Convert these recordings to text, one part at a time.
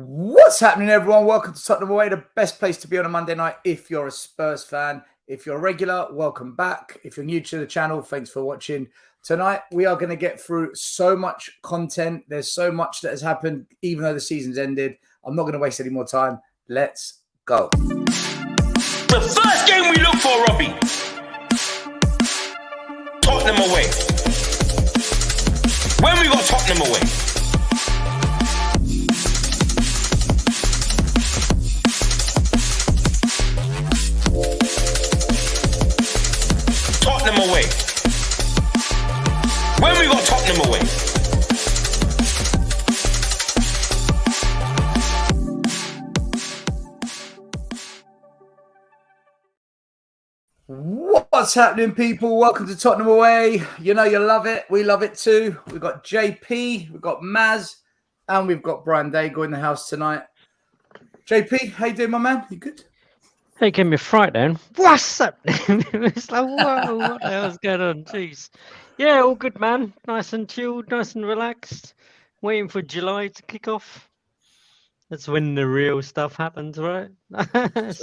What's happening, everyone? Welcome to Tottenham Away, the best place to be on a Monday night if you're a Spurs fan. If you're a regular, welcome back. If you're new to the channel, thanks for watching. Tonight, we are going to get through so much content. There's so much that has happened, even though the season's ended. I'm not going to waste any more time. Let's go. The first game we look for, Robbie. Tottenham Away. When we got Tottenham Away. Tottenham Away. When we got Tottenham Away. What's happening, people? Welcome to Tottenham Away. You know you love it. We love it too. We've got JP, we've got Maz, and we've got Brian Dagul in the house tonight. JP, how you doing, my man? You good? Hey, give me a fright then. What's up? It's like, whoa, what the hell's going on? Jeez. Yeah, all good, man. Nice and chilled, nice and relaxed. Waiting for July to kick off. That's when the real stuff happens, right? That's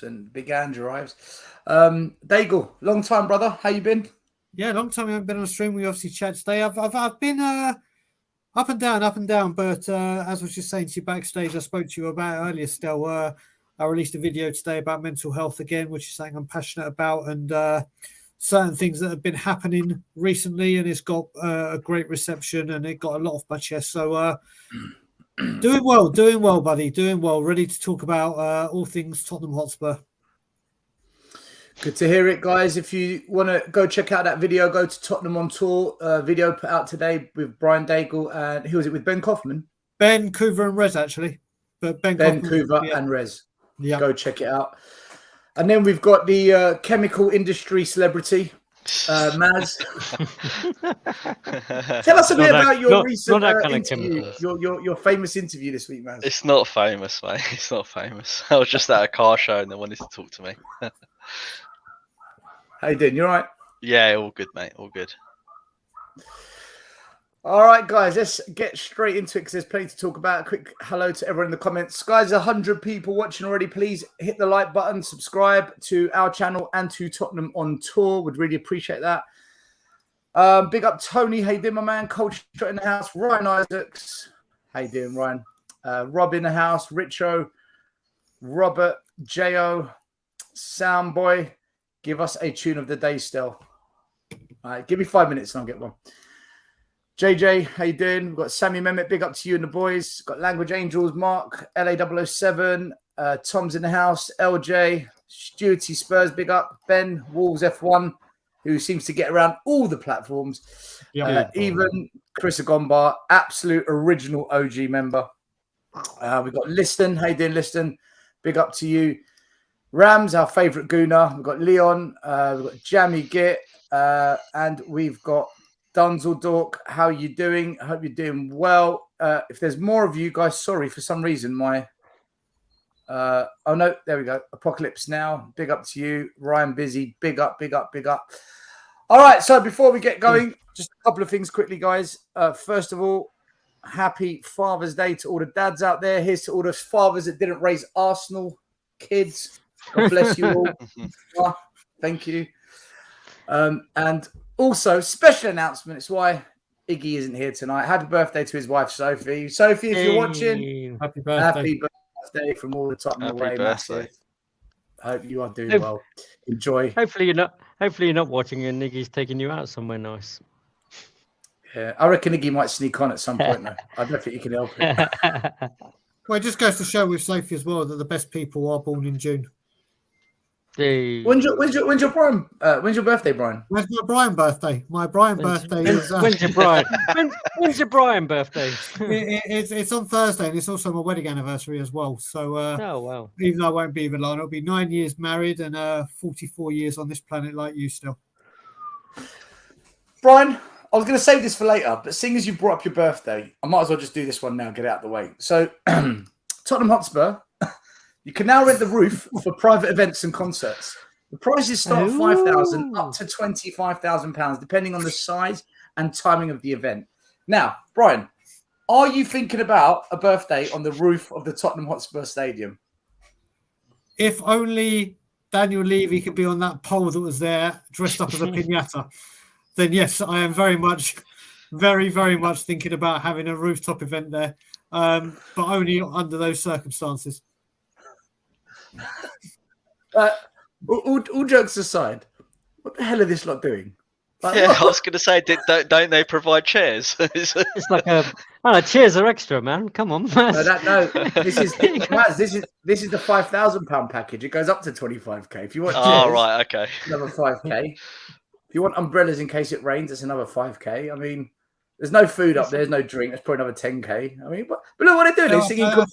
when Big Ange arrives. Dagul, long time, brother. How you been? Yeah, long time I haven't been on a stream. We obviously chat today. I've been up and down. But as I was just saying to you backstage, I spoke to you about earlier. Still, I released a video today about mental health again, which is something I'm passionate about, and certain things that have been happening recently, and it's got a great reception, and it got a lot off my chest. So doing well, buddy, doing well. Ready to talk about all things Tottenham Hotspur. Good to hear it, guys. If you want to go check out that video, go to Tottenham on Tour video put out today with Brian Dagul, and who was it with? Ben Kaufman? Ben Coover and Rez, actually. But Ben Coover and Rez. Yeah. Go check it out. And then we've got the chemical industry celebrity, Maz. Tell us a bit about your recent interview, your famous interview this week, Maz. It's not famous, mate. It's not famous. I was just at a car show and they wanted to talk to me. How you doing? You all right? Yeah, all good, mate. All good. All right, guys, let's get straight into it because there's plenty to talk about. A quick hello to everyone in the comments. Guys, 100 people watching already. Please hit the like button, subscribe to our channel and to Tottenham on Tour. Would really appreciate that. Big up Tony. How you doing, my man? Culture in the house. Ryan Isaacs. How you doing, Ryan? Rob in the house. Richo. Robert. J.O. Soundboy. Give us a tune of the day still. All right, give me 5 minutes and I'll get one. JJ, how you doing? We've got Sammy Mehmet, big up to you and the boys. Got Language Angels, Mark, LA007, Tom's in the house, LJ, Stewarty Spurs, big up, Ben, Wolves F1, who seems to get around all the platforms. Even Chris Agombar, absolute original OG member. We've got Liston, how you doing, Liston? Big up to you. Rams, our favourite gooner. We've got Leon, we've got Jammy Git, and we've got Dunzel Dork, how you doing? I hope you're doing well. If there's more of you guys, sorry, for some reason, my... oh, no, there we go. Apocalypse Now, big up to you. Ryan Busy, big up. All right, so before we get going, just a couple of things quickly, guys. First of all, happy Father's Day to all the dads out there. Here's to all the fathers that didn't raise Arsenal kids. God bless you all. Thank you. And also, special announcement. It's why Iggy isn't here tonight. Happy birthday to his wife, Sophie. Sophie, if you're watching, happy birthday from all the Tottenham Away. Massive. I hope you are doing well. Enjoy. Hopefully you're not watching and Iggy's taking you out somewhere nice. Yeah, I reckon Iggy might sneak on at some point, though. I don't think you can help it. Well, it just goes to show with Sophie as well that the best people are born in June. When's your birthday, Brian? When's my Brian birthday? My Brian birthday is... When's your Brian? When's your Brian birthday? It's on Thursday, and it's also my wedding anniversary as well. So, oh wow! Even though I won't be even long, it'll be 9 years married and 44 years on this planet like you still. Brian, I was going to save this for later, but seeing as you brought up your birthday, I might as well just do this one now, get it out of the way. So, Tottenham Hotspur, you can now rent the roof for private events and concerts. The prices start at £5,000 up to £25,000, depending on the size and timing of the event. Now, Brian, Are you thinking about a birthday on the roof of the Tottenham Hotspur Stadium? If only Daniel Levy could be on that pole that was there, dressed up as a piñata, then yes, I am very much thinking about having a rooftop event there, but only under those circumstances. All jokes aside, what the hell are this lot doing? Like, Yeah, what? I was going to say, don't they provide chairs? It's like chairs are extra, man. Come on, Maz. This is Maz, this is the £5,000 package. It goes up to 25k. If you want chairs, Oh, right, okay. another 5k. If you want umbrellas in case it rains, it's another 5k. I mean, there's no food up there, there's no drink. That's probably another 10k. I mean, but look what they're doing. They're singing. I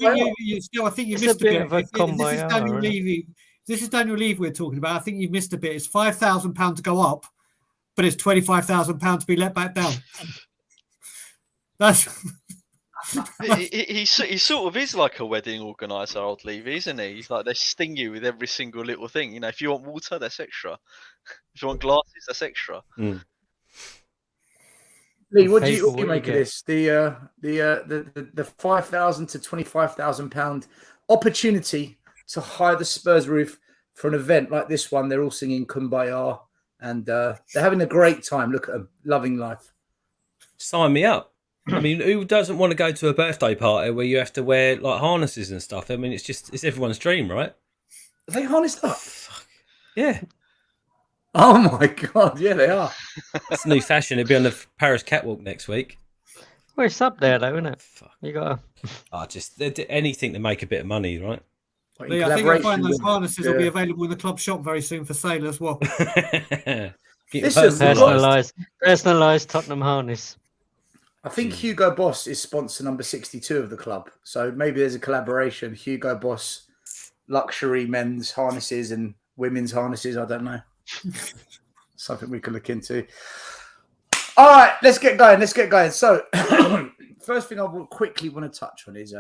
think you missed a bit. Of a This is Daniel Levy. This is Daniel Levy we're talking about. I think you've missed a bit. It's £5,000 to go up, but it's £25,000 to be let back down. That's he sort of is like a wedding organizer, old Levy, isn't he? He's like, they sting you with every single little thing. You know, if you want water, that's extra. If you want glasses, that's extra. Lee, what do you make of this? The £5,000 to £25,000 opportunity to hire the Spurs roof for an event like this one. They're all singing Kumbaya, and they're having a great time. Look at them, loving life. Sign me up. I mean, who doesn't want to go to a birthday party where you have to wear like harnesses and stuff? I mean, it's everyone's dream, right? Are they harnessed up? Yeah. Oh my God, yeah, they are. It's new fashion. It'll be on the Paris catwalk next week. Well, it's up there, though, isn't it? You got just anything to make a bit of money, right? I think you'll find those harnesses will be available in the club shop very soon for sale as well. Personalised Tottenham harness. I think Hugo Boss is sponsor number 62 of the club. So maybe there's a collaboration. Hugo Boss, luxury men's harnesses and women's harnesses. I don't know. Something we could look into. All right, let's get going. So first thing I will quickly want to touch on is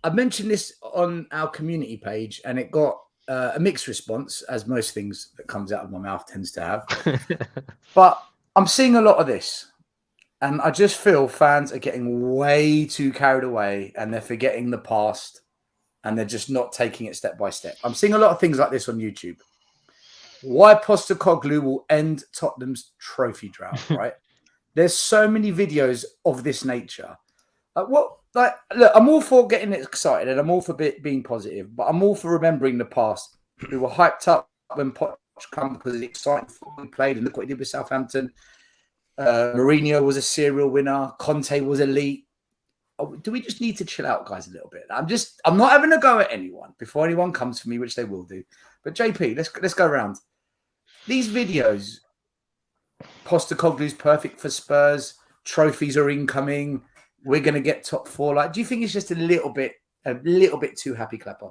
I mentioned this on our community page and it got a mixed response, as most things that comes out of my mouth tends to have. But I'm seeing a lot of this. And I just feel fans are getting way too carried away and they're forgetting the past and they're just not taking it step by step. I'm seeing a lot of things like this on YouTube. Why Postecoglou will end Tottenham's trophy drought, right? There's so many videos of this nature. Look, I'm all for getting excited and I'm all for being positive, but I'm all for remembering the past. We were hyped up when Poch came because of the exciting football we played and look what he did with Southampton. Mourinho was a serial winner. Conte was elite. Do we just need to chill out, guys, a little bit? I'm not having a go at anyone before anyone comes for me, which they will do. But JP, let's go around. These videos, Postecoglou's perfect for Spurs. Trophies are incoming. We're going to get top four. Like, do you think it's just a little bit too happy clapper?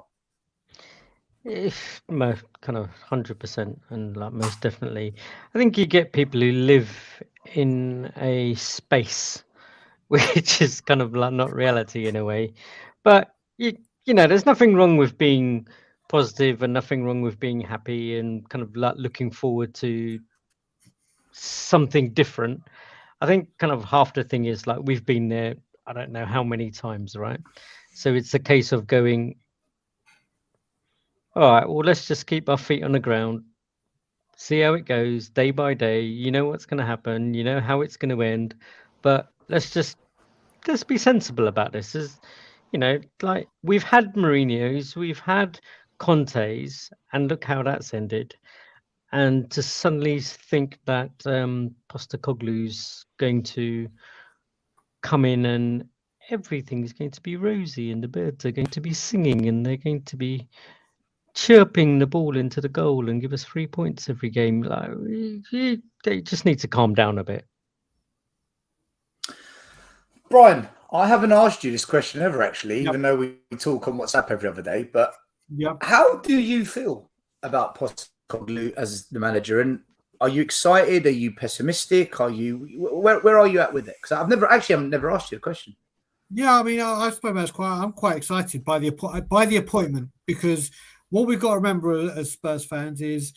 Kind of 100%, and like most definitely, I think you get people who live in a space which is kind of like not reality in a way. But you know, there's nothing wrong with being positive and nothing wrong with being happy and kind of like looking forward to something different. I think kind of half the thing is like we've been there, I don't know how many times, right? So it's a case of going, all right, well, let's just keep our feet on the ground, see how it goes day by day. You know what's going to happen, you know how it's going to end, but let's be sensible about this. As you know, like we've had Mourinho's, we've had Conte's, and look how that's ended. And to suddenly think that Postecoglou's going to come in and everything's going to be rosy and the birds are going to be singing and they're going to be chirping the ball into the goal and give us 3 points every game. Like, they just need to calm down a bit. Brian, I haven't asked you this question ever, actually, even though we talk on WhatsApp every other day. But how do you feel about Postecoglou as the manager? And are you excited? Are you pessimistic? Are you where are you at with it? Because I've never asked you the question. Yeah, I mean, I suppose I'm quite excited by the appointment, because what we've got to remember as Spurs fans is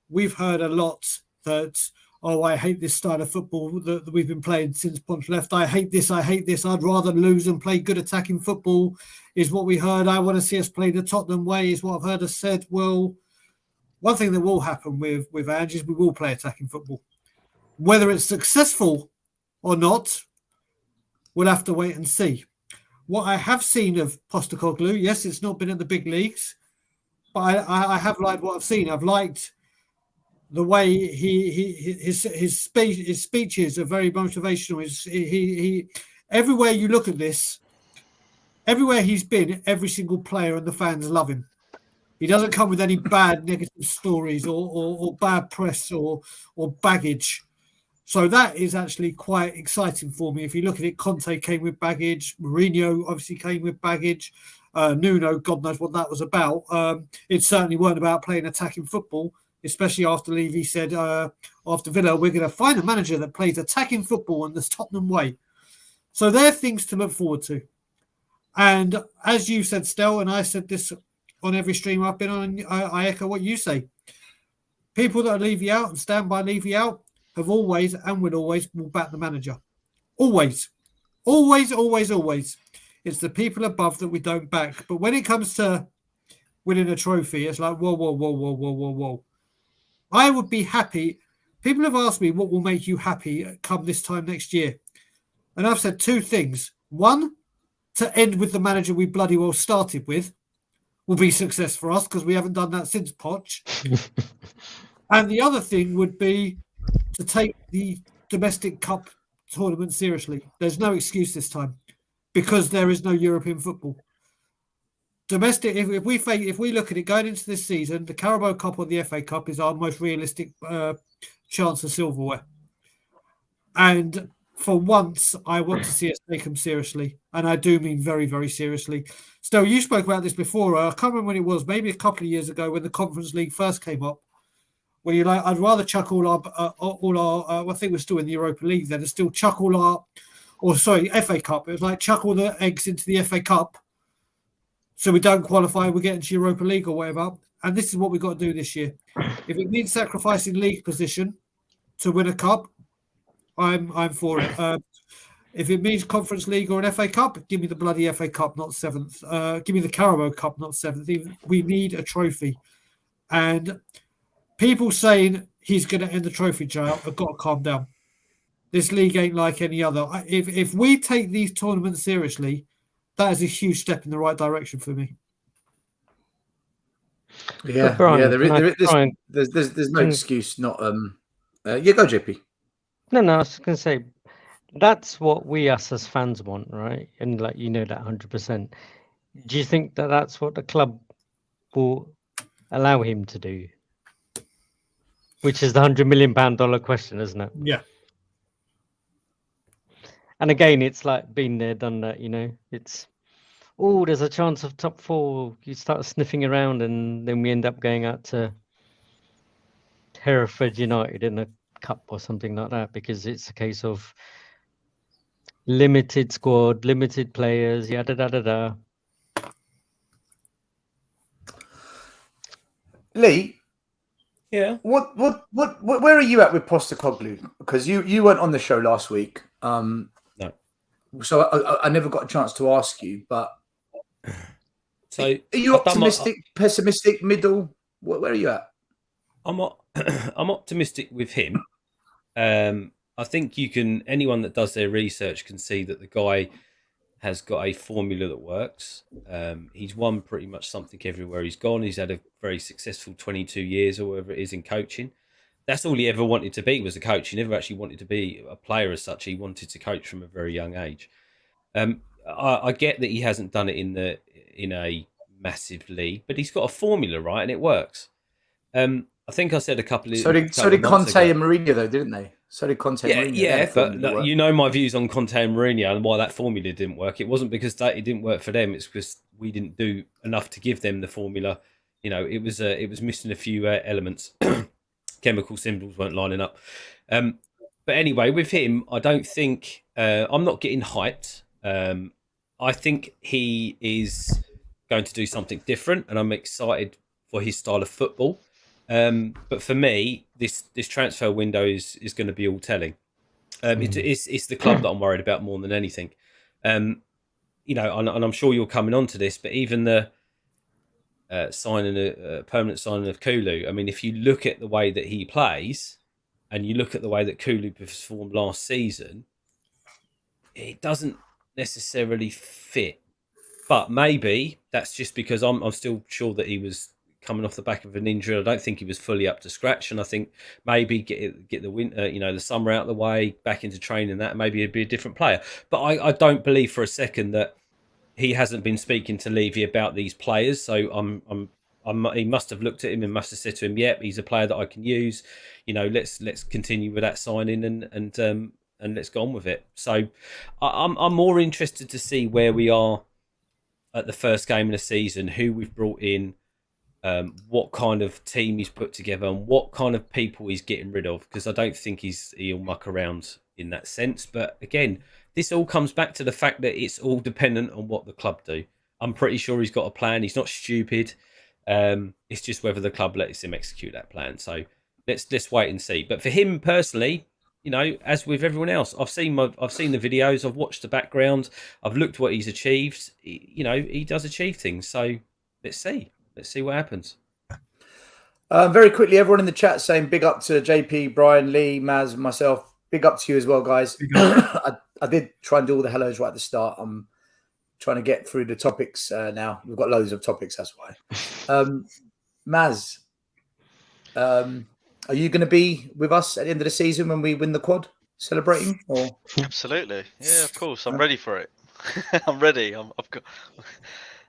we've heard a lot that oh, I hate this style of football that we've been playing since Ponch left. I hate this. I'd rather lose and play good attacking football, is what we heard. I want to see us play the Tottenham way, is what I've heard us said. Well, one thing that will happen with Ange is we will play attacking football. Whether it's successful or not, we'll have to wait and see. What I have seen of Postecoglou, yes, it's not been at the big leagues, but I have liked what I've seen. I've liked the way his speeches are very motivational. He everywhere you look at this, everywhere he's been, every single player and the fans love him. He doesn't come with any bad negative stories or bad press or baggage. So that is actually quite exciting for me. If you look at it, Conte came with baggage. Mourinho obviously came with baggage. Nuno, God knows what that was about. It certainly weren't about playing attacking football, especially after Levy said after Villa, we're going to find a manager that plays attacking football in the Tottenham way. So they're things to look forward to. And as you said, Stel, and I said this on every stream I've been on, I echo what you say. People that are Levy out and stand by Levy out have always and will back the manager. Always. Always, always, always. It's the people above that we don't back. But when it comes to winning a trophy, it's like, whoa. I would be happy. People have asked me what will make you happy come this time next year. And I've said two things. One, to end with the manager we bloody well started with will be success for us because we haven't done that since Poch. And the other thing would be to take the domestic cup tournament seriously. There's no excuse this time because there is no European football. Domestic, if we look at it going into this season, the Carabao Cup or the FA Cup is our most realistic chance of silverware. And for once, I want to see us take them seriously. And I do mean very, very seriously. Stel, you spoke about this before. I can't remember when it was, maybe a couple of years ago when the Conference League first came up. Where you're like, I'd rather chuck all our I think we're still in the Europa League then, and still chuck all FA Cup. It was like chuck all the eggs into the FA Cup so we don't qualify, we get into Europa League or whatever. And this is what we've got to do this year. If it means sacrificing league position to win a cup, I'm for it. If it means Conference League or an FA Cup, give me the bloody FA Cup, not seventh. Give me the Carabao Cup, not seventh. We need a trophy. And people saying he's going to end the trophy drought have got to calm down. This league ain't like any other. If we take these tournaments seriously, that is a huge step in the right direction for me. Yeah, Brian, there's no excuse not. Yeah, go JP. No, I was going to say that's what we us as fans want, right? And like that 100%. Do you think that that's what the club will allow him to do? Which is the $100 million question, isn't it? Yeah. And again, it's like been there, done that. It's there's a chance of top 4. You start sniffing around, and then we end up going out to Hereford United in a cup or something like that because it's a case of limited squad, limited players, yada da da da. Lee. Yeah. What? Where are you at with Postecoglou? Because you weren't on the show last week. No. So I never got a chance to ask you. But so are you optimistic, pessimistic, middle? Where are you at? I'm optimistic with him. I think anyone that does their research can see that the guy has got a formula that works. He's won pretty much something everywhere he's gone. He's had a very successful 22 years or whatever it is in coaching. That's all he ever wanted to be was a coach. He never actually wanted to be a player as such. He wanted to coach from a very young age. I get that he hasn't done it in a massive league, but he's got a formula, right? And it works. I think I said a couple of So did Conte and Mourinho though, didn't they? So did Conte and Mourinho. Yeah, but you know my views on Conte and Mourinho and why that formula didn't work. It wasn't because it didn't work for them. It's because we didn't do enough to give them the formula. It was missing a few elements. Chemical symbols weren't lining up. But anyway, with him, I don't think I'm not getting hyped. I think he is going to do something different, and I'm excited for his style of football. But for me, this transfer window is going to be all telling. It's the club that I'm worried about more than anything. And I'm sure you're coming on to this, but even the signing a permanent signing of Kulu. I mean, if you look at the way that he plays, and you look at the way that Kulu performed last season, it doesn't necessarily fit. But maybe that's just because I'm still sure that he was coming off the back of an injury. I don't think he was fully up to scratch, and I think maybe get the winter, the summer out of the way, back into training. That maybe he'd be a different player. But I don't believe for a second that he hasn't been speaking to Levy about these players. So he must have looked at him and must have said to him, "Yep, he's a player that I can use. Let's continue with that signing and let's go on with it." So I'm more interested to see where we are at the first game of the season, who we've brought in, what kind of team he's put together, and what kind of people he's getting rid of. Because I don't think he'll muck around in that sense. But again, this all comes back to the fact that it's all dependent on what the club do. I'm pretty sure he's got a plan. He's not stupid. It's just whether the club lets him execute that plan. So let's wait and see. But for him personally, as with everyone else, I've seen the videos, I've watched the background, I've looked what he's achieved. He does achieve things. So let's see what happens. Very quickly, everyone in the chat saying big up to JP, Brian, Lee, Maz, myself. Big up to you as well, guys. I did try and do all the hellos right at the start. I'm trying to get through the topics now. We've got loads of topics, that's why. Maz, are you going to be with us at the end of the season when we win the quad, celebrating? Or Absolutely, yeah, of course. I'm ready for it. I'm ready.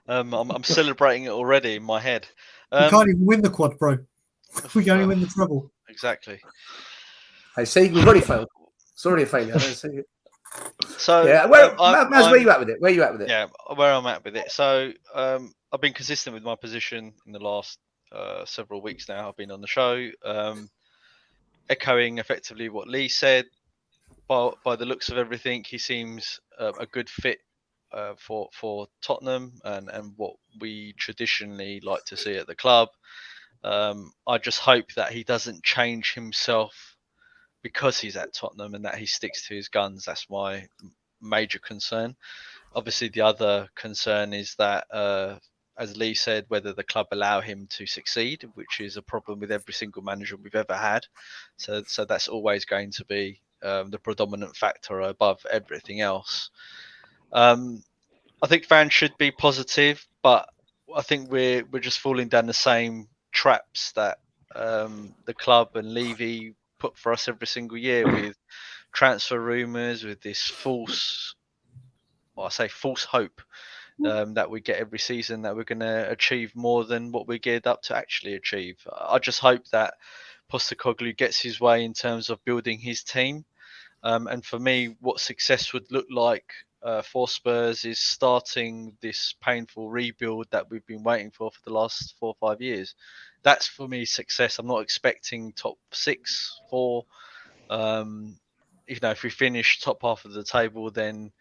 I'm celebrating it already in my head. We can't even win the quad, bro. We can only win the treble. Exactly. I see we've already failed. It's already a failure. So yeah, Maz, where you at with it? Where you at with it? Yeah, where I'm at with it. So I've been consistent with my position in the last several weeks now. I've been on the show, echoing effectively what Lee said. By the looks of everything, he seems a good fit for Tottenham and what we traditionally like to see at the club. I just hope that he doesn't change himself because he's at Tottenham and that he sticks to his guns. That's my major concern. Obviously, the other concern is that, as Lee said, whether the club allow him to succeed, which is a problem with every single manager we've ever had. So that's always going to be the predominant factor above everything else. I think fans should be positive, but I think we're just falling down the same traps that the club and Levy put for us every single year with transfer rumours, with this false hope that we get every season that we're going to achieve more than what we're geared up to actually achieve. I just hope that Postecoglou gets his way in terms of building his team. And for me, what success would look like for Spurs is starting this painful rebuild that we've been waiting for the last 4 or 5 years. That's for me success. I'm not expecting top 6, 4. If we finish top half of the table, then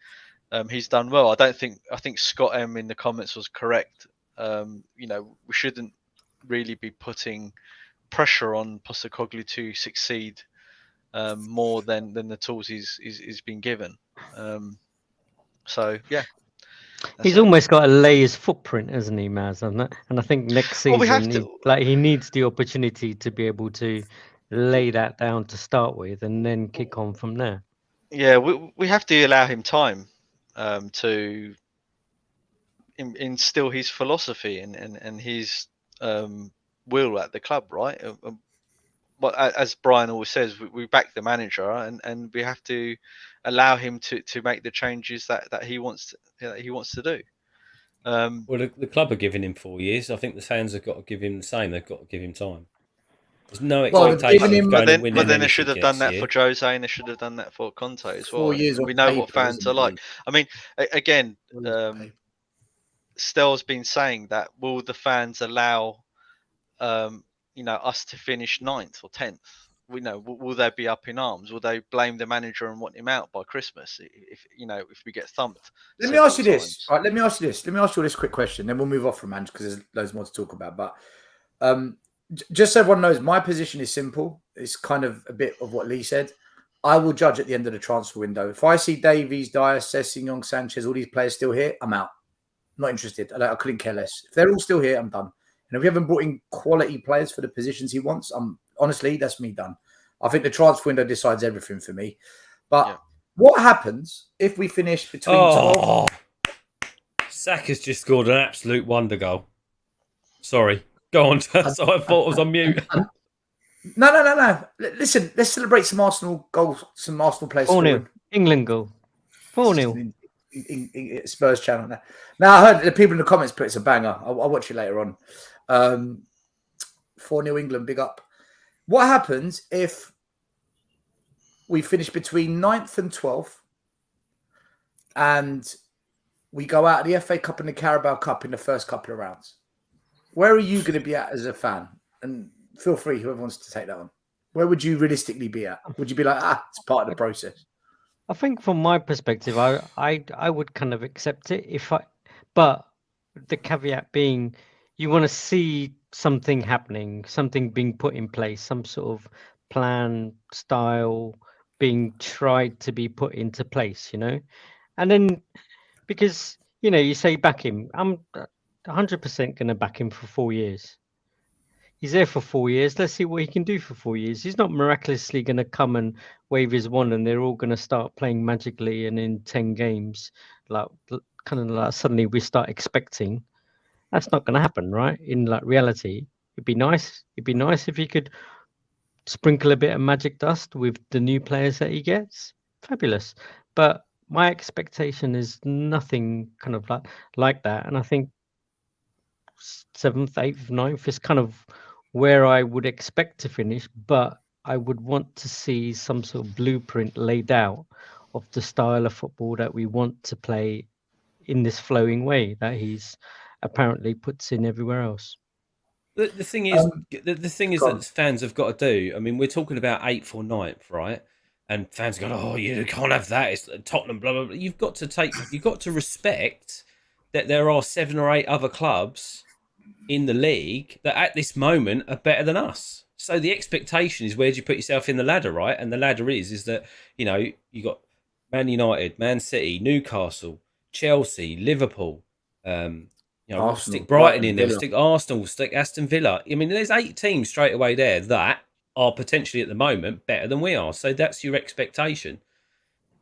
he's done well. I think Scott M in the comments was correct. We shouldn't really be putting pressure on Postecoglou to succeed more than the tools he's been given. So yeah, he's almost got to lay his footprint, hasn't he, Maz? And I think next season, he needs the opportunity to be able to lay that down to start with, and then kick on from there. Yeah, we have to allow him time to instill his philosophy and his will at the club, right? But as Brian always says, we back the manager, and we have to allow him to make the changes that he wants to do. Well, the club are giving him 4 years. I think the fans have got to give him the same. They've got to give him time. There's no expectation of going and winning. But then they should have done that for Jose, and they should have done that for Conte as well. 4 years. We know what fans are like. I mean, again, Stel's been saying that. Will the fans allow us to finish 9th or 10th? Will they be up in arms? Will they blame the manager and want him out by Christmas if we get thumped? Let me ask you this. All right, let me ask you this quick question. Then we'll move off from Ange because there's loads more to talk about. But Just so everyone knows, my position is simple. It's kind of a bit of what Lee said. I will judge at the end of the transfer window. If I see Davies, Dyer, Sessegnon, Sanchez, all these players still here, I'm out. Not interested. I couldn't care less. If they're all still here, I'm done. And if we haven't brought in quality players for the positions he wants, honestly, that's me done. I think the transfer window decides everything for me. But what happens if we finish between 12? Saka's just scored an absolute wonder goal. Sorry. Go on. So I thought I was on mute. No. Listen, let's celebrate some Arsenal goals, some Arsenal players. 4-0. England goal. 4-0. Spurs channel. Now, I heard the people in the comments put it's a banger. I'll watch it later on. 4-0 England, big up. What happens if we finish between 9th and 12th and we go out of the FA Cup and the Carabao Cup in the first couple of rounds? Where are you going to be at as a fan? And feel free, whoever wants to take that on. Where would you realistically be at? Would you be like, it's part of the process? I think from my perspective, I would kind of accept it but the caveat being, you want to see something happening, something being put in place, some sort of plan, style being tried to be put into place, and then because you say back him, I'm 100% going to back him for 4 years. He's there for 4 years. Let's see what he can do for 4 years. He's not miraculously going to come and wave his wand and they're all going to start playing magically and in 10 games, like suddenly we start expecting. That's not going to happen, right? In reality, it'd be nice. It'd be nice if he could sprinkle a bit of magic dust with the new players that he gets. Fabulous. But my expectation is nothing kind of like that. And I think 7th, 8th, 9th is kind of where I would expect to finish, but I would want to see some sort of blueprint laid out of the style of football that we want to play in this flowing way that he's apparently puts in everywhere else. The thing is, that fans have got to do. I mean, we're talking about 8th or 9th, right? And fans go, "Oh, you can't have that. It's Tottenham." Blah blah blah. You've got to respect that there are 7 or 8 other clubs in the league that at this moment are better than us. So the expectation is, where do you put yourself in the ladder, right? And the ladder is that you got Man United, Man City, Newcastle, Chelsea, Liverpool. Arsenal, stick Brighton in there, stick Arsenal, stick Aston Villa. I mean, there's 8 teams straight away there that are potentially at the moment better than we are. So that's your expectation.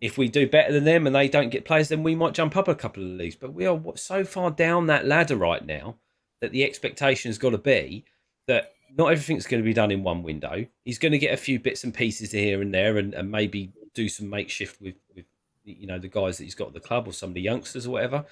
If we do better than them and they don't get players, then we might jump up a couple of leagues. But we are so far down that ladder right now that the expectation has got to be that not everything's going to be done in one window. He's going to get a few bits and pieces here and there and maybe do some makeshift with the guys that he's got at the club or some of the youngsters or whatever.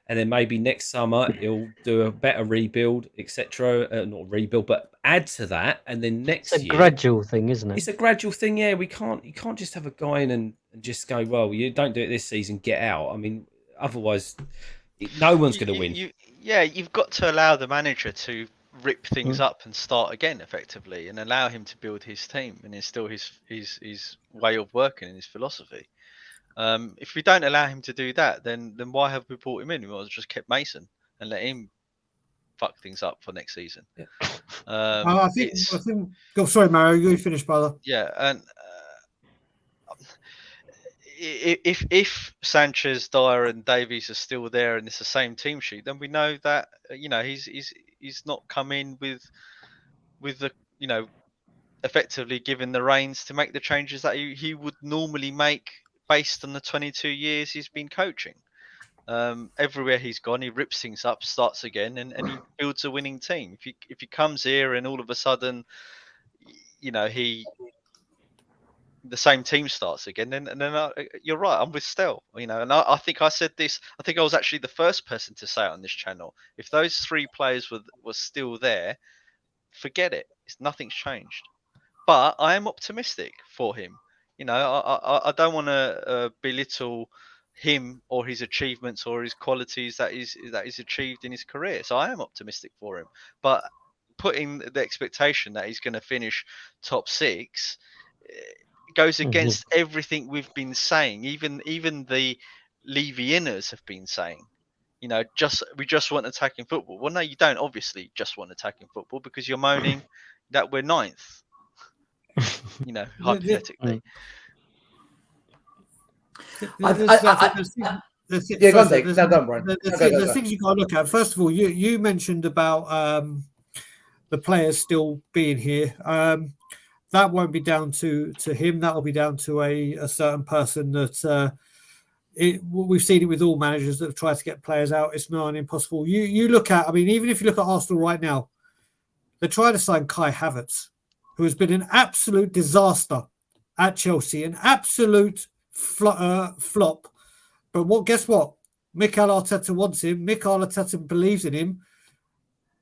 And then maybe next summer he'll do a better rebuild, etc. Not rebuild, but add to that. And then next year, it's a gradual thing, isn't it? It's a gradual thing. Yeah, you can't just have a guy in and just go, well, you don't do it this season, get out. I mean, otherwise, no one's going to win. You've got to allow the manager to rip things up and start again effectively, and allow him to build his team and instill his way of working and his philosophy. If we don't allow him to do that, then why have we brought him in? We might have just kept Mason and let him fuck things up for next season. Yeah. I think. Oh, sorry, Mario, you finished, brother. Yeah, and if Sanchez, Dyer, and Davies are still there and it's the same team sheet, then we know that he's not come in with the effectively given the reins to make the changes that he would normally make based on the 22 years he's been coaching. Everywhere he's gone, he rips things up, starts again, and he builds a winning team. If he comes here and all of a sudden, the same team starts again, then you're right. I'm with Stel, and I think I said this. I think I was actually the first person to say it on this channel. If those 3 players were still there, forget it. Nothing's changed. But I am optimistic for him. I don't want to belittle him or his achievements or his qualities that he's achieved in his career. So I am optimistic for him. But putting the expectation that he's going to finish top 6 goes against everything we've been saying. Even the Levy-inners have been saying, we just want attacking football. Well, no, you don't obviously just want attacking football, because you're moaning, that we're ninth. Hypothetically. Go on, Dave. No, go on, Brian. There's things you've got to look at. First of all, you mentioned about the players still being here. That won't be down to him. That will be down to a certain person that we've seen it with all managers that have tried to get players out. It's not impossible. You look at, I mean, even if you look at Arsenal right now, they're trying to sign Kai Havertz, who has been an absolute disaster at Chelsea, an absolute flop. But guess what? Mikel Arteta wants him. Mikel Arteta believes in him.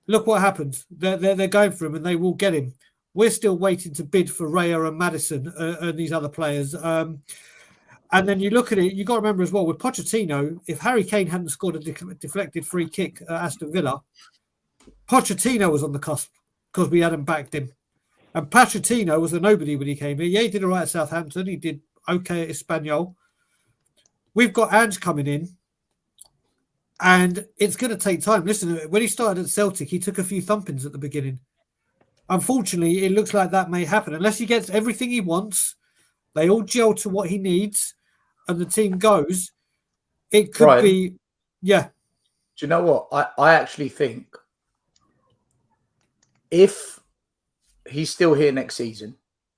Look what happens. They're going for him, and they will get him. We're still waiting to bid for Raya and Maddison and these other players. And then you look at it, you got to remember as well, with Pochettino, if Harry Kane hadn't scored a deflected free kick at Aston Villa, Pochettino was on the cusp because we hadn't backed him. And Pochettino was a nobody when he came here. Yeah, he did all right at Southampton. He did okay at Espanyol. We've got Ange coming in, and it's going to take time. Listen, when he started at Celtic, he took a few thumpings at the beginning. Unfortunately, it looks like that may happen. Unless he gets everything he wants, they all gel to what he needs, and the team goes, it could Brian, be, yeah. Do you know what? I actually think if he's still here next season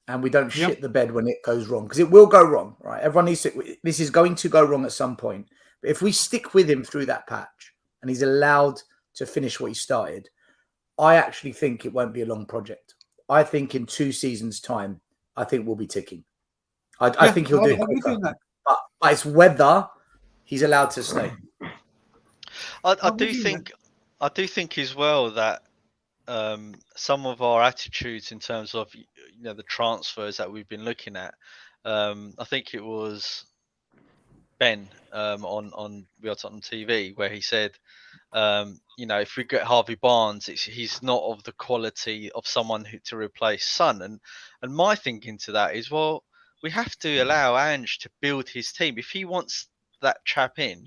and we don't shit the bed when it goes wrong, because it will go wrong, right? Everyone needs to, this is going to go wrong at some point. But if we stick with him through that patch and he's allowed to finish what he started, I actually think it won't be a long project. I think in 2 seasons' time, I think we'll be ticking. I think he'll do it quicker. But it's whether he's allowed to stay. I do think as well that some of our attitudes in terms of the transfers that we've been looking at, I think it was Ben on Real Tottenham TV where he said, if we get Harvey Barnes, he's not of the quality of someone to replace Son. And my thinking to that is, well, we have to allow Ange to build his team. If he wants that chap in,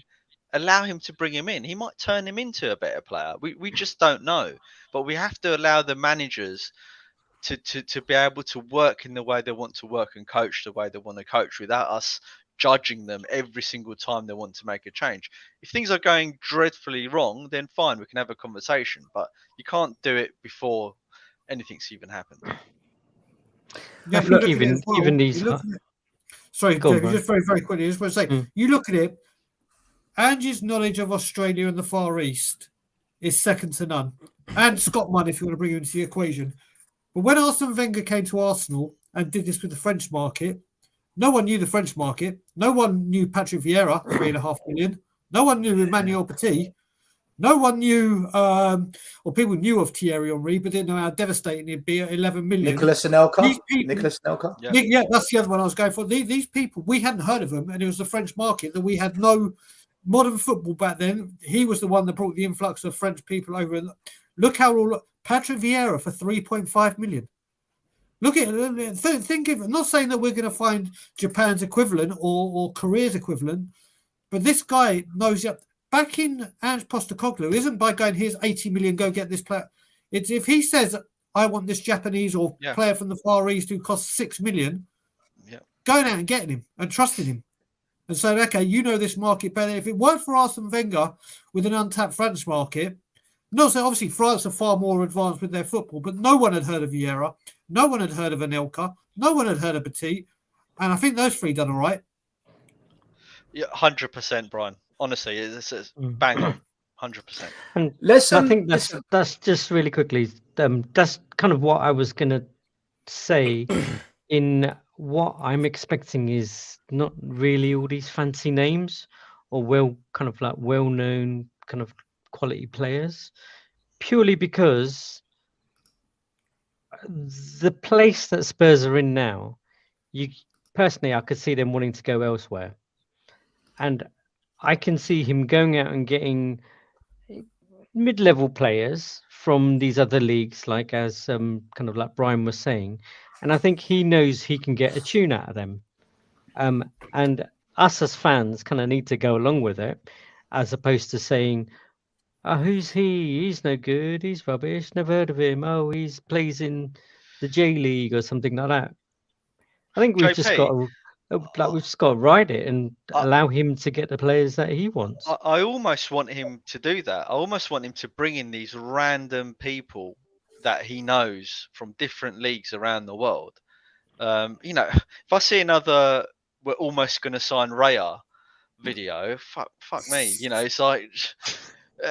allow him to bring him in. He might turn him into a better player. We just don't know. But we have to allow the managers to be able to work in the way they want to work and coach the way they want to coach without us judging them every single time they want to make a change. If things are going dreadfully wrong, then fine, we can have a conversation. But you can't do it before anything's even happened. Yeah, I think even these. Sorry, just very, very quickly. I just want to say, you look at it, Ange's knowledge of Australia and the Far East is second to none. And Scotland, if you want to bring him into the equation. But when Arsene Wenger came to Arsenal and did this with the French market, no one knew the French market. No one knew Patrick Vieira, 3.5 million. No one knew Emmanuel Petit. No one knew, or people knew of Thierry Henry, but didn't know how devastating it'd be at 11 million. Nicolas Anelka. Yeah, that's the other one I was going for. These people, we hadn't heard of them, and it was the French market that we had no modern football back then. He was the one that brought the influx of French people over. And look how all Patrick Vieira for 3.5 million. Look at it. Think of it. I'm not saying that we're going to find Japan's equivalent or Korea's equivalent, but this guy knows that. Back in Ange Postecoglou isn't by going, here's 80 million, go get this player. It's if he says, I want this Japanese or player from the Far East who costs 6 million, going out and getting him and trusting him and saying, okay, you know this market better. If it weren't for Arsene Wenger with an untapped French market, no, so obviously France are far more advanced with their football, but no one had heard of Vieira, no one had heard of Anelka, no one had heard of Petit, and I think those three done all right. Yeah, 100%, Brian. Honestly, it's bang on, 100%. And I think that's just really quickly. That's kind of what I was gonna say. In what I'm expecting is not really all these fancy names or well-known kind of quality players, purely because the place that Spurs are in now, I could see them wanting to go elsewhere, and I can see him going out and getting mid-level players from these other leagues, like as kind of like Brian was saying, and I think he knows he can get a tune out of them. And us as fans kind of need to go along with it, as opposed to saying, "Oh, who's he? He's no good. He's rubbish. Never heard of him. Oh, he plays in the J League or something like that. I think we've just got JP, to we've just got to ride it and I- allow him to get the players that he wants. I almost want him to do that. I almost want him to bring in these random people that he knows from different leagues around the world. If I see another, we're almost going to sign Raya video, fuck me. It's like,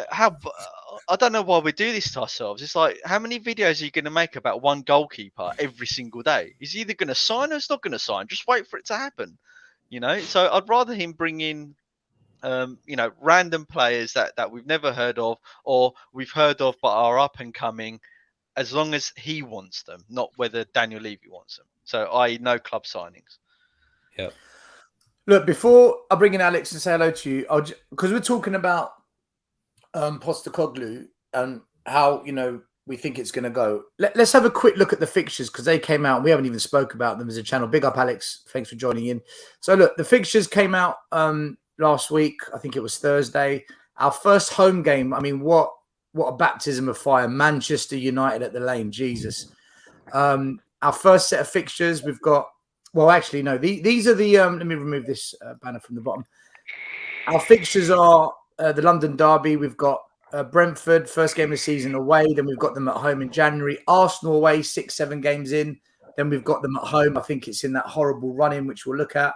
I don't know why we do this to ourselves. It's like, how many videos are you going to make about one goalkeeper every single day? He's either going to sign or he's not going to sign. Just wait for it to happen. So I'd rather him bring in random players that we've never heard of or we've heard of but are up and coming, as long as he wants them, not whether Daniel Levy wants them. So I no club signings. Yeah. Look, before I bring in Alex and say hello to you, because we're talking about Postecoglou and how we think it's going to go. Let's have a quick look at the fixtures because they came out and we haven't even spoke about them as a channel. Big up, Alex. Thanks for joining in. So look, the fixtures came out last week. I think it was Thursday. Our first home game. I mean, what a baptism of fire. Manchester United at the Lane. Jesus. Our first set of fixtures, we've got. Well, actually, no. These are the. Let me remove this banner from the bottom. Our fixtures are the London Derby. We've got Brentford, first game of the season away. Then we've got them at home in January. Arsenal away, 6-7 games in. Then we've got them at home. I think it's in that horrible run-in, which we'll look at.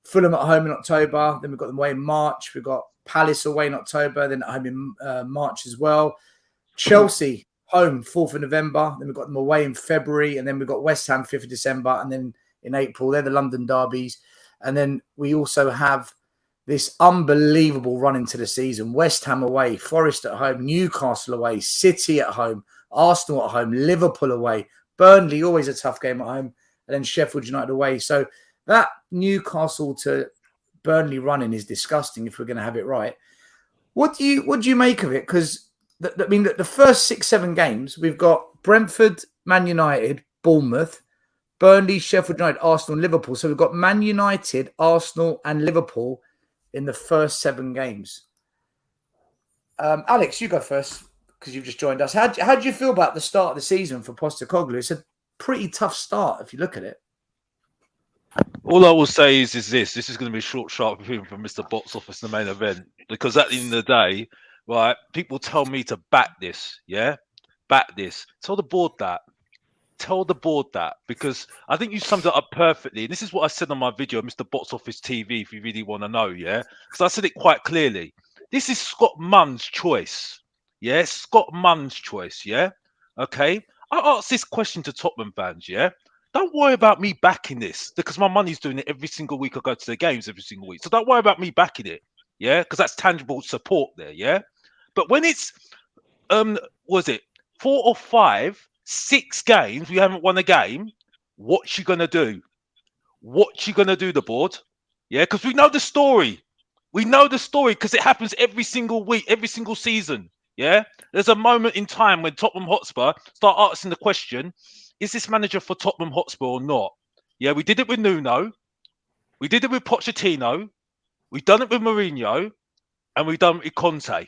Fulham at home in October. Then we've got them away in March. We've got Palace away in October. Then at home in March as well. Chelsea home, 4th of November. Then we've got them away in February. And then we've got West Ham, 5th of December. And then in April, they're the London derbies. And then we also have this unbelievable run into the season. West Ham away, Forest at home, Newcastle away, City at home, Arsenal at home, Liverpool away, Burnley, always a tough game at home, and then Sheffield United away. So that Newcastle to Burnley running is disgusting if we're going to have it right. What do you make of it? Because the first 6-7 games, we've got Brentford, Man United, Bournemouth, Burnley, Sheffield United, Arsenal, Liverpool. So we've got Man United, Arsenal, and Liverpool in the first 7 games. Alex, you go first because you've just joined us. How do you feel about the start of the season for Postecoglou? It's a pretty tough start if you look at it. All I will say is this is going to be a short, sharp opinion from Mr. Box Office in the main event. Because at the end of the day, right, people tell me to back this, yeah? Back this. Tell the board that. Tell the board that, because I think you summed it up perfectly. And this is what I said on my video, Mr. Box Office TV, if you really want to know, yeah? Because I said it quite clearly. This is Scott Munn's choice, yeah? Scott Munn's choice, yeah? Okay? I asked this question to Tottenham fans, yeah? Don't worry about me backing this, because my money's doing it every single week. I go to the games every single week. So don't worry about me backing it, yeah? Because that's tangible support there, yeah? But when it's, was it 4 or 5, 6 games, we haven't won a game. What you gonna do? What you gonna do, the board? Yeah, because we know the story. We know the story because it happens every single week, every single season. Yeah, there's a moment in time when Tottenham Hotspur start asking the question: is this manager for Tottenham Hotspur or not? Yeah, we did it with Nuno, we did it with Pochettino, we've done it with Mourinho, and we've done it with Conte.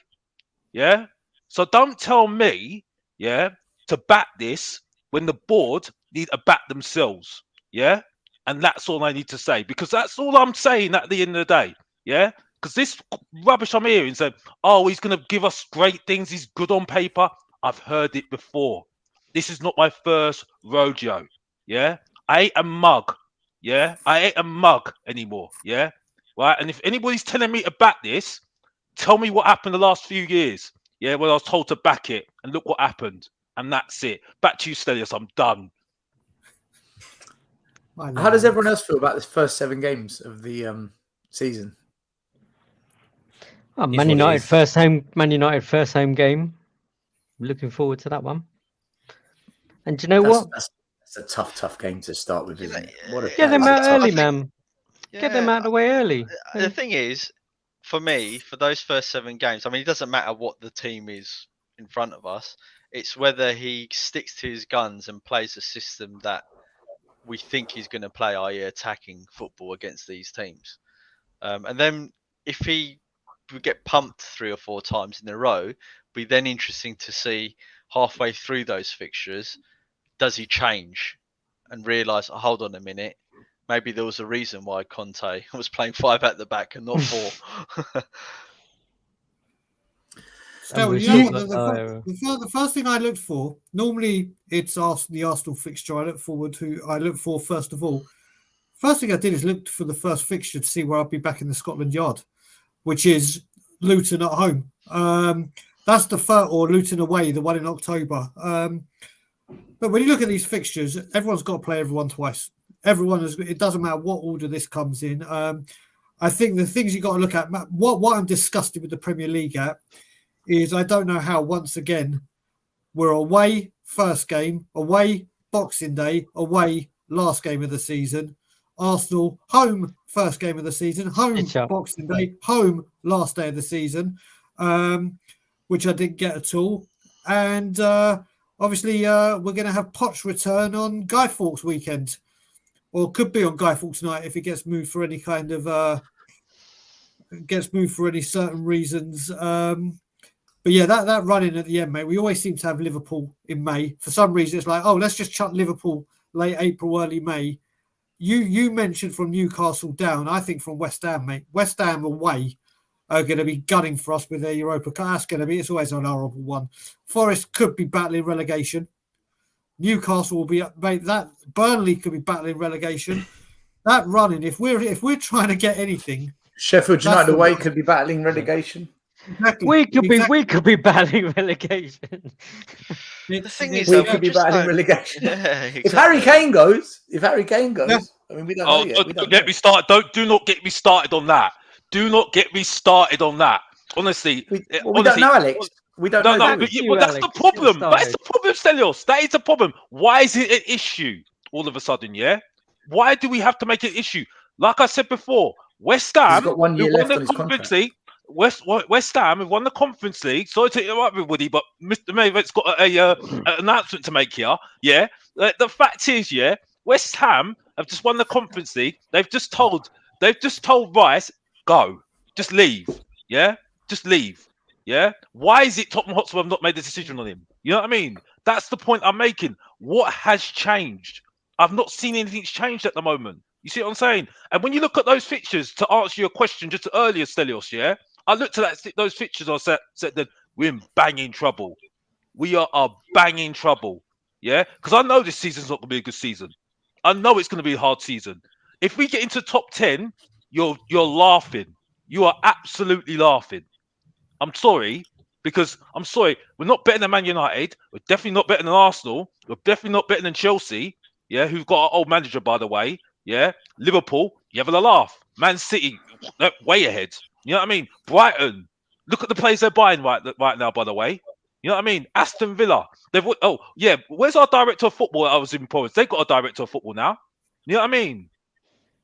Yeah, so don't tell me, yeah, to back this when the board need to back themselves, yeah? And that's all I need to say, because that's all I'm saying at the end of the day, yeah? Because this rubbish I'm hearing saying, oh, he's going to give us great things, he's good on paper. I've heard it before. This is not my first rodeo, yeah? I ain't a mug, yeah? I ain't a mug anymore, yeah? Right? And if anybody's telling me to back this, tell me what happened the last few years, yeah, when I was told to back it, and look what happened. And that's it. Back to you, Stelios. I'm done. How does everyone else feel about this first 7 games of the season? Oh, Man United first home game. I'm looking forward to that one. And do you know what? That's a tough game to start with, isn't it? Get them out early, man. Get them out of the way early. The thing is, for me, for those first 7 games, I mean, it doesn't matter what the team is in front of us. It's whether he sticks to his guns and plays a system that we think he's going to play, i.e. attacking football against these teams. And then if we get pumped 3 or 4 times in a row, it'll be then interesting to see halfway through those fixtures, does he change and realise, oh, hold on a minute, maybe there was a reason why Conte was playing 5 at the back and not 4. Still, with you know you- what? The first thing I looked for, normally it's the Arsenal fixture I look for first of all. First thing I did is look for the first fixture to see where I'll be back in the Scotland Yard, which is Luton at home. That's the first, or Luton away, the one in October. But when you look at these fixtures, everyone's got to play everyone twice. It doesn't matter what order this comes in. I think the things you got to look at, what I'm disgusted with the Premier League at, is I don't know how, once again, we're away first game, away Boxing Day, away last game of the season. Arsenal home first game of the season, home Boxing Day, home last day of the season, which I didn't get at all. And obviously we're going to have Poch return on Guy Fawkes weekend, or could be on Guy Fawkes night if it gets moved for any kind of certain reasons. But yeah, that run-in at the end, mate, we always seem to have Liverpool in May. For some reason, it's like, oh, let's just chuck Liverpool late April, early May. You mentioned from Newcastle down, I think from West Ham, mate. West Ham away are going to be gunning for us with their Europa Cup. That's going to be, it's always an honourable one. Forest could be battling relegation. Newcastle will be, mate, that Burnley could be battling relegation. That running, if we're trying to get anything, Sheffield United away could be battling relegation. Exactly. We could be battling relegation. The thing is, We could be battling relegation. Yeah, exactly. If Harry Kane goes, I mean, we don't know yet. Don't get me started. Do not get me started on that. Do not get me started on that. Honestly, we don't know, Alex. We don't know. But that's the problem. That's the problem, Stelios. That is the problem. Why is it an issue all of a sudden? Yeah. Why do we have to make it an issue? Like I said before, West Ham, He's got 1 year who won left on the his Conference contract. League. West Ham have won the Conference League. Sorry to interrupt everybody, but Mr. Mavericks got an announcement to make here. Yeah, the fact is, yeah, West Ham have just won the Conference League. They've just told Rice, go, just leave. Yeah, just leave. Yeah. Why is it Tottenham Hotspur have not made a decision on him? You know what I mean? That's the point I'm making. What has changed? I've not seen anything's changed at the moment. You see what I'm saying? And when you look at those fixtures, to answer your question just earlier, Stelios, yeah, I looked at those fixtures. I said that we're in banging trouble. We are banging trouble. Yeah, because I know this season's not going to be a good season. I know it's going to be a hard season. If we get into top 10, you're laughing. You are absolutely laughing. I'm sorry, because I'm sorry. We're not better than Man United. We're definitely not better than Arsenal. We're definitely not better than Chelsea. Yeah, who've got our old manager, by the way. Yeah, Liverpool, you having a laugh. Man City, they're way ahead. You know what I mean? Brighton, look at the players they're buying right now, by the way. You know what I mean? Aston Villa. Where's our director of football? I was in Paris. They've got a director of football now. You know what I mean?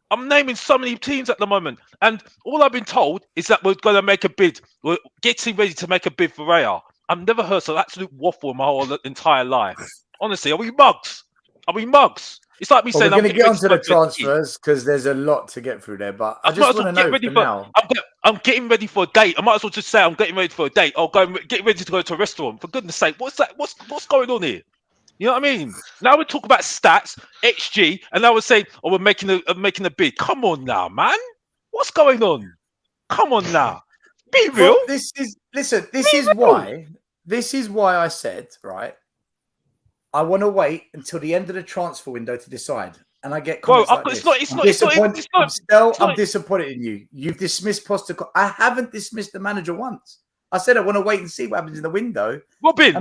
I'm naming so many teams at the moment. And all I've been told is that we're going to make a bid. We're getting ready to make a bid for Raya. I've never heard such absolute waffle in my whole entire life. Honestly, are we mugs? Are we mugs? It's like me saying we're going to get onto the transfers because there's a lot to get through there. But I just want to know for now. I'm getting ready for a date. I might as well just say I'm getting ready for a date. I'll get ready to go to a restaurant. For goodness sake, what's that? What's going on here? You know what I mean? Now we talk about stats, XG, and now we're saying, "Oh, we're making a bid." Come on now, man. What's going on? Come on now. Be real. Well, this is why I said, right, I want to wait until the end of the transfer window to decide. And I get comments like this. I'm disappointed in you. You've dismissed Postecoglou. I haven't dismissed the manager once. I said I want to wait and see what happens in the window. Robin,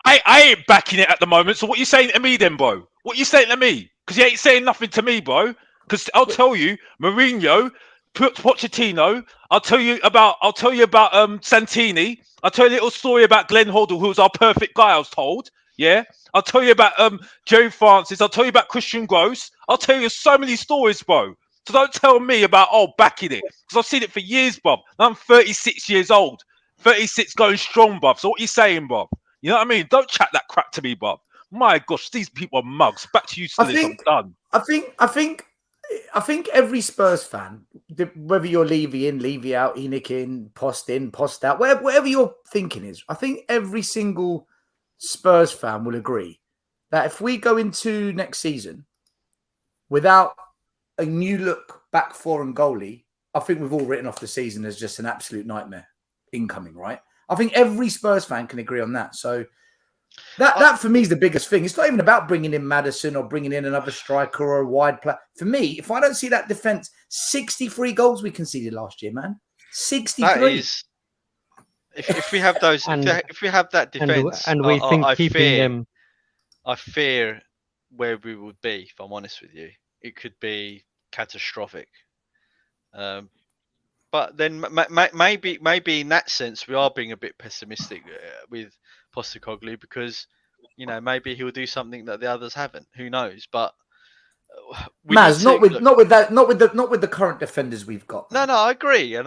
I ain't backing it at the moment. So what you saying to me then, bro? What you saying to me? Because you ain't saying nothing to me, bro. Because I'll tell you, Mourinho, Pochettino. I'll tell you about Santini. I'll tell you a little story about Glenn Hoddle, who was our perfect guy, I was told. Yeah, I'll tell you about Jerry Francis. I'll tell you about Christian Gross. I'll tell you so many stories, bro. So don't tell me about backing it, because I've seen it for years, bruv. I'm 36 years old, 36 going strong, bruv. So what you saying, bruv? You know what I mean? Don't chat that crap to me, bruv. My gosh, these people are mugs. Back to you, Stelios. I'm done. I think every Spurs fan, whether you're Levy in, Levy out, Enoch in, Post out, whatever your thinking is, I think every single Spurs fan will agree that if we go into next season without a new look back four and goalie, I think we've all written off the season as just an absolute nightmare incoming, right? I think every Spurs fan can agree on that. So that for me is the biggest thing. It's not even about bringing in Maddison or bringing in another striker or a wide player. For me, if I don't see that defense, 63 goals we conceded last year, man. 63. That is, if we have those, if we have that defense, and we think keeping them. I fear where we would be. If I'm honest with you, it could be catastrophic. But then maybe in that sense we are being a bit pessimistic with Postecoglou, because maybe he'll do something that the others haven't. Who knows? But Maz, not with the current defenders we've got. No, I agree.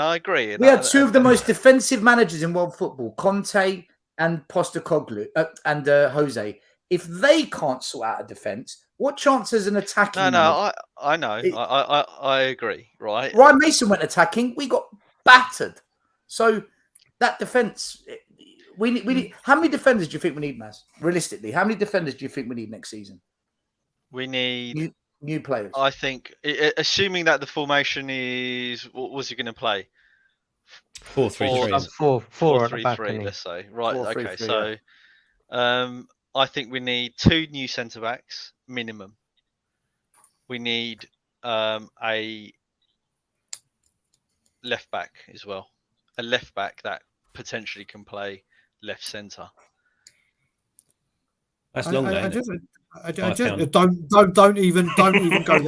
We had two of the most defensive managers in world football, Conte and Postecoglou and Jose. If they can't sort out a defense, what chance has an attacking? No, I know. I agree. Right. Ryan Mason went attacking. We got battered. So that defense, we need. How many defenders do you think we need, Maz? Realistically, how many defenders do you think we need next season? We need new players. I think, assuming that the formation is, what was he going to play? 4-3-3. 4-3-3. Let's say. Right. 4-3-3, Okay. So, I think we need 2 new centre backs minimum. We need a left back as well. A left back that potentially can play left centre. That's long, though. Don't even go there. Don't even mention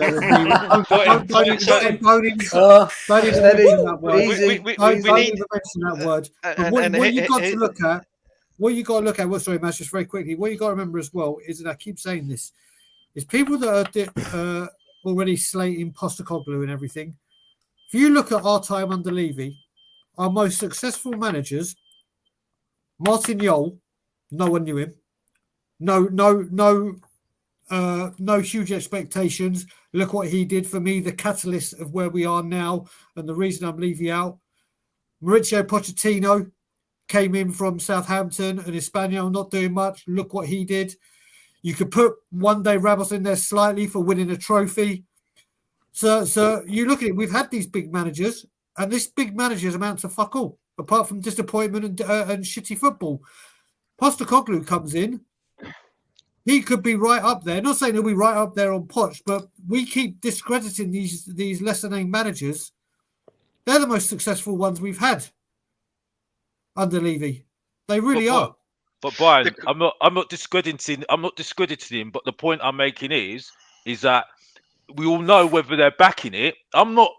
that word. What you've got to look at. What you got to look at, sorry, Matt, just very quickly. What you got to remember as well is that I keep saying this: is people that are already slating Postecoglou and everything. If you look at our time under Levy, our most successful managers, Martin Jol, no one knew him. No huge expectations. Look what he did for me, the catalyst of where we are now, and the reason I'm Levy out. Mauricio Pochettino came in from Southampton and Espanyol, not doing much. Look what he did. You could put one day Ramos in there slightly for winning a trophy. So you look at it, we've had these big managers, and this big managers amount to fuck all, apart from disappointment and shitty football. Postecoglou comes in. He could be right up there. Not saying he'll be right up there on Poch, but we keep discrediting these lesser-named managers. They're the most successful ones we've had under Levy. They really are. But Brian, I'm not discrediting him, but the point I'm making is that we all know whether they're backing it.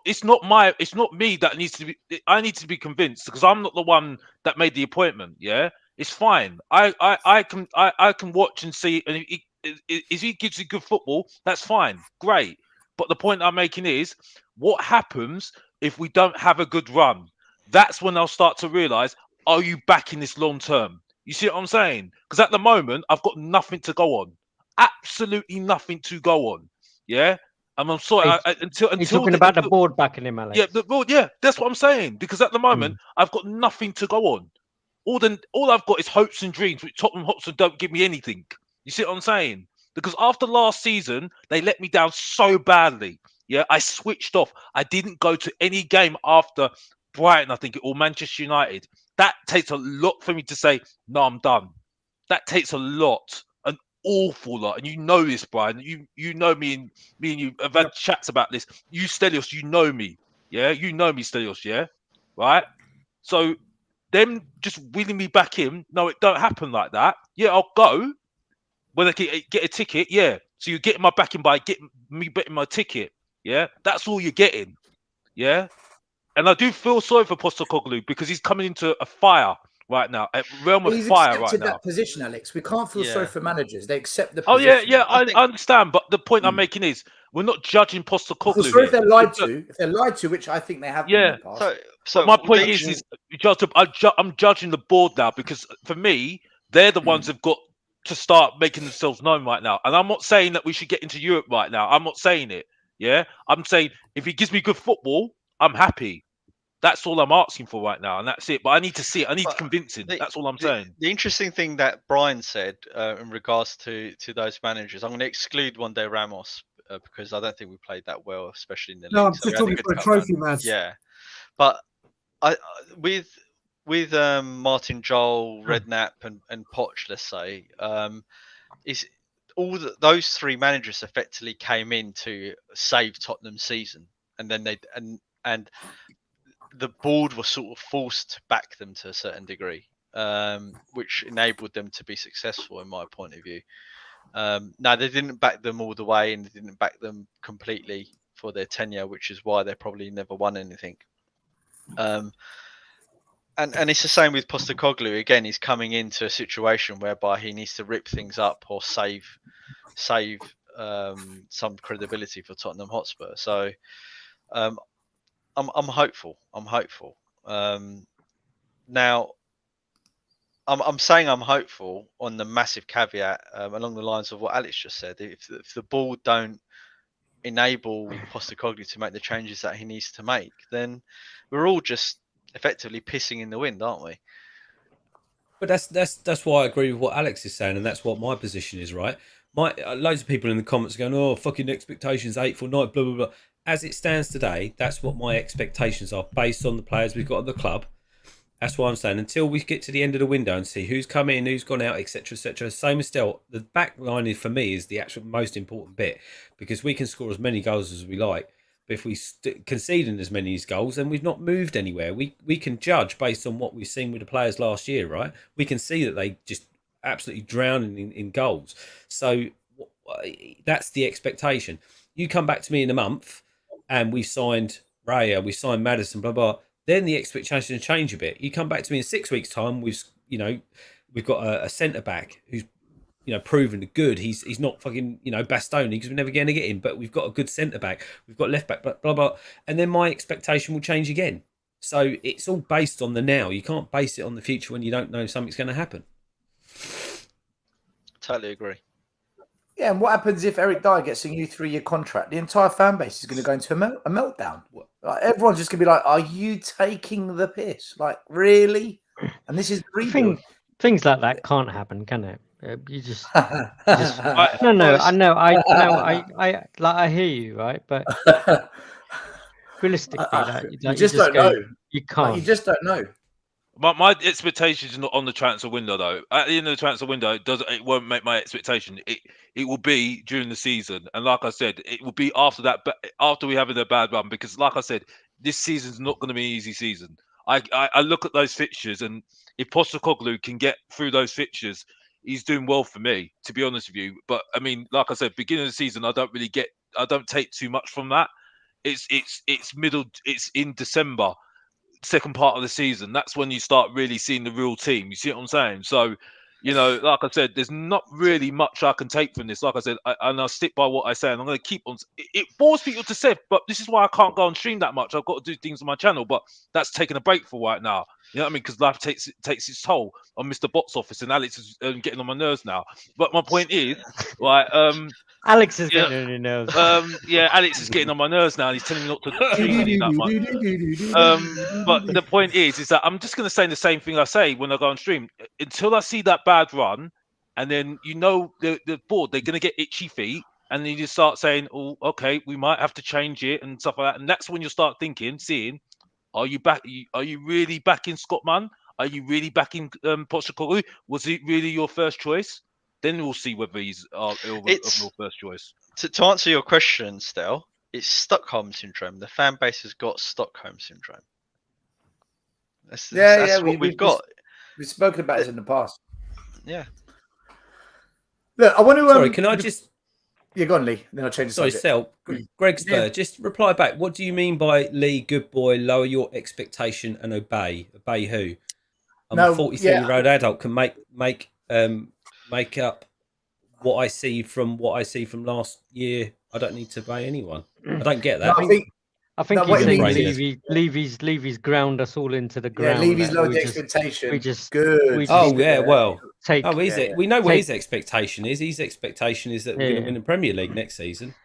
It's not me that needs to be, I need to be convinced, because I'm not the one that made the appointment. Yeah, it's fine. I can watch and see, and if he gives you good football, that's fine, great. But the point I'm making is, what happens if we don't have a good run? That's when I'll start to realise, are you backing this long term? You see what I'm saying? Because at the moment, I've got nothing to go on. Absolutely nothing to go on. Yeah? And I'm sorry, until you're talking about the board backing him, Alex. Yeah, the board, yeah, that's what I'm saying. Because at the moment, I've got nothing to go on. All I've got is hopes and dreams, which Tottenham Hotspur don't give me anything. You see what I'm saying? Because after last season, they let me down so badly. Yeah, I switched off. I didn't go to any game after Brighton, I think, or Manchester United. That takes a lot for me to say, no, I'm done. That takes a lot, an awful lot. And you know this, Brian. You know me, and you have had chats about this. You, Stelios, you know me. Yeah, you know me, Stelios, yeah? Right? So them just wheeling me back in, no, it don't happen like that. Yeah, I'll go when I get a ticket, yeah. So you're getting my backing by getting me betting my ticket, yeah? That's all you're getting, yeah? And I do feel sorry for Postecoglou, because he's coming into a fire right now, a realm of fire right now. He's accepted that position, Alex. We can't feel sorry for managers. They accept the position. Oh, yeah, I understand. But the point I'm making is, we're not judging Postecoglou. Sorry if they're lied to. If they're lied to, which I think they have been in the past. So my point is I'm judging the board now, because for me, they're the ones who've got to start making themselves known right now. And I'm not saying that we should get into Europe right now. I'm not saying it. Yeah, I'm saying if he gives me good football, I'm happy. That's all I'm asking for right now, and that's it. But I need to see it. I need But convincing. the- That's all I'm saying. The interesting thing that Brian said in regards to those managers, I'm going to exclude one day Ramos because I don't think we played that well, especially in the No, league. I'm So we just had a talking good for a cup trophy run. match. Yeah, but with Martin Joel, Redknapp, and Poch, let's say, is those three managers effectively came in to save Tottenham's season, and then and the board was sort of forced to back them to a certain degree, which enabled them to be successful, in my point of view. Now, they didn't back them all the way, and they didn't back them completely for their tenure, which is why they probably never won anything. And it's the same with Postecoglou. Again, he's coming into a situation whereby he needs to rip things up or save some credibility for Tottenham Hotspur. So I'm hopeful. I'm hopeful. Now, I'm saying I'm hopeful on the massive caveat along the lines of what Alex just said. If the board don't enable Postecoglou to make the changes that he needs to make, then we're all just effectively pissing in the wind, aren't we? But that's why I agree with what Alex is saying, and that's what my position is. Right, loads of people in the comments are going, "Oh, fucking expectations, 8th or 9th, blah blah blah." As it stands today, that's what my expectations are based on the players we've got at the club. That's why I'm saying until we get to the end of the window and see who's come in, who's gone out, etc., etc. Same as Stel, the back line is for me is the actual most important bit because we can score as many goals as we like. But if we conceding as many goals, then we've not moved anywhere. We can judge based on what we've seen with the players last year, right? We can see that they just absolutely drowning in goals. So that's the expectation. You come back to me in a month, and we've signed Raya, we signed Maddison, blah blah. Then the expectations change a bit. You come back to me in 6 weeks' time. We've got a centre back who's proven good. He's not fucking Bastoni because we're never going to get him. But we've got a good centre back. We've got left back. Blah blah blah. And then my expectation will change again. So it's all based on the now. You can't base it on the future when you don't know something's going to happen. Totally agree. Yeah, and what happens if Eric Dyer gets a new 3-year contract? The entire fan base is going to go into a meltdown. Like, everyone's just going to be like, "Are you taking the piss? Like, really?" And this is rebuild. Things like that can't happen, can it? You just no. Well, I know. I hear you, right? But realistically, you just don't know. You can't. You just don't know. My expectations are not on the transfer window though. At the end of the transfer window, it won't make my expectation. It will be during the season, and like I said, it will be after that. But after we have a bad run, because like I said, this season's not going to be an easy season. I look at those fixtures, and if Postecoglou can get through those fixtures, he's doing well for me, to be honest with you. But I mean, like I said, beginning of the season, I don't take too much from that. It's in December, second part of the season. That's when you start really seeing the real team. You see what I'm saying? So, like I said, there's not really much I can take from this. Like I said, I'll stick by what I say, and I'm going to keep on. It bores people to say, but this is why I can't go on stream that much. I've got to do things on my channel, but that's taking a break for right now. You know what I mean? Because life takes its toll on Mr. Box Office, and Alex is getting on my nerves now. But my point is, like, Alex is getting on your nerves. Alex is getting on my nerves now. And he's telling me not to stream any that much. But the point is that I'm just going to say the same thing I say when I go on stream. Until I see that bad run, and then the board, they're going to get itchy feet, and then you just start saying, "Oh, okay, we might have to change it," and stuff like that. And that's when you start seeing, are you back? Are you really backing Scott Munn? Are you really backing Postecoglou? Was it really your first choice? Then we'll see whether he's your first choice. To answer your question, Stel, it's Stockholm syndrome. The fan base has got Stockholm syndrome. That's what we've got. We've spoken about it in the past. Yeah. Look, I want to. Sorry, can I just? Yeah, go on, Lee. Then I'll change the subject. Stel, Greg Spur, just reply back. What do you mean by Lee, good boy, lower your expectation and obey? Obey who? I'm a 43-year-old adult, can make up what I see from last year. I don't need to obey anyone. I don't get that. I think he's saying Levy's ground us all into the ground. Yeah, Levy's lowered the expectation. We know what his expectation is. His expectation is that we're going to win the Premier League next season.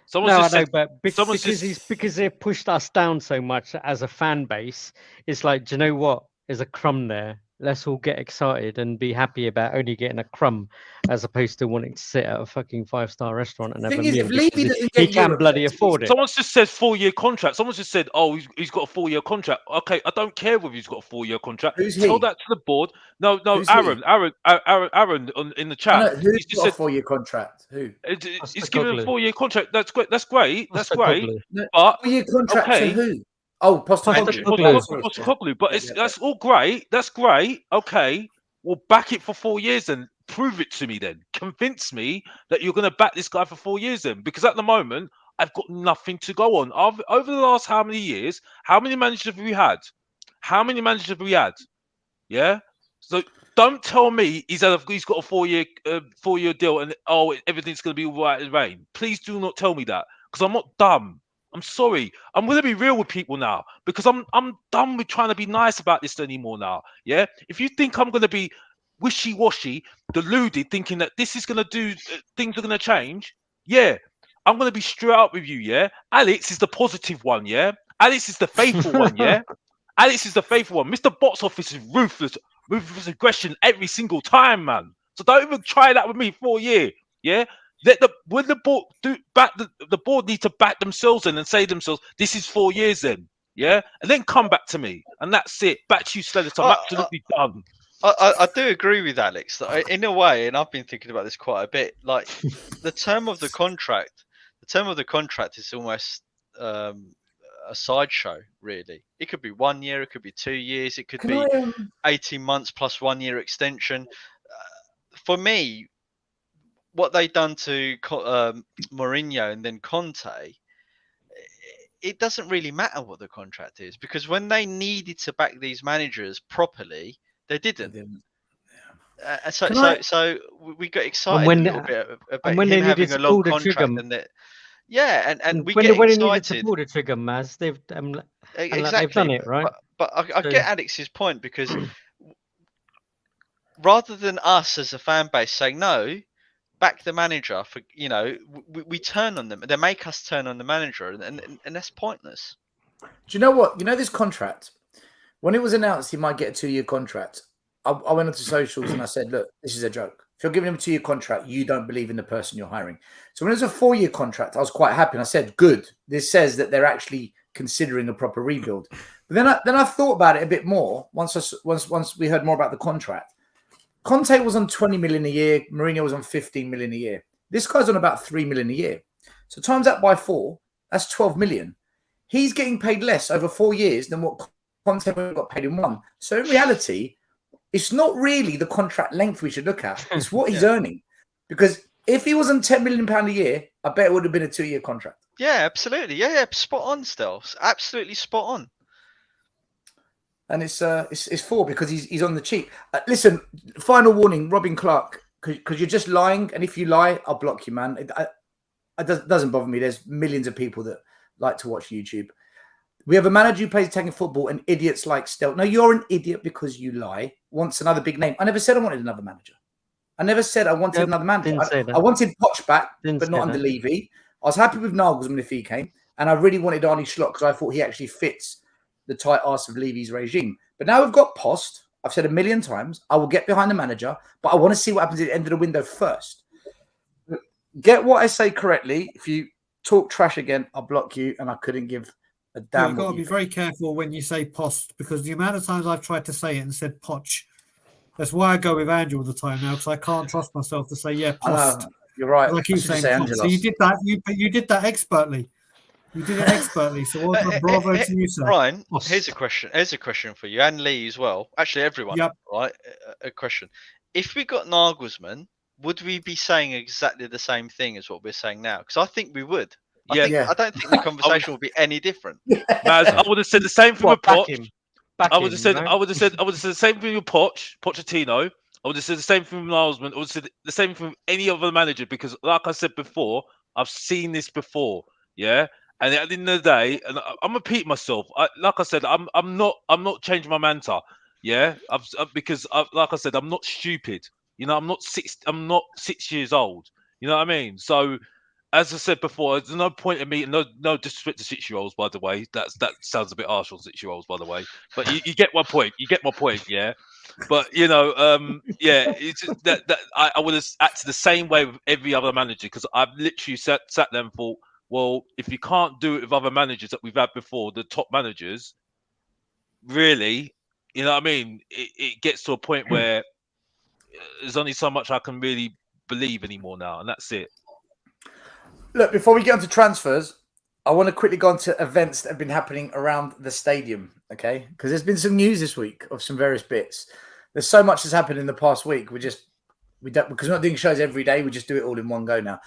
Someone No, I just know, said. but Someone's because just. they've pushed us down so much as a fan base, it's like, do you know what? There's a crumb there. Let's all get excited and be happy about only getting a crumb, as opposed to wanting to sit at a fucking 5-star restaurant and have Thing a is, meal if because Levy doesn't he get can Europe, bloody afford it. Someone's just said 4-year contract. Someone's just said, "Oh, he's got a 4-year contract." Okay, I don't care whether he's got a 4-year contract. Who's Tell he? that to the board. No, Who's he? Aaron in the I chat. know who's He's just got a said 4-year contract. Who? he's given him a Postecoglou. 4-year contract. That's great. That's great. That's great. Postecoglou. No, But 4-year contract to okay, who? Oh, Postecoglou. Postecoglou. Postecoglou. But Yeah, yeah. that's all great. That's great. Okay, well, back it for 4 years then. Prove it to me then. Convince me that you're going to back this guy for 4 years then. Because at the moment, I've got nothing to go on. Over the last how many years? How many managers have we had? How many managers have we had? Yeah. So don't tell me he's got a 4-year deal and everything's going to be all right in rain. Please do not tell me that because I'm not dumb. I'm sorry. I'm going to be real with people now because I'm done with trying to be nice about this anymore now. Yeah. If you think I'm going to be wishy-washy, deluded, thinking that this is going to do things are going to change, yeah, I'm going to be straight up with you. Yeah. Alex is the positive one. Yeah. Alex is the faithful one. Yeah. Alex is the faithful one. Mr. Box Office is ruthless aggression every single time, man. So don't even try that with me for a year. Yeah. When the board the board need to back themselves in and say to themselves, this is 4 years then. Yeah. And then come back to me. And that's it. Back to you, Stelios. I'm absolutely done. I do agree with Alex that in a way, and I've been thinking about this quite a bit. Like the term of the contract is almost a sideshow. Really, it could be 1 year, it could be 2 years, it could Can be I, 18 months plus 1 year extension. For me, what they done to Mourinho and then Conte, it doesn't really matter what the contract is because when they needed to back these managers properly, they didn't. So we got excited a little bit about him having a long contract, and that, yeah, and we get when excited. they needed to pull the trigger, Maz, they've Exactly, they've done it right. But I get Alex's point because rather than us as a fan base saying no, back the manager for we turn on them. They make us turn on the manager, and that's pointless. Do you know what? You know this contract. When it was announced he might get a 2-year contract, I went onto socials and I said, "Look, this is a joke. If you're giving him a 2-year contract, you don't believe in the person you're hiring." So when it was a 4-year contract, I was quite happy, and I said, "Good. This says that they're actually considering a proper rebuild." But then I thought about it a bit more once we heard more about the contract. Conte was on 20 million a year. Mourinho was on 15 million a year. This guy's on about 3 million a year. So times that by 4, that's 12 million. He's getting paid less over 4 years than what Conte got paid in 1. So in reality, it's not really the contract length we should look at. It's what he's earning. Because if he was on £10 million a year, I bet it would have been a 2-year contract. Yeah, absolutely. Yeah, spot on, Stels. Absolutely spot on. And it's 4 because he's on the cheap. Listen, final warning, Robin Clark, because you're just lying. And if you lie, I'll block you, man. It doesn't bother me. There's millions of people that like to watch YouTube. We have a manager who plays attacking football and idiots like Stel. No, you're an idiot because you lie. Wants another big name. I never said I wanted another manager. I never said I wanted another manager. I wanted Poch back, but not under Levy. I was happy with Nagelsmann if he came. And I really wanted Arne Slot because I thought he actually fits the tight arse of Levy's regime. But now we've got Post. I've said a million times, I will get behind the manager, but I want to see what happens at the end of the window first. Get what I say correctly. If you talk trash again, I'll block you, and I couldn't give a damn. You've got to be very careful when you say Post, because the amount of times I've tried to say it and said Poch. That's why I go with Angel all the time now, because I can't trust myself to say Post. You're right. I keep saying Post. So you did that. You did that expertly. You did it expertly, so bravo to you, sir. Ryan, here's a question. Here's a question for you, and Lee as well. Actually, everyone. Yep. Right. A question. If we got Nagelsmann, would we be saying exactly the same thing as what we're saying now? Because I think we would. I don't think the conversation will be any different. I would have said the same thing with Poch. I would have said the same thing with Pochettino. I would have said the same thing with Nagelsmann. I would have said the same thing with any other manager, because, like I said before, I've seen this before. Yeah. And at the end of the day, and I'm repeating myself. Like I said, I'm not changing my manta. Yeah, because like I said, I'm not stupid. You know, I'm not 6 years old. You know what I mean? So, as I said before, there's no point in me. No disrespect to 6-year-olds, by the way. That sounds a bit harsh on 6-year-olds, by the way. But you get my point. You get my point, yeah. But yeah, it's just that I would have acted the same way with every other manager, because I've literally sat there and thought, well, if you can't do it with other managers that we've had before, the top managers, really, you know what I mean? It gets to a point where there's only so much I can really believe anymore now, and that's it. Look, before we get on to transfers, I want to quickly go on to events that have been happening around the stadium, okay? Because there's been some news this week of some various bits. There's so much that's happened in the past week. We don't, because we're not doing shows every day. We just do it all in one go now.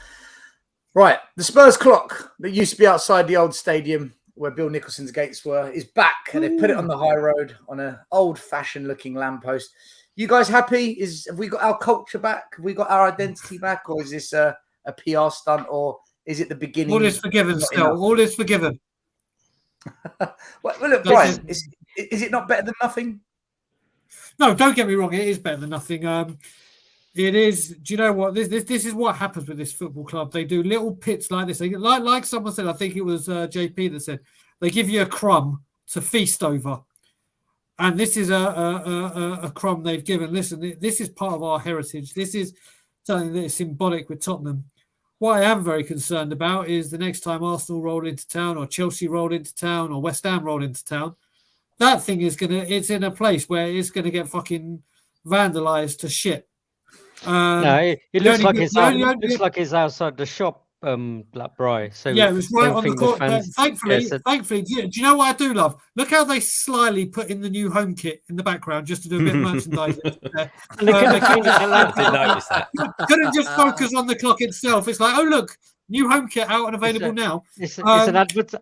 Right, the Spurs clock that used to be outside the old stadium where Bill Nicholson's gates were is back, and they put it on the high road on an old-fashioned looking lamppost. You guys happy? Have we got our culture back? Have we got our identity back, or is this a PR stunt, or is it the beginning? All is forgiven still. All is forgiven. well, look, Brian, is it not better than nothing? No, don't get me wrong. It is better than nothing. It is. Do you know what? This is what happens with this football club. They do little pits like this. They, like someone said, I think it was JP that said, they give you a crumb to feast over. And this is a crumb they've given. Listen, this is part of our heritage. This is something that is symbolic with Tottenham. What I am very concerned about is the next time Arsenal roll into town, or Chelsea roll into town, or West Ham roll into town, that thing is it's in a place where it's gonna get fucking vandalized to shit. No, it looks like it's outside the shop, Black Bri. So yeah, it was right on the court. Thankfully, do you know what I do love? Look how they slyly put in the new home kit in the background just to do a bit of merchandising. Couldn't just focus on the clock itself. It's like, oh look, new home kit out and available now. It's an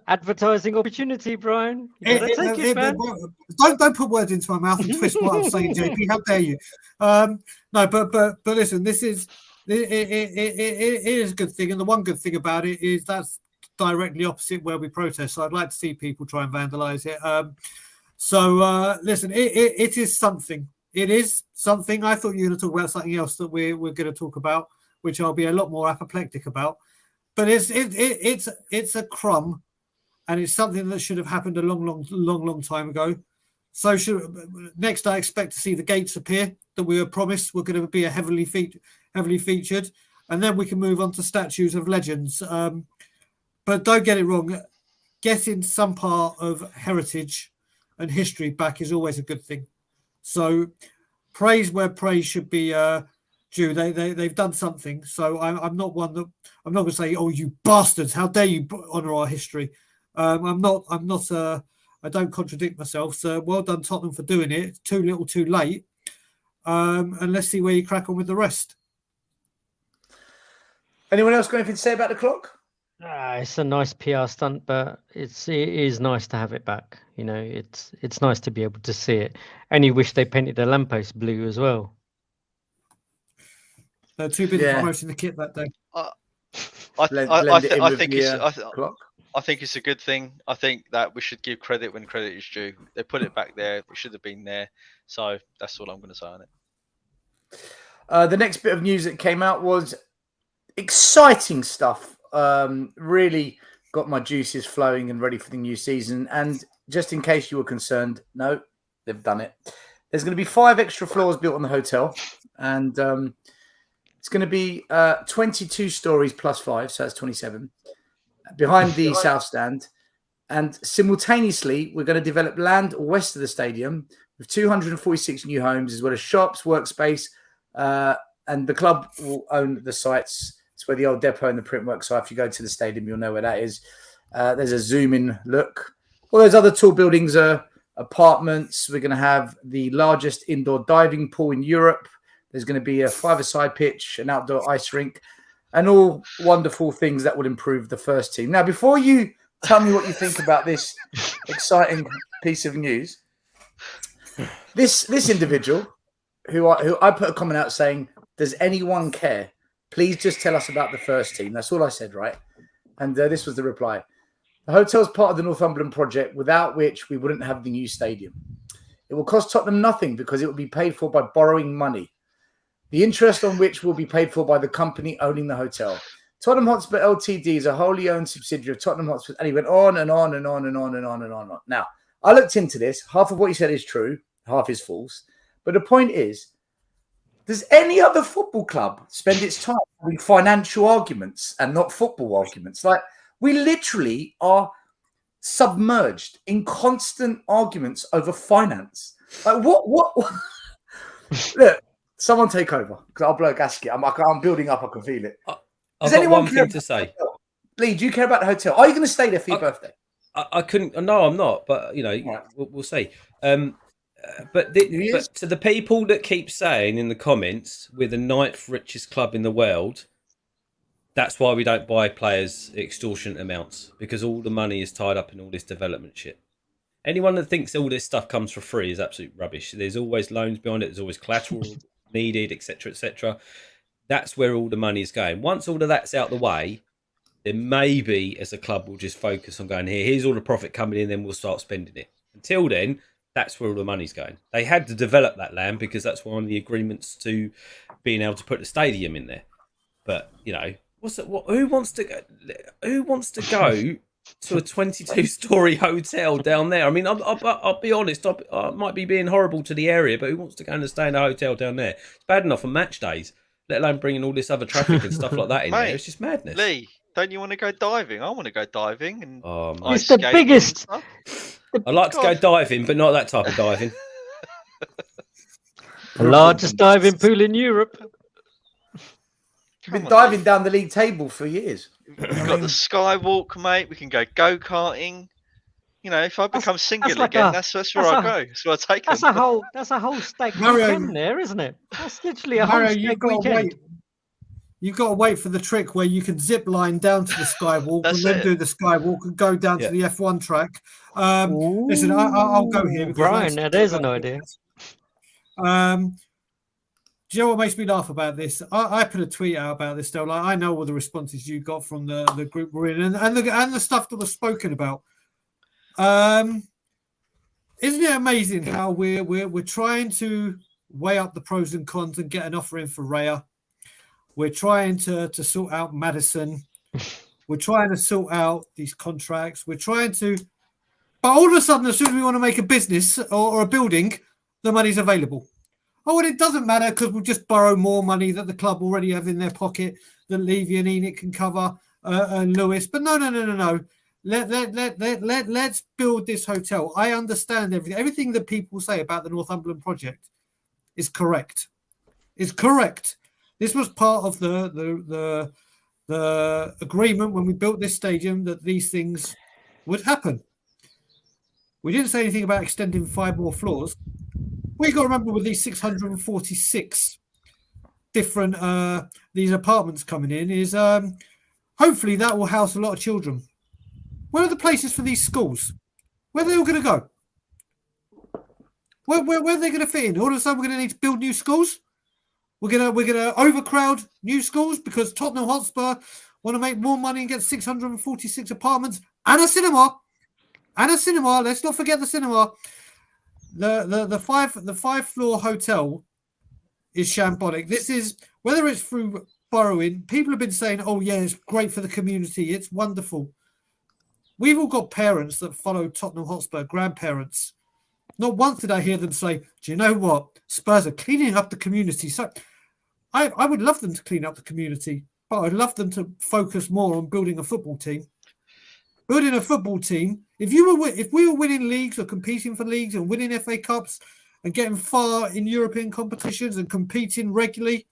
advertising opportunity, Brian. Don't put words into my mouth and twist what I'm saying, JP. How dare you? No, but listen, this is. It is a good thing, and the one good thing about it is that's directly opposite where we protest. So I'd like to see people try and vandalise it. Listen, it is something. It is something. I thought you were going to talk about something else that we're going to talk about, which I'll be a lot more apoplectic about. But it's a crumb, and it's something that should have happened a long time ago. So next, I expect to see the gates appear that we were promised were going to be a heavily featured, and then we can move on to statues of legends. But don't get it wrong, getting some part of heritage and history back is always a good thing. So praise where praise should be due. They've done something. So I'm not going to say, oh, you bastards, how dare you honour our history. I don't contradict myself. So well done, Tottenham, for doing it. Too little, too late. And let's see where you crack on with the rest. Anyone else got anything to say about the clock? It's a nice PR stunt, but it is nice to have it back. You know, it's nice to be able to see it. Only wish they painted the lamppost blue as well. They're too busy promoting the kit that day. I think it's a good thing. I think that we should give credit when credit is due. They put it back there. It should have been there. So that's all I'm going to say on it. The next bit of news that came out was exciting stuff. Really got my juices flowing and ready for the new season. And just in case you were concerned, no, they've done it. There's going to be 5 extra floors built on the hotel. And it's going to be 22 stories plus 5. So that's 27. Behind the South Stand. And simultaneously, we're going to develop land west of the stadium with 246 new homes, as well as shops, workspace, and the club will own the sites. It's where the old depot and the printworks are. If you go to the stadium, you'll know where that is. There's a zoom-in look. All those other tall buildings are apartments. We're going to have the largest indoor diving pool in Europe. There's going to be a 5-a-side pitch, an outdoor ice rink, and all wonderful things that would improve the first team. Now, before you tell me what you think about this exciting piece of news, this individual, who I put a comment out saying, does anyone care? Please just tell us about the first team. That's all I said, right? And this was the reply. The hotel's part of the Northumberland project, without which we wouldn't have the new stadium. It will cost Tottenham nothing because it will be paid for by borrowing money, the interest on which will be paid for by the company owning the hotel. Tottenham Hotspur Ltd is a wholly owned subsidiary of Tottenham Hotspur. And he went on and on and on and on and on and on and on. Now, I looked into this. Half of what he said is true, half is false. But the point is, does any other football club spend its time having financial arguments and not football arguments? Like, we literally are submerged in constant arguments over finance. Like, what? Look, someone take over, because I'll blow a gasket. I'm building up. I can feel it. I've got one thing to say. Lee, do you care about the hotel? Are you going to stay there for your birthday? I couldn't. No, I'm not. But right. we'll see. But to the people that keep saying in the comments, we're the 9th richest club in the world, that's why we don't buy players at extortionate amounts, because all the money is tied up in all this development shit. Anyone that thinks all this stuff comes for free is absolute rubbish. There's always loans behind it. There's always collateral needed, etc., etc. That's where all the money is going. Once all of that's out the way, then maybe as a club we'll just focus on going here's all the profit coming in, then we'll start spending it. Until then, that's where all the money's going. They had to develop that land because that's one of the agreements to being able to put the stadium in there. But who wants to go to a 22-story hotel down there? I mean, I'll be honest. I might be being horrible to the area, but who wants to go and stay in a hotel down there? It's bad enough on match days, let alone bringing all this other traffic and stuff like that in there. It's just madness. Lee, don't you want to go diving? I want to go diving. And it's the biggest. I like to go diving, but not that type of diving. The largest diving pool in Europe. You've been diving down the league table for years. We've got the skywalk, mate. We can go go-karting. If I become single again, that's where I go. That's where I take them. That's a whole stake weekend there, isn't it? That's literally a whole stake weekend. You've got to wait for the trick where you can zip line down to the skywalk and then do the skywalk and go down to the F1 track. Listen, I'll go here. Brian, now there's an idea. Do you know what makes me laugh about this? I put a tweet out about this, though. Like, I know all the responses you got from the group we're in and the stuff that was spoken about. Isn't it amazing how we're trying to weigh up the pros and cons and get an offer in for Raya? We're trying to sort out Madison. We're trying to sort out these contracts. We're trying to, but all of a sudden, as soon as we want to make a business or a building, the money's available. Oh, well, it doesn't matter because we'll just borrow more money that the club already have in their pocket that Levy and Enoch can cover and Lewis. But no. Let's build this hotel. I understand everything. Everything that people say about the Northumberland project is correct. It's correct. This was part of the agreement when we built this stadium that these things would happen. We didn't say anything about extending 5 more floors. What you got to remember with these 646 different these apartments coming in is hopefully that will house a lot of children. Where are the places for these schools? Where are they all going to go? Where are they going to fit in? All of a sudden, we're going to need to build new schools. We're gonna overcrowd new schools because Tottenham Hotspur want to make more money and get 646 apartments and a cinema. Let's not forget the cinema. The 5-floor hotel is shambolic. This is whether it's through borrowing. People have been saying, "Oh yeah, it's great for the community. It's wonderful." We've all got parents that follow Tottenham Hotspur, grandparents. Not once did I hear them say, "Do you know what? Spurs are cleaning up the community." So I would love them to clean up the community, but I'd love them to focus more on building a football team. Building a football team. If we were winning leagues or competing for leagues and winning FA Cups and getting far in European competitions and competing regularly,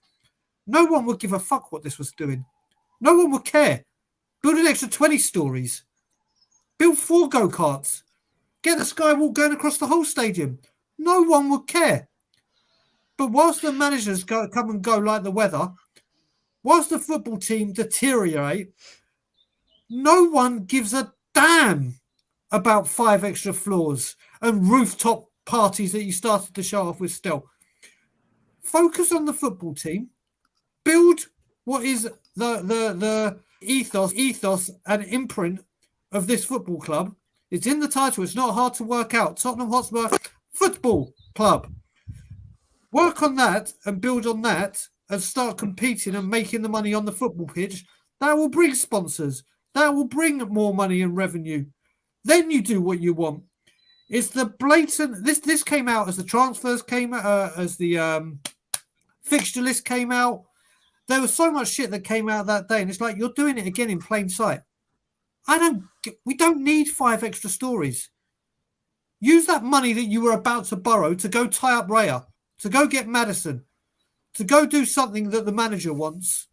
no one would give a fuck what this was doing. No one would care. Build an extra 20 stories. Build 4 go-karts. Get the skywalk going across the whole stadium. No one would care. But whilst the managers come and go like the weather, whilst the football team deteriorate, no one gives a damn about 5 extra floors and rooftop parties that you started to show off with still. Focus on the football team. Build what is the ethos and imprint of this football club. It's in the title. It's not hard to work out. Tottenham Hotspur Football Club. Work on that and build on that and start competing and making the money on the football pitch That will bring sponsors. That will bring more money and revenue. Then you do what you want. It's the blatant. This came out as the transfers came as the fixture list came out. There was so much shit that came out that day, and it's like you're doing it again in plain sight. We don't need 5 extra stories. Use that money that you were about to borrow to go tie up Raya, to go get Maddison, to go do something that the manager wants,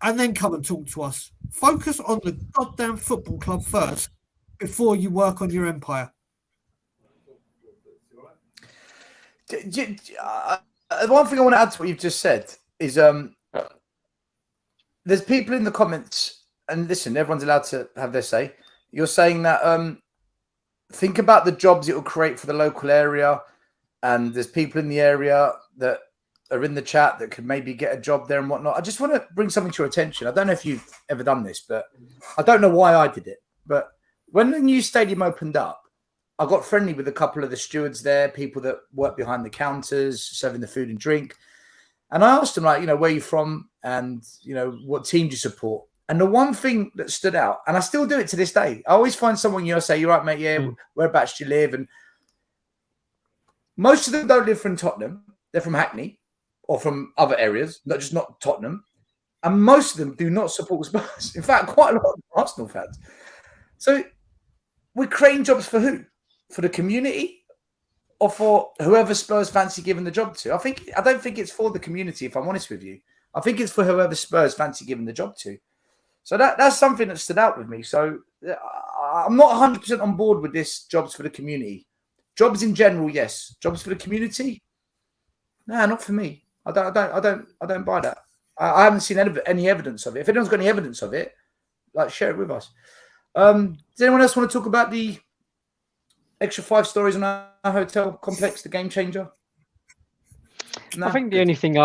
and then come and talk to us. Focus on the goddamn football club first before you work on your empire. One thing I want to add to what you've just said is there's people in the comments, and listen, everyone's allowed to have their say. You're saying that think about the jobs it will create for the local area, and there's people in the area that are in the chat that could maybe get a job there and whatnot. I just want to bring something to your attention. I don't know if you've ever done this, but I don't know why I did it. But when the new stadium opened up, I got friendly with a couple of the stewards there, people that work behind the counters, serving the food and drink. And I asked them, like, where are you from? And, what team do you support? And the one thing that stood out, and I still do it to this day, I always find someone, say, you're right, mate, yeah, whereabouts do you live? And most of them don't live from Tottenham. They're from Hackney or from other areas, not Tottenham. And most of them do not support Spurs. In fact, quite a lot of Arsenal fans. So we're creating jobs for who? For the community or for whoever Spurs fancy giving the job to? I don't think it's for the community, if I'm honest with you. I think it's for whoever Spurs fancy giving the job to. So that's something that stood out with me. So I'm not 100% on board with this jobs for the community. Jobs in general, yes. Jobs for the community? Nah, not for me. I don't buy that. I haven't seen any evidence of it. If anyone's got any evidence of it, share it with us. Does anyone else want to talk about the extra 5 stories on our hotel complex, the game changer? No? I think the only thing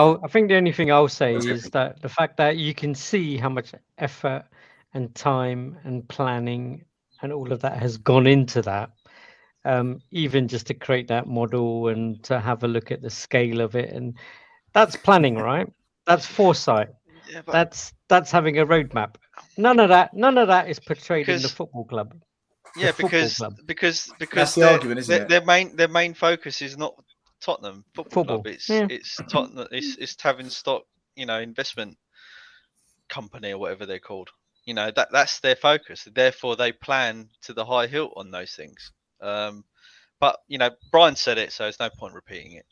I'll say is that the fact that you can see how much effort and time and planning and all of that has gone into that, even just to create that model and to have a look at the scale of it, and that's planning, right? That's foresight. Yeah, but That's having a roadmap. None of that is portrayed in the football club. Yeah, because that's the argument, isn't it? Their main focus is not Tottenham Football Club. It's Tottenham. It's Tavistock, investment company or whatever they're called. That's their focus. Therefore, they plan to the high hilt on those things. But Brian said it, so there's no point repeating it.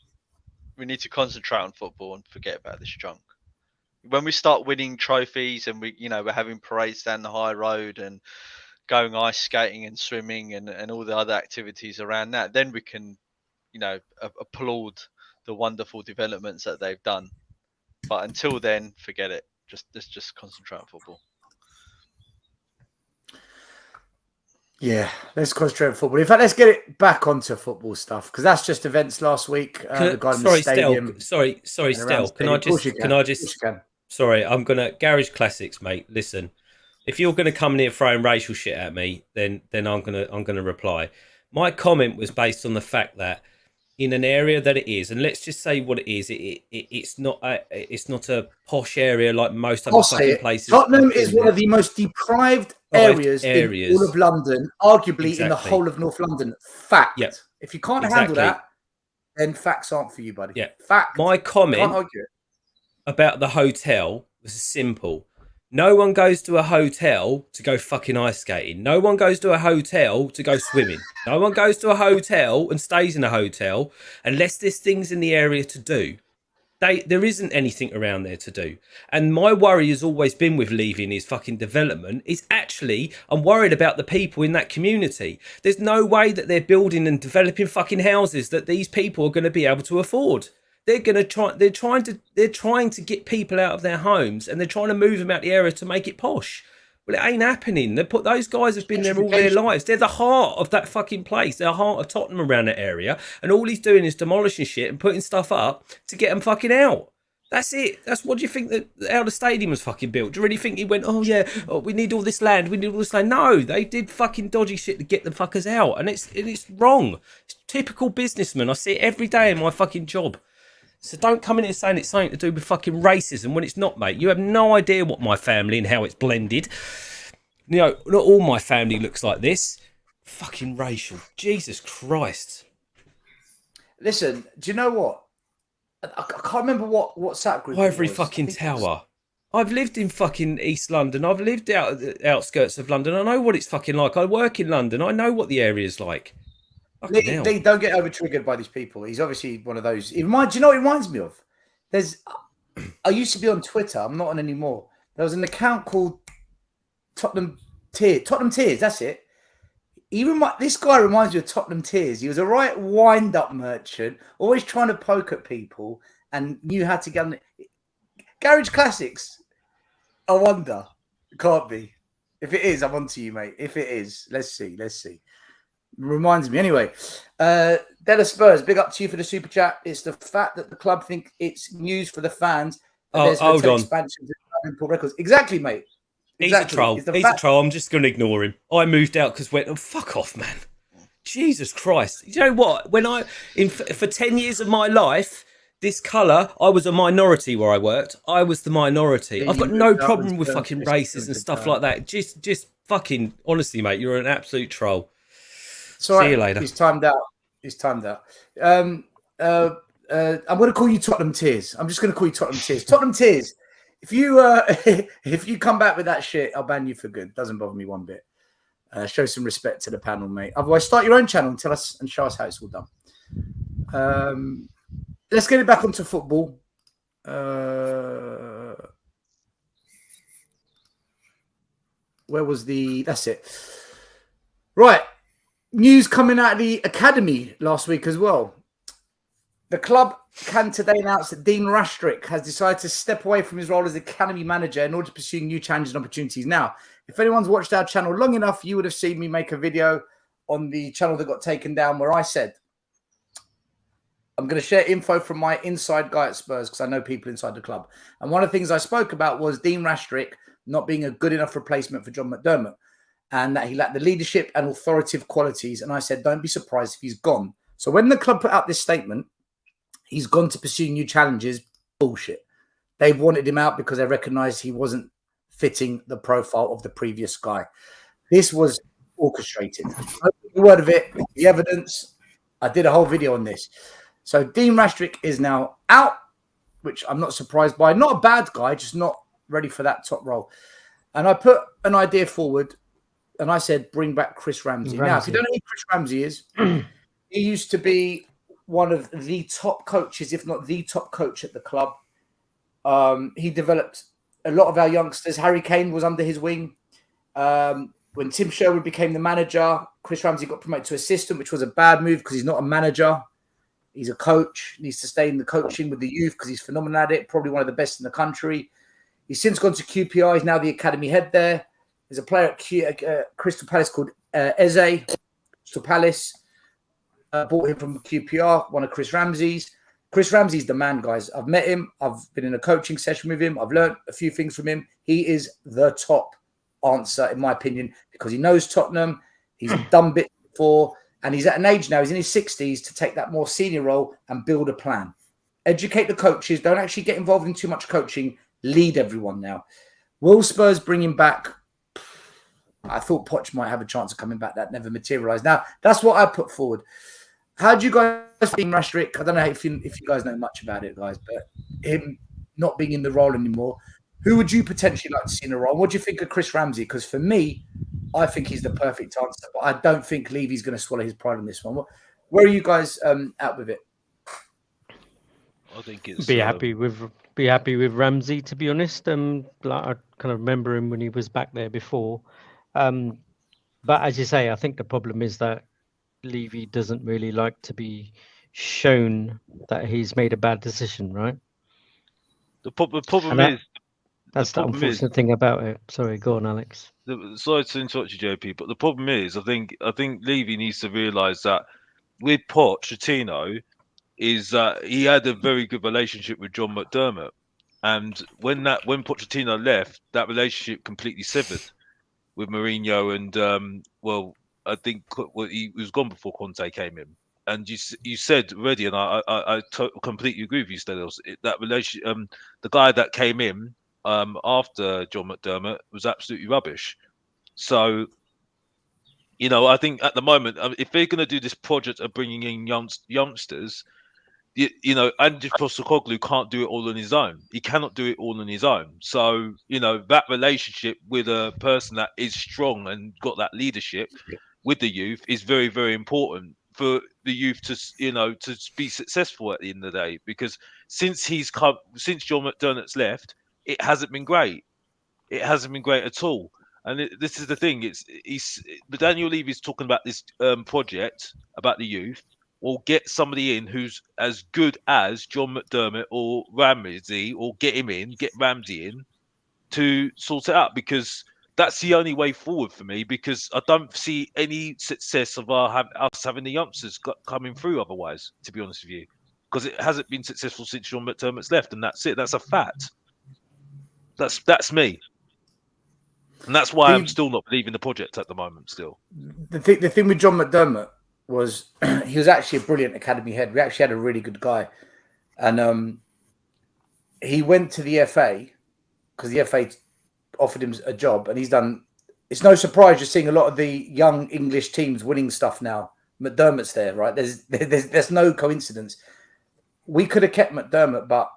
We need to concentrate on football and forget about this junk. When we start winning trophies and we're having parades down the high road and going ice skating and swimming and all the other activities around that, then we can, applaud the wonderful developments that they've done. But until then, forget it. Let's just concentrate on football. Yeah, let's concentrate on football. In fact, let's get it back onto football stuff, because that's just events last week. Sorry, Stel. Can I just? Sorry, I'm gonna Garage Classics, mate. Listen, if you're gonna come in here throwing racial shit at me, then I'm gonna reply. My comment was based on the fact that in an area that it is, and let's just say what it is, it's not a posh area like most other fucking places. Tottenham is one of the most deprived areas in all of London, arguably in the whole of North London. Fact. Yep. If you can't handle that, then facts aren't for you, buddy. Yeah. Fact. My comment about the hotel was simple. No one goes to a hotel to go fucking ice skating. No one goes to a hotel to go swimming. No one goes to a hotel and stays in a hotel unless there's things in the area to do. There isn't anything around there to do. And my worry has always been with leaving his fucking development is actually I'm worried about the people in that community. There's no way that they're building and developing fucking houses that these people are going to be able to afford. They're trying to get people out of their homes and they're trying to move them out the area to make it posh. Well, it ain't happening. Those guys have been there all their lives. They're the heart of that fucking place. They're the heart of Tottenham around that area. And all he's doing is demolishing shit and putting stuff up to get them fucking out. That's it. That's what do you think that how the stadium was fucking built? Do you really think he went, we need all this land, we need all this land? No, they did fucking dodgy shit to get the fuckers out. And it's wrong. It's typical businessman. I see it every day in my fucking job. So don't come in here saying it's something to do with fucking racism when it's not, mate. You have no idea what my family and how it's blended. You know, not all my family looks like this. Fucking racial. Jesus Christ. Listen, do you know what? I can't remember what WhatsApp group. Ivory it was. fucking I think it was- Tower. I've lived in fucking East London. I've lived out at the outskirts of London. I know what it's fucking like. I work in London. I know what the area's like. Fucking hell. Lee, don't get over triggered by these people. He's obviously one of those. Do you know what it reminds me of? I used to be on Twitter. I'm not on anymore. There was an account called Tottenham Tears. Tottenham Tears. That's it. This guy reminds me of Tottenham Tears. He was a right wind-up merchant, always trying to poke at people, and knew how to get on. Garage Classics. I wonder. It can't be. If it is, I'm onto you, mate. If it is, let's see. Reminds me anyway. Della Spurs, big up to you for the super chat. It's the fact that the club think it's news for the fans. Hold on. Expansion to records. Exactly, mate. Exactly. He's a troll. He's a troll. I'm just going to ignore him. I moved out because fuck off, man. Jesus Christ. You know what? For 10 years of my life, this colour, I was a minority where I worked. I was the minority. Yeah, I've got no problem with fucking races and stuff like that. Just fucking, honestly, mate, you're an absolute troll. See you later. He's timed out. I'm going to call you Tottenham Tears. I'm just going to call you Tottenham Tears. Tottenham Tears. If you come back with that shit, I'll ban you for good. Doesn't bother me one bit. Show some respect to the panel, mate. Otherwise, start your own channel and tell us and show us how it's all done. Let's get it back onto football. Where was that's it. Right. News coming out of the academy last week as well. The club can today announce that Dean Rastrick has decided to step away from his role as academy manager in order to pursue new challenges and opportunities. Now, if anyone's watched our channel long enough, you would have seen me make a video on the channel that got taken down where I said, I'm going to share info from my inside guy at Spurs because I know people inside the club. And one of the things I spoke about was Dean Rastrick not being a good enough replacement for John McDermott and that he lacked the leadership and authoritative qualities. And I said, don't be surprised if he's gone. So when the club put out this statement, he's gone to pursue new challenges. Bullshit. They wanted him out because they recognized he wasn't fitting the profile of the previous guy. This was orchestrated. No word of it. The evidence. I did a whole video on this. So Dean Rastrick is now out, which I'm not surprised by. Not a bad guy, just not ready for that top role. And I put an idea forward and I said, bring back Chris Ramsey. Now, if you don't know who Chris Ramsey is, he used to be one of the top coaches, if not the top coach at the club. He developed a lot of our youngsters. Harry Kane was under his wing. When Tim Sherwood became the manager, Chris Ramsey got promoted to assistant, which was a bad move because he's not a manager. He's a coach. Needs to stay in the coaching with the youth because he's phenomenal at it. Probably one of the best in the country. He's since gone to QPR. He's now the academy head there. There's a player at Crystal Palace called Eze. Crystal Palace. Bought him from QPR, one of Chris Ramsey's. Chris Ramsey's the man, guys. I've met him. I've been in a coaching session with him. I've learned a few things from him. He is the top answer, in my opinion, because he knows Tottenham. He's done bits before, and he's at an age now, he's in his 60s, to take that more senior role and build a plan. Educate the coaches. Don't actually get involved in too much coaching. Lead everyone now. Will Spurs bring him back? I thought Poch might have a chance of coming back. That never materialised. Now, that's what I put forward. How do you guys think Rastrick? I don't know if you guys know much about it, guys, but him not being in the role anymore, who would you potentially like to see in a role? What do you think of Chris Ramsey? Because for me, I think he's the perfect answer, but I don't think Levy's going to swallow his pride on this one. Where are you guys out with it? I think it's Be happy with Ramsey, to be honest. Like I kind of remember him when he was back there before. But as you say, I think the problem is that Levy doesn't really like to be shown that he's made a bad decision, right? the problem is that's the unfortunate thing about it. Sorry, go on, Alex. Sorry to interrupt you, JP, but the problem is, I think Levy needs to realise that with Pochettino is that he had a very good relationship with John McDermott, and when Pochettino left, that relationship completely severed with Mourinho, and I think he was gone before Conte came in. and you said already, and I completely agree with you, Stelios. That relation, the guy that came in after John McDermott was absolutely rubbish. So, I think at the moment, if they're going to do this project of bringing in youngsters, Ange Postecoglou can't do it all on his own. He cannot do it all on his own. So, that relationship with a person that is strong and got that leadership with the youth is very, very important for the youth to be successful at the end of the day. Because since John McDermott's left, it hasn't been great. It hasn't been great at all. And this is the thing. But Daniel Levy is talking about this project about the youth. Or get somebody in who's as good as John McDermott or Ramsey, or get Ramsey in to sort it out, because that's the only way forward for me. Because I don't see any success of us having the youngsters coming through otherwise. To be honest with you, because it hasn't been successful since John McDermott's left, and that's it. That's a fact. That's me. And that's why I'm still not believing the project at the moment. Still, the thing with John McDermott was he was actually a brilliant academy head. We actually had a really good guy, and he went to the FA because the FA offered him a job, and he's done. It's no surprise you're seeing a lot of the young English teams winning stuff now. McDermott's there, right? There's no coincidence. We could have kept McDermott, but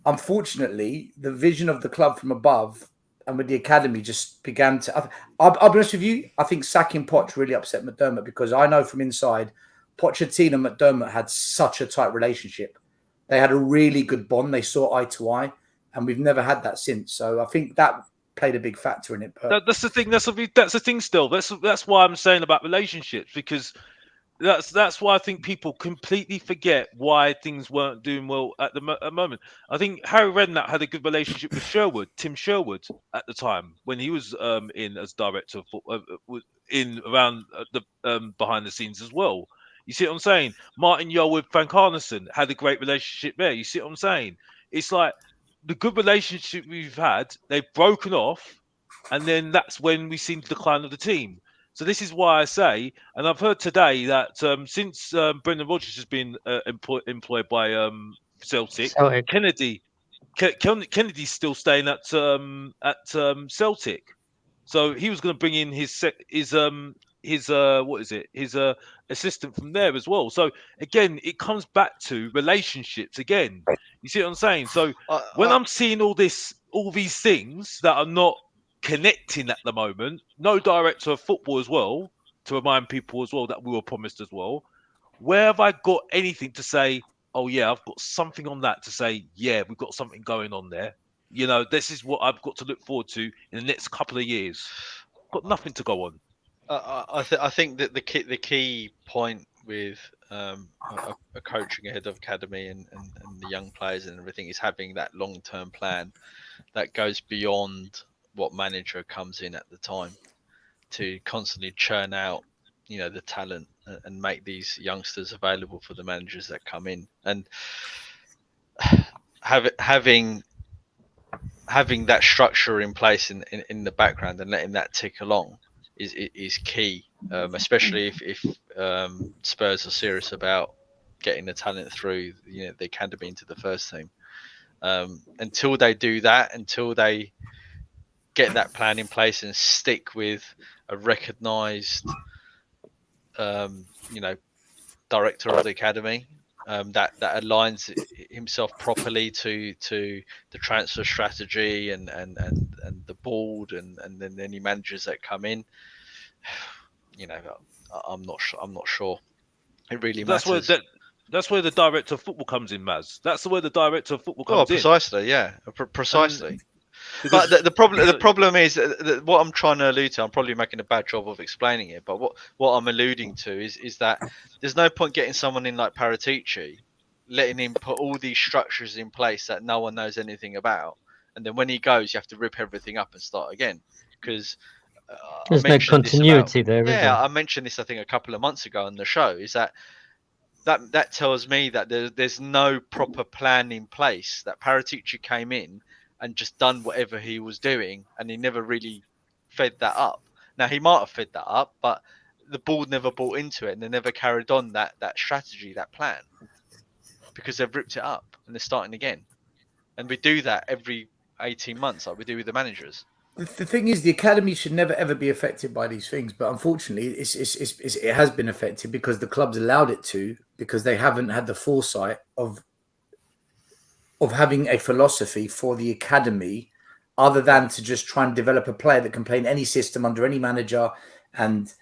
unfortunately, the vision of the club from above and with the academy just began to... I'll be honest with you, I think sacking Poch really upset McDermott, because I know from inside, Pochettino and McDermott had such a tight relationship. They had a really good bond. They saw eye to eye, and we've never had that since. So I think that played a big factor in it. But that's the thing. That's the thing still. That's why I'm saying about relationships, because that's why I think people completely forget why things weren't doing well at the moment. I think Harry Redknapp had a good relationship with Tim Sherwood at the time when he was in as director of around the behind the scenes as well. You see what I'm saying? Martin Yole with Frank Arneson had a great relationship there. You see what I'm saying? It's like the good relationship we've had, they've broken off, and then that's when we've seen the decline of the team. So this is why I say, and I've heard today that since Brendan Rodgers has been employed by Celtic, Kennedy's still staying at Celtic. So he was going to bring in his assistant from there as well. So again, it comes back to relationships again. You see what I'm saying? So when I'm seeing all these things that are not connecting at the moment, no director of football as well, to remind people as well that we were promised as well. Where have I got anything to say, oh yeah, I've got something on that to say, yeah, we've got something going on there. This is what I've got to look forward to in the next couple of years. Got nothing to go on. I think that the key point with a coaching ahead of academy and the young players and everything is having that long-term plan that goes beyond what manager comes in at the time, to constantly churn out, the talent and make these youngsters available for the managers that come in, and having that structure in place in the background and letting that tick along is key, especially if Spurs are serious about getting the talent through the academy into the first team. Until they do that, until they get that plan in place and stick with a recognised director of the academy that aligns himself properly to the transfer strategy and the board and then any managers that come in, I'm not sure it really matters. That's where the director of football comes in, Maz. That's where the director of football comes in. Precisely, yeah, precisely. But the problem is that what I'm trying to allude to, I'm probably making a bad job of explaining it, but what I'm alluding to is that there's no point getting someone in like Paratici, letting him put all these structures in place that no one knows anything about, and then when he goes, you have to rip everything up and start again, because there's no continuity there. Yeah, I mentioned this I think a couple of months ago on the show. Is that tells me that there's no proper plan in place. That Paratici came in and just done whatever he was doing, and he never really fed that up. Now he might have fed that up, but the board never bought into it, and they never carried on that strategy, that plan, because they've ripped it up and they're starting again. And we do that every 18 months, like we do with the managers. The thing is, the academy should never ever be affected by these things, but unfortunately, it has been affected because the clubs allowed it to, because they haven't had the foresight of having a philosophy for the academy, other than to just try and develop a player that can play in any system under any manager, and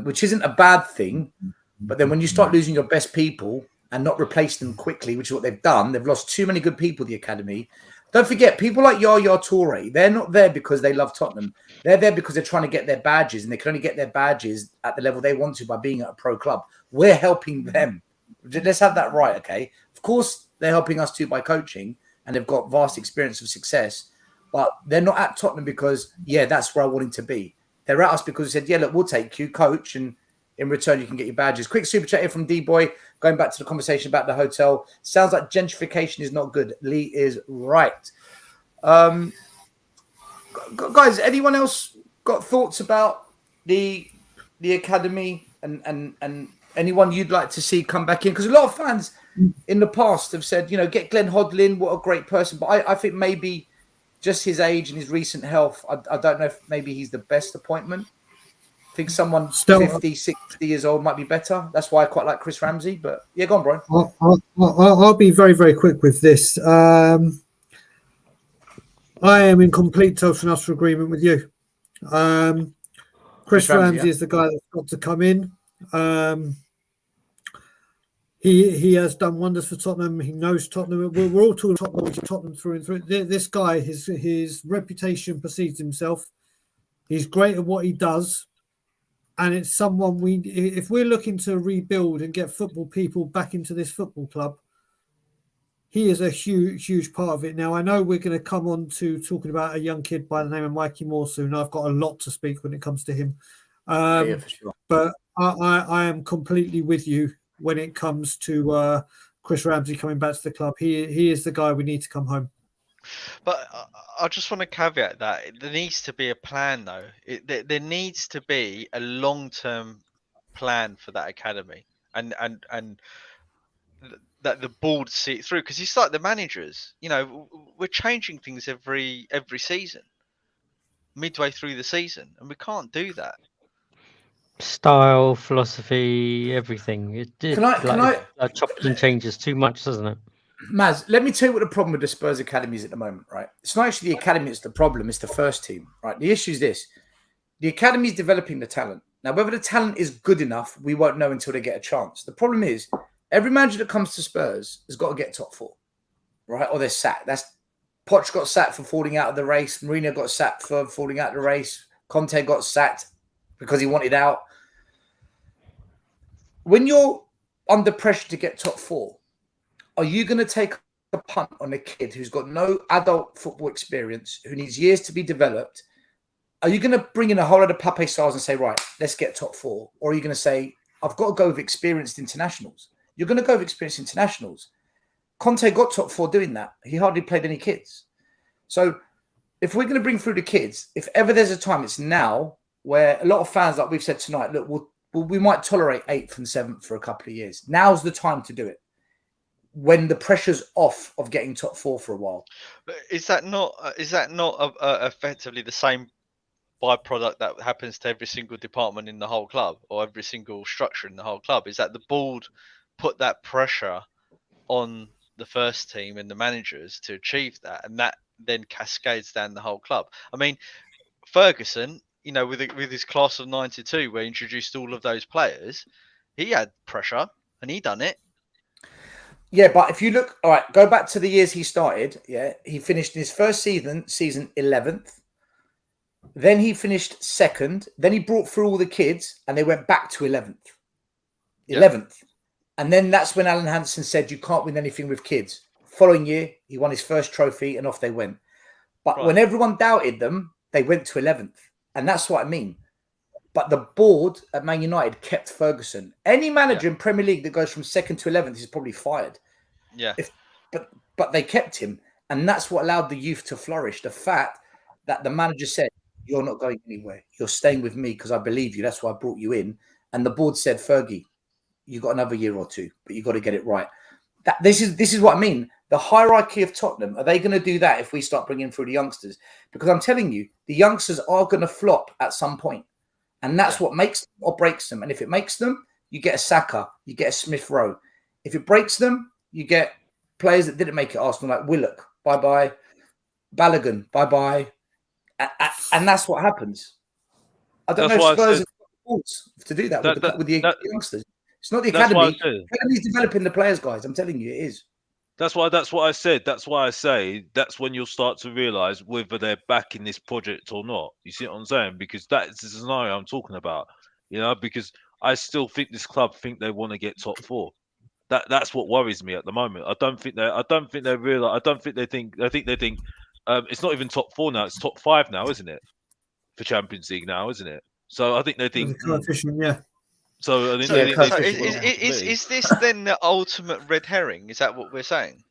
which isn't a bad thing. But then when you start losing your best people and not replace them quickly, which is what they've done, they've lost too many good people, the academy. Don't forget, people like Yaya Toure, they're not there because they love Tottenham. They're there because they're trying to get their badges, and they can only get their badges at the level they want to by being at a pro club. We're helping them. Let's have that right, okay? Of course, they're helping us too by coaching, and they've got vast experience of success. But they're not at Tottenham because, yeah, that's where I want him to be. They're at us because we said, yeah, look, we'll take you, coach, and in return, you can get your badges. Quick super chat here from D-Boy. Going back to the conversation about the hotel. Sounds like gentrification is not good. Lee is right. Guys, anyone else got thoughts about the academy and anyone you'd like to see come back in? Because a lot of fans in the past have said, get Glenn Hodlin, what a great person. But I think maybe just his age and his recent health, I don't know if maybe he's the best appointment. I think someone 50, 60 years old might be better. That's why I quite like Chris Ramsey. But yeah, go on, Brian. I'll be very, very quick with this. I am in complete total and utter agreement with you. Chris Ramsey is the guy that's got to come in. He has done wonders for Tottenham. He knows Tottenham. We're all talking Tottenham through and through. This guy, his reputation precedes himself. He's great at what he does. And it's someone if we're looking to rebuild and get football people back into this football club, he is a huge, huge part of it. Now, I know we're going to come on to talking about a young kid by the name of Mikey Moore soon. I've got a lot to speak when it comes to him. Yeah, for sure. But I am completely with you when it comes to Chris Ramsey coming back to the club. He is the guy we need to come home. But I just want to caveat that there needs to be a plan, though. There needs to be a long-term plan for that academy, and that the board see it through. Because it's like the managers, we're changing things every season, midway through the season, and we can't do that. Style, philosophy, everything. It chops and changes too much, doesn't it? Maz, let me tell you what the problem with the Spurs academy is at the moment, right? It's not actually the academy that's the problem, it's the first team, right? The issue is this. The academy is developing the talent. Now, whether the talent is good enough, we won't know until they get a chance. The problem is, every manager that comes to Spurs has got to get top four, right? Or they're sacked. Poch got sacked for falling out of the race. Mourinho got sacked for falling out of the race. Conte got sacked because he wanted out. When you're under pressure to get top four, are you going to take a punt on a kid who's got no adult football experience, who needs years to be developed? Are you going to bring in a whole lot of Pape stars and say, right, let's get top four? Or are you going to say, I've got to go with experienced internationals? You're going to go with experienced internationals. Conte got top four doing that. He hardly played any kids. So if we're going to bring through the kids, if ever there's a time, it's now, where a lot of fans, like we've said tonight, look, we might tolerate 8th and 7th for a couple of years. Now's the time to do it, when the pressure's off of getting top four for a while. Is that not effectively the same byproduct that happens to every single department in the whole club, or every single structure in the whole club? Is that the board put that pressure on the first team and the managers to achieve that, and that then cascades down the whole club? I mean, Ferguson, with his class of '92, where he introduced all of those players, he had pressure and he done it. Yeah, but if you look, all right, go back to the years he started. Yeah, he finished in his first season 11th. Then he finished 2nd. Then he brought through all the kids, and they went back to 11th. 11th. And then that's when Alan Hansen said, you can't win anything with kids. Following year, he won his first trophy, and off they went. But when everyone doubted them, they went to 11th. And that's what I mean. But the board at Man United kept Ferguson. Any manager in Premier League that goes from 2nd to 11th is probably fired. Yeah. But they kept him. And that's what allowed the youth to flourish. The fact that the manager said, you're not going anywhere. You're staying with me because I believe you. That's why I brought you in. and the board said, Fergie, you got another year or two, but you got to get it right. This is what I mean. The hierarchy of Tottenham, are they going to do that if we start bringing through the youngsters? Because I'm telling you, the youngsters are going to flop at some point. And that's what makes them or breaks them. And if it makes them, you get a Saka, you get a Smith Rowe. If it breaks them, you get players that didn't make it Arsenal, like Willock, bye-bye. Balogun, bye-bye. And that's what happens. I don't know if Spurs have got the balls to do that with the youngsters. It's not the academy. The academy's developing the players, guys. I'm telling you, it is. That's what I said. That's why I say that's when you'll start to realise whether they're backing this project or not. You see what I'm saying? Because that's the scenario I'm talking about. Because I still think this club think they want to get top four. That's what worries me at the moment. I don't think they realise. I don't think they think. I think they think it's not even top four now. It's top five now, isn't it? For Champions League now, isn't it? So I think they think. So I think is this then the ultimate red herring? Is that what we're saying?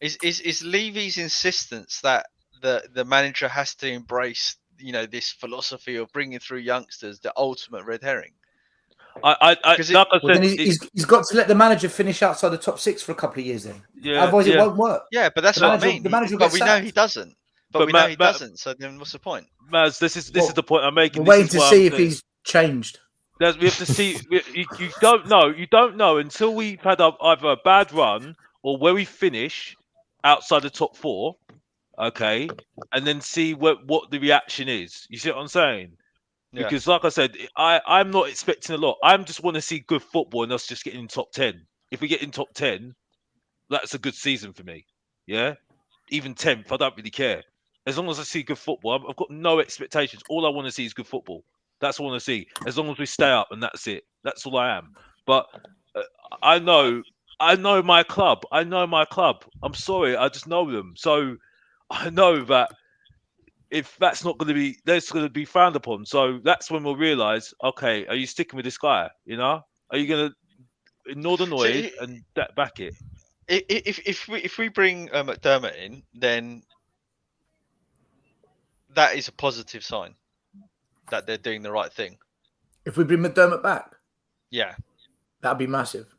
Is Levy's insistence that the manager has to embrace this philosophy of bringing through youngsters the ultimate red herring? He's got to let the manager finish outside the top six for a couple of years then. Otherwise it won't work. Yeah, but that's what I mean. The manager but we know he doesn't. But we know he doesn't. So then what's the point? Maz, this is the point I'm making. We're waiting to see if he's changed. We have to see. You don't know. You don't know until we've had either a bad run or where we finish outside the top four. Okay, and then see what the reaction is. You see what I'm saying? Yeah. Because, like I said, I'm not expecting a lot. I just want to see good football and us just getting in top 10. If we get in top 10, that's a good season for me. Yeah, even 10th, I don't really care. As long as I see good football, I've got no expectations. All I want to see is good football. That's what I want to see. As long as we stay up, and that's it. That's all I am. But I know my club. I know my club. I'm sorry, I just know them. So I know that if that's not going to be, that's going to be frowned upon. So that's when we'll realise, okay, are you sticking with this guy? Are you going to ignore the noise and back it? If we bring McDermott in, then that is a positive sign that they're doing the right thing. If we bring McDermott back, that'd be massive.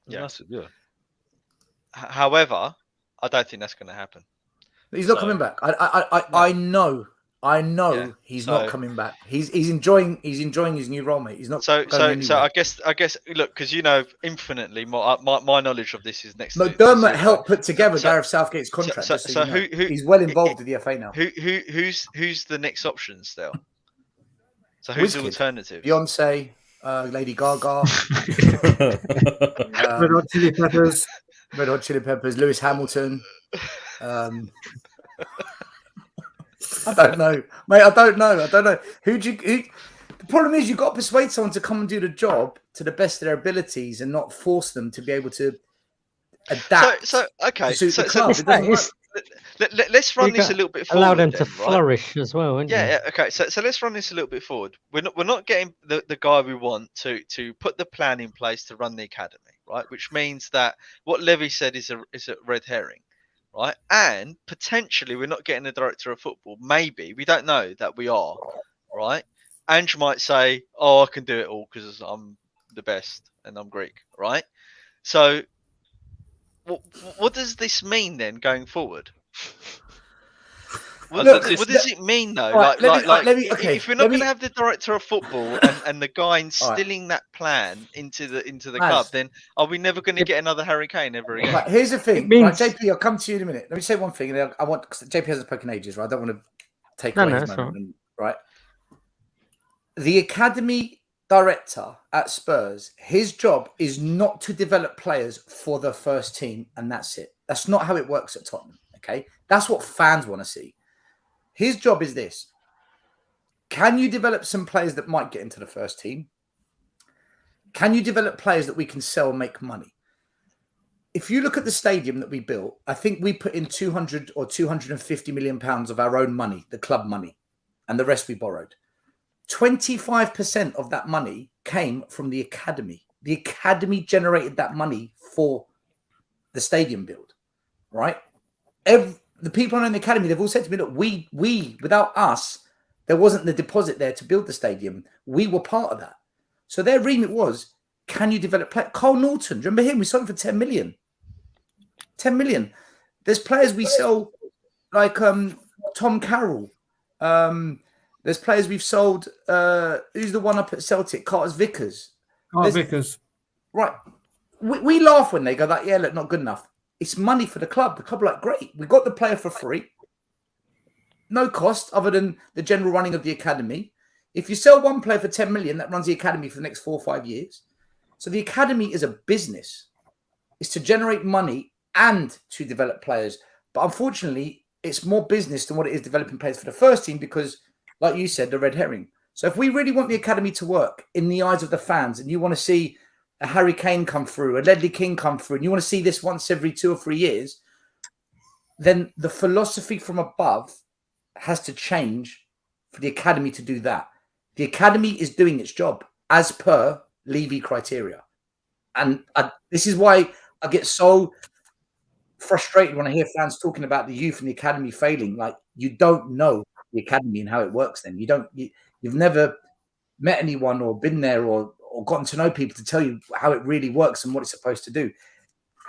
Massive, yeah. However, I don't think that's going to happen. He's not coming back. I know he's not coming back. He's enjoying his new role, mate. He's not. So I guess look, because infinitely my knowledge of this is next. McDermott helped put together Gareth Southgate's contract. He's well involved with the FA now. Who's the next option still? So who's the alternative? Beyonce, Lady Gaga, Red Hot Chili Peppers. Red Hot Chili Peppers, Lewis Hamilton. I don't know, mate. I don't know. The problem is you've got to persuade someone to come and do the job to the best of their abilities and not force them to be able to adapt. Let's run this a little bit forward. Allow them to flourish as well. Yeah. Okay. So let's run this a little bit forward. We're not getting the guy we want to put the plan in place to run the academy, right? Which means that what Levy said is a red herring. Right, and potentially we're not getting a director of football. Maybe we don't know that we are. Right, Ange might say, "Oh, I can do it all because I'm the best and I'm Greek." Right, so what does this mean then going forward? What does it mean though? Right, if we're not going to have the director of football and the guy instilling that plan into the club, then are we never going to get another Harry Kane ever again? Right, here's the thing, JP. I'll come to you in a minute. Let me say one thing, and I want JP hasn't spoken ages, right? I don't want to take away his moment, right? The academy director at Spurs, his job is not to develop players for the first team, and that's it. That's not how it works at Tottenham. Okay, that's what fans want to see. His job is this. Can you develop some players that might get into the first team? Can you develop players that we can sell and make money? If you look at the stadium that we built, I think we put in 200 or 250 million pounds of our own money, the club money, and the rest we borrowed. 25% of that money came from the academy. The academy generated that money for the stadium build, right? The people in the academy, they've all said to me, look, we without us, there wasn't the deposit there to build the stadium. We were part of that. So their remit was, can you develop players? Carl Norton, remember him? We sold him for 10 million. 10 million. There's players we sell like Tom Carroll. There's players we've sold. Who's the one up at Celtic? Carter's Vickers. Vickers. Right. We laugh when they go that, yeah, look, not good enough. It's money for the club. The club are like, great. We got the player for free. No cost other than the general running of the academy. If you sell one player for 10 million, that runs the academy for the next 4 or 5 years. So the academy is a business. It's to generate money and to develop players. But unfortunately, it's more business than what it is developing players for the first team because, like you said, the red herring. So if we really want the academy to work in the eyes of the fans and you want to see a Harry Kane come through, a Ledley King come through, and you want to see this once every 2 or 3 years, then the philosophy from above has to change for the academy to do that. The academy is doing its job as per Levy criteria. And this is why I get so frustrated when I hear fans talking about the youth and the academy failing. Like, you don't know the academy and how it works then. You've never met anyone or been there or gotten to know people to tell you how it really works and what it's supposed to do.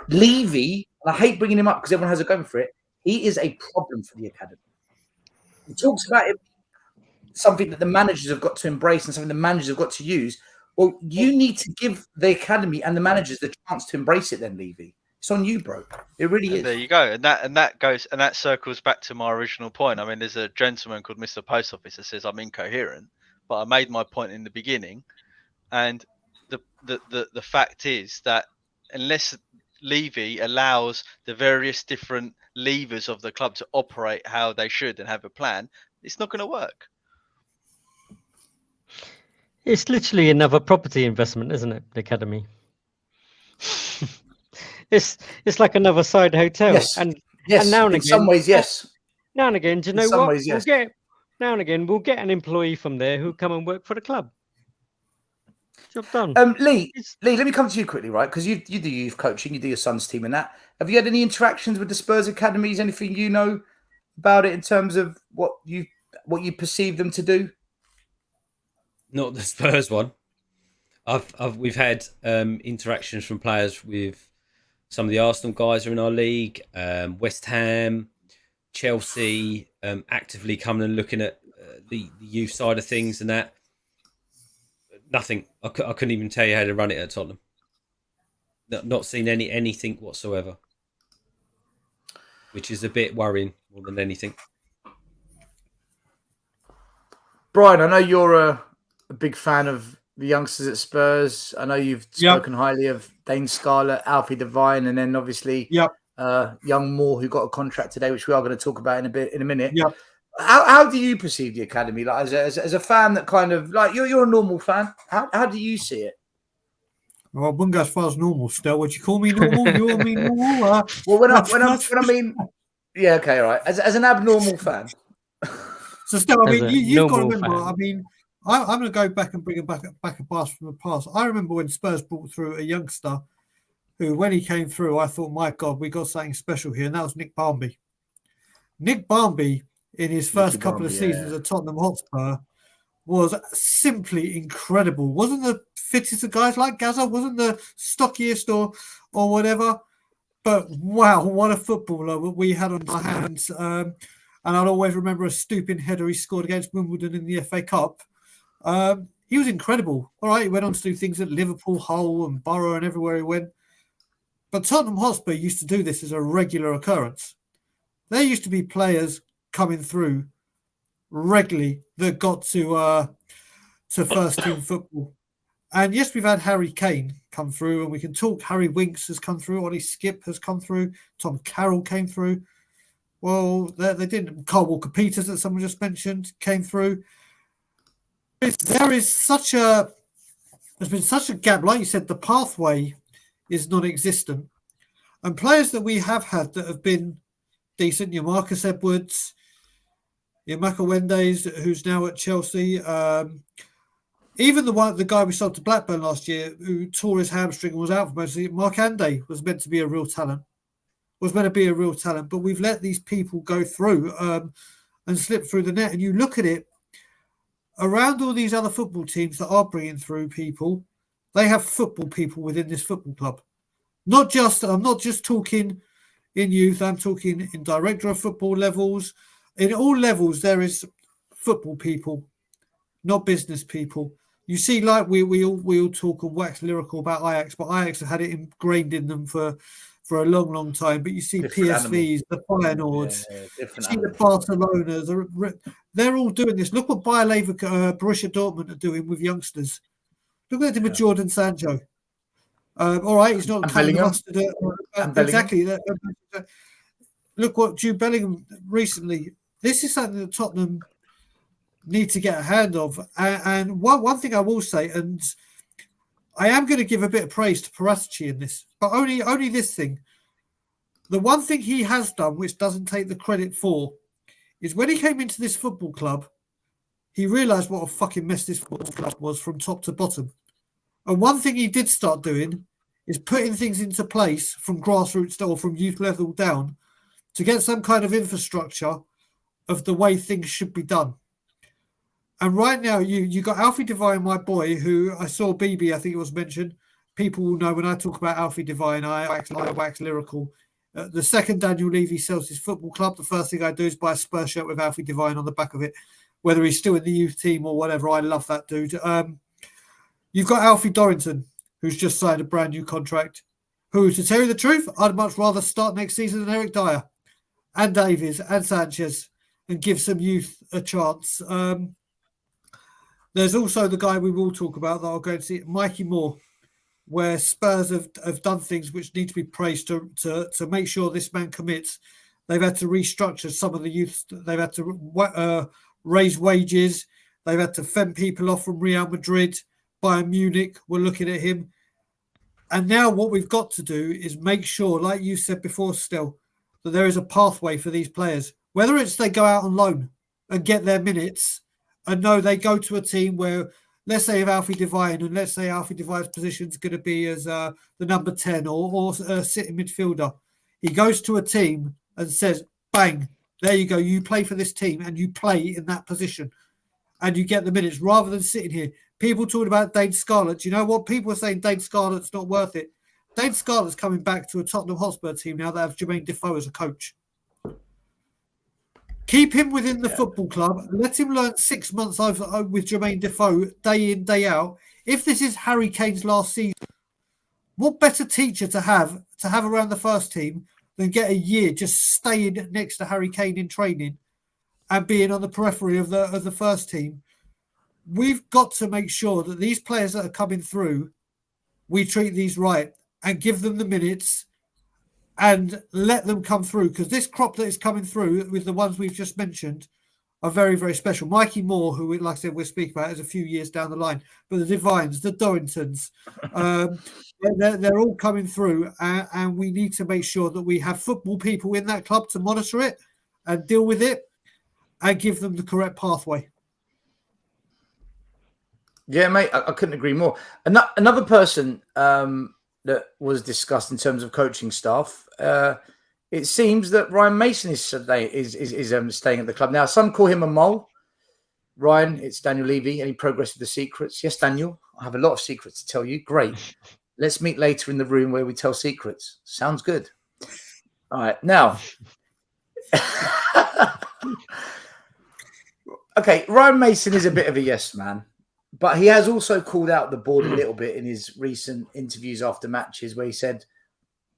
Levy, and I hate bringing him up because everyone has a go for it, he is a problem for the academy. He talks about it, something that the managers have got to embrace and something the managers have got to use. Well, you need to give the academy and the managers the chance to embrace it then, Levy. It's on you, bro. It really is. There you go. And that circles back to my original point. I mean, there's a gentleman called Mr. Post Office that says I'm incoherent, but I made my point in the beginning. And the fact is that unless Levy allows the various different levers of the club to operate how they should and have a plan, it's not going to work. It's literally another property investment, isn't it? The academy. It's like another side hotel. Yes. And now and again, in some ways, yes. Now and again, do you know what? Ways, yes. Now and again, we'll get an employee from there who'll come and work for the club. Job done. Lee, let me come to you quickly, right? Because you do youth coaching, you do your son's team and that. Have you had any interactions with the Spurs academies? Anything you know about it in terms of what you perceive them to do? Not the Spurs one. We've had interactions from players with some of the Arsenal guys are in our league, West Ham, Chelsea, actively coming and looking at the youth side of things and that. Nothing. I couldn't even tell you how to run it at Tottenham. Not seen anything whatsoever, which is a bit worrying more than anything. Brian, I know you're a big fan of the youngsters at Spurs. I know you've spoken highly of Dane Scarlett, Alfie Devine, and then obviously young Moore, who got a contract today, which we are going to talk about in a minute. Yep. How do you perceive the academy? Like as a fan that kind of like you're a normal fan. How do you see it? Well, I wouldn't go as far as normal. Still, would you call me normal? You want me normal? Well, when I mean, yeah, okay, all right. As an abnormal fan. So still, I mean, you've got to remember. Fan. I mean, I'm going to go back and bring it back a blast from the past. I remember when Spurs brought through a youngster who, when he came through, I thought, my God, we got something special here, and that was Nick Barmby. Nick Barmby, in his first couple of seasons at Tottenham Hotspur, was simply incredible. Wasn't the fittest of guys like Gazza, wasn't the stockiest or whatever, but wow, what a footballer we had on our hands. And I'll always remember a stooping header he scored against Wimbledon in the FA Cup. He was incredible. All right, he went on to do things at Liverpool, Hull and Borough and everywhere he went. But Tottenham Hotspur used to do this as a regular occurrence. There used to be players coming through regularly that got to first team football. And yes, we've had Harry Kane come through, and we can talk. Harry Winks has come through. Ollie Skip has come through. Tom Carroll came through. Well, they didn't. Carl Walker-Peters, that someone just mentioned, came through. There's been such a gap. Like you said, the pathway is non-existent. And players that we have had that have been decent, your Marcus Edwards, your Macawendes, who's now at Chelsea, even the guy we sold to Blackburn last year, who tore his hamstring and was out for most of it, Mark Ande was meant to be a real talent. But we've let these people go through and slip through the net. And you look at it, around all these other football teams that are bringing through people, they have football people within this football club. I'm not just talking in youth, I'm talking in director of football levels. In all levels, there is football people, not business people. You see, like we all talk and wax lyrical about Ajax, but Ajax have had it ingrained in them for a long, long time. But you see Different PSVs, the Feyenoords, Yeah, you different see the animals. Barcelonas, they're all doing this. Look what Bayer Leverkusen, Borussia Dortmund are doing with youngsters. Look at him with Jordan Sancho. All right, he's not And cutting the Bellingham. mustard. And Bellingham. Exactly. Look what Jude Bellingham recently. This is something that Tottenham need to get a hand of. And one thing I will say, and I am going to give a bit of praise to Paratici in this, but only this thing. The one thing he has done, which doesn't take the credit for, is when he came into this football club, he realised what a fucking mess this football club was from top to bottom. And one thing he did start doing is putting things into place from grassroots or from youth level down to get some kind of infrastructure of the way things should be done. And right now, you got Alfie Devine, my boy, who I saw BB, I think it was mentioned. People will know when I talk about Alfie Devine, I wax lyrical. The second Daniel Levy sells his football club, the first thing I do is buy a Spurs shirt with Alfie Devine on the back of it, whether he's still in the youth team or whatever. I love that dude. You've got Alfie Dorrington, who's just signed a brand new contract, who, to tell you the truth, I'd much rather start next season than Eric Dyer and Davies and Sanchez and give some youth a chance. There's also the guy we will talk about that I'll go and see, Mikey Moore, where Spurs have done things which need to be praised to make sure this man commits. They've had to restructure some of the youth. They've had to raise wages. They've had to fend people off from Real Madrid. Bayern Munich were looking at him. And now what we've got to do is make sure, like you said before, Stel, that there is a pathway for these players. Whether it's they go out on loan and get their minutes, and no, they go to a team where, let's say, if Alfie Devine, and let's say Alfie Devine's position is going to be as the number 10 or sitting midfielder. He goes to a team and says, bang, there you go. You play for this team and you play in that position and you get the minutes rather than sitting here. People talking about Dane Scarlett. You know what? People are saying Dane Scarlett's not worth it. Dane Scarlett's coming back to a Tottenham Hotspur team now that have Jermaine Defoe as a coach. Keep him within the football club. Let him learn 6 months over with Jermaine Defoe, day in, day out. If this is Harry Kane's last season, what better teacher to have around the first team than get a year just staying next to Harry Kane in training and being on the periphery of the first team? We've got to make sure that these players that are coming through, we treat these right and give them the minutes and let them come through, because this crop that is coming through with the ones we've just mentioned are very, very special. Mikey Moore, who, like I said, we'll speak about, is a few years down the line, but the Devines, the Dorringtons, they're all coming through, and we need to make sure that we have football people in that club to monitor it and deal with it and give them the correct pathway. Yeah, mate, I couldn't agree more. Another person that was discussed in terms of coaching staff, it seems that Ryan Mason is staying at the club. Now, some call him a mole. Ryan, it's Daniel Levy. Any progress with the secrets? Yes, Daniel, I have a lot of secrets to tell you. Great. Let's meet later in the room where we tell secrets. Sounds good. All right, now. Okay, Ryan Mason is a bit of a yes man. But he has also called out the board a little bit in his recent interviews after matches where he said,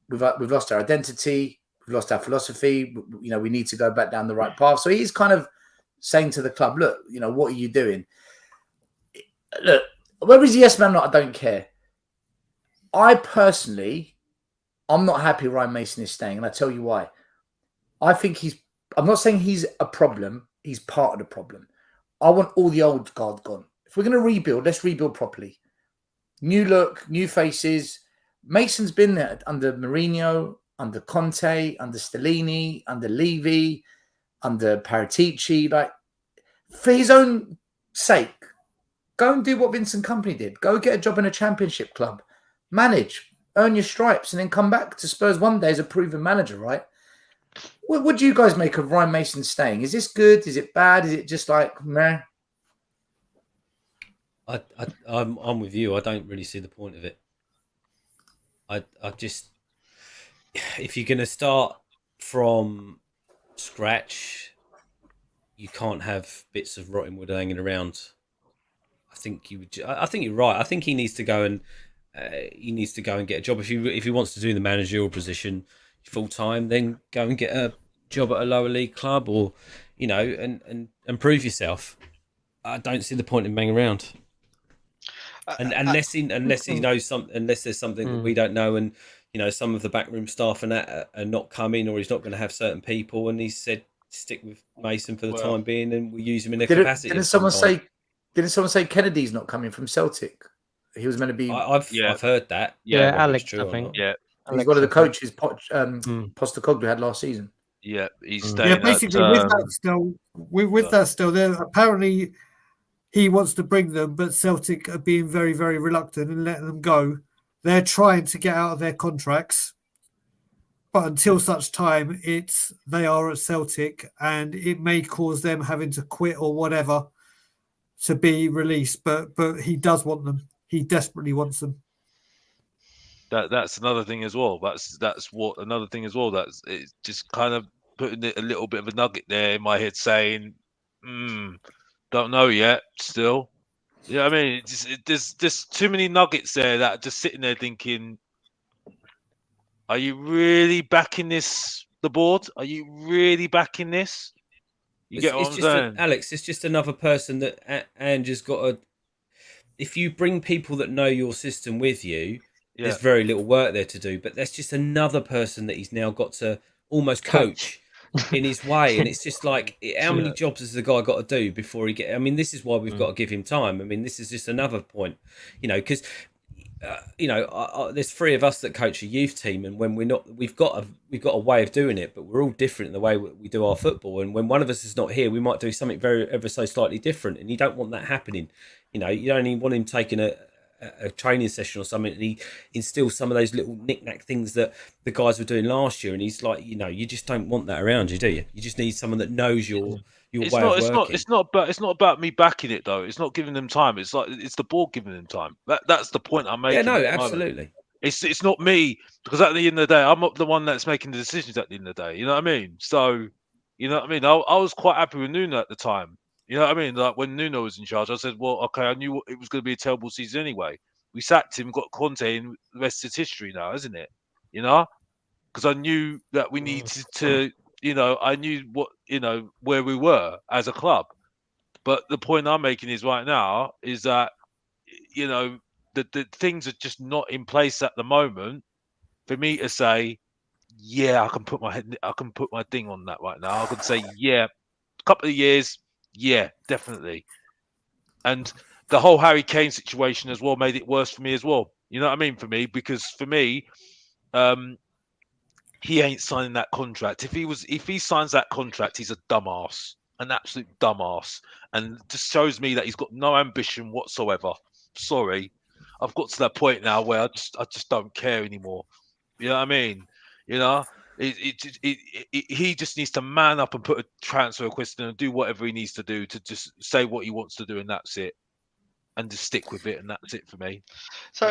we've lost our identity, we've lost our philosophy, we need to go back down the right path. So he's kind of saying to the club, look, what are you doing? Look, whether he's a yes man or not, I don't care. I personally, I'm not happy Ryan Mason is staying, and I tell you why. I'm not saying he's a problem, he's part of the problem. I want all the old guard gone. If we're going to rebuild, let's rebuild properly. New look, new faces. Mason's been there under Mourinho, under Conte, under Stellini, under Levy, under Paratici. Like, for his own sake, go and do what Vincent Kompany did. Go get a job in a championship club. Manage, earn your stripes, and then come back to Spurs one day as a proven manager, right? What do you guys make of Ryan Mason staying? Is this good? Is it bad? Is it just like, meh? I'm with you. I don't really see the point of it. I just, if you're going to start from scratch, you can't have bits of rotting wood hanging around. I think you would. I think you're right. I think he needs to go and get a job. If he wants to do the managerial position full time, then go and get a job at a lower league club, or and prove yourself. I don't see the point in hanging around. And unless he knows something, unless there's something that we don't know, and some of the backroom staff and that are not coming, or he's not going to have certain people, and he said stick with Mason for the time being, and we'll use him in a capacity. Didn't someone say Kennedy's not coming from Celtic? He was meant to be. I've heard that. Yeah, Alex, I think. Yeah, he's one of the coaches Postecoglou had last season. Yeah, he's staying. Basically, with that still, there apparently. He wants to bring them, but Celtic are being very, very reluctant and letting them go. They're trying to get out of their contracts, but until such time, they are at Celtic, and it may cause them having to quit or whatever to be released. But he does want them. He desperately wants them. That's another thing as well. That's what another thing as well. That's it's just kind of putting a little bit of a nugget there in my head, saying, don't know yet. Still, I mean, there's just too many nuggets there that are just sitting there thinking, are you really backing the board? Are you really backing this? Get what I'm saying, Alex? It's just another person that Andrew's got to. If you bring people that know your system with you, there's very little work there to do. But that's just another person that he's now got to almost coach. In his way, and it's just like, how many jobs has the guy got to do before he get? I mean, this is why we've got to give him time. I mean, this is just another point, because there's three of us that coach a youth team, and when we're not, we've got a way of doing it, but we're all different in the way we do our football. And when one of us is not here, we might do something ever so slightly different, and you don't want that happening. You don't even want him taking a training session or something, and he instills some of those little knick-knack things that the guys were doing last year, and he's like, you just don't want that around you, do you? You just need someone that knows your way of working. It's not about me backing it though. It's not giving them time. It's like it's the board giving them time. That's the point I'm making. Yeah, no, absolutely. It's not me, because at the end of the day, I'm not the one that's making the decisions at the end of the day. You know what I mean? So, you know what I mean? I was quite happy with Nuno at the time. You know what I mean? Like when Nuno was in charge, I said, well, okay, I knew it was going to be a terrible season anyway. We sacked him, got Conte, and the rest is history now, isn't it? Because I knew that we needed to, I knew where we were as a club. But the point I'm making is right now is that, the things are just not in place at the moment for me to say, yeah, I can put my thing on that right now. I can say, yeah, a couple of years, yeah, definitely. And the whole Harry Kane situation as well made it worse for me as well. You know what I mean? For me, because for me, he ain't signing that contract. If he signs that contract, he's a dumbass, an absolute dumbass, and just shows me that he's got no ambition whatsoever. Sorry, I've got to that point now where I just don't care anymore. You know what I mean? He just needs to man up and put a transfer request in and do whatever he needs to do to just say what he wants to do, and that's it. And just stick with it, and that's it for me. So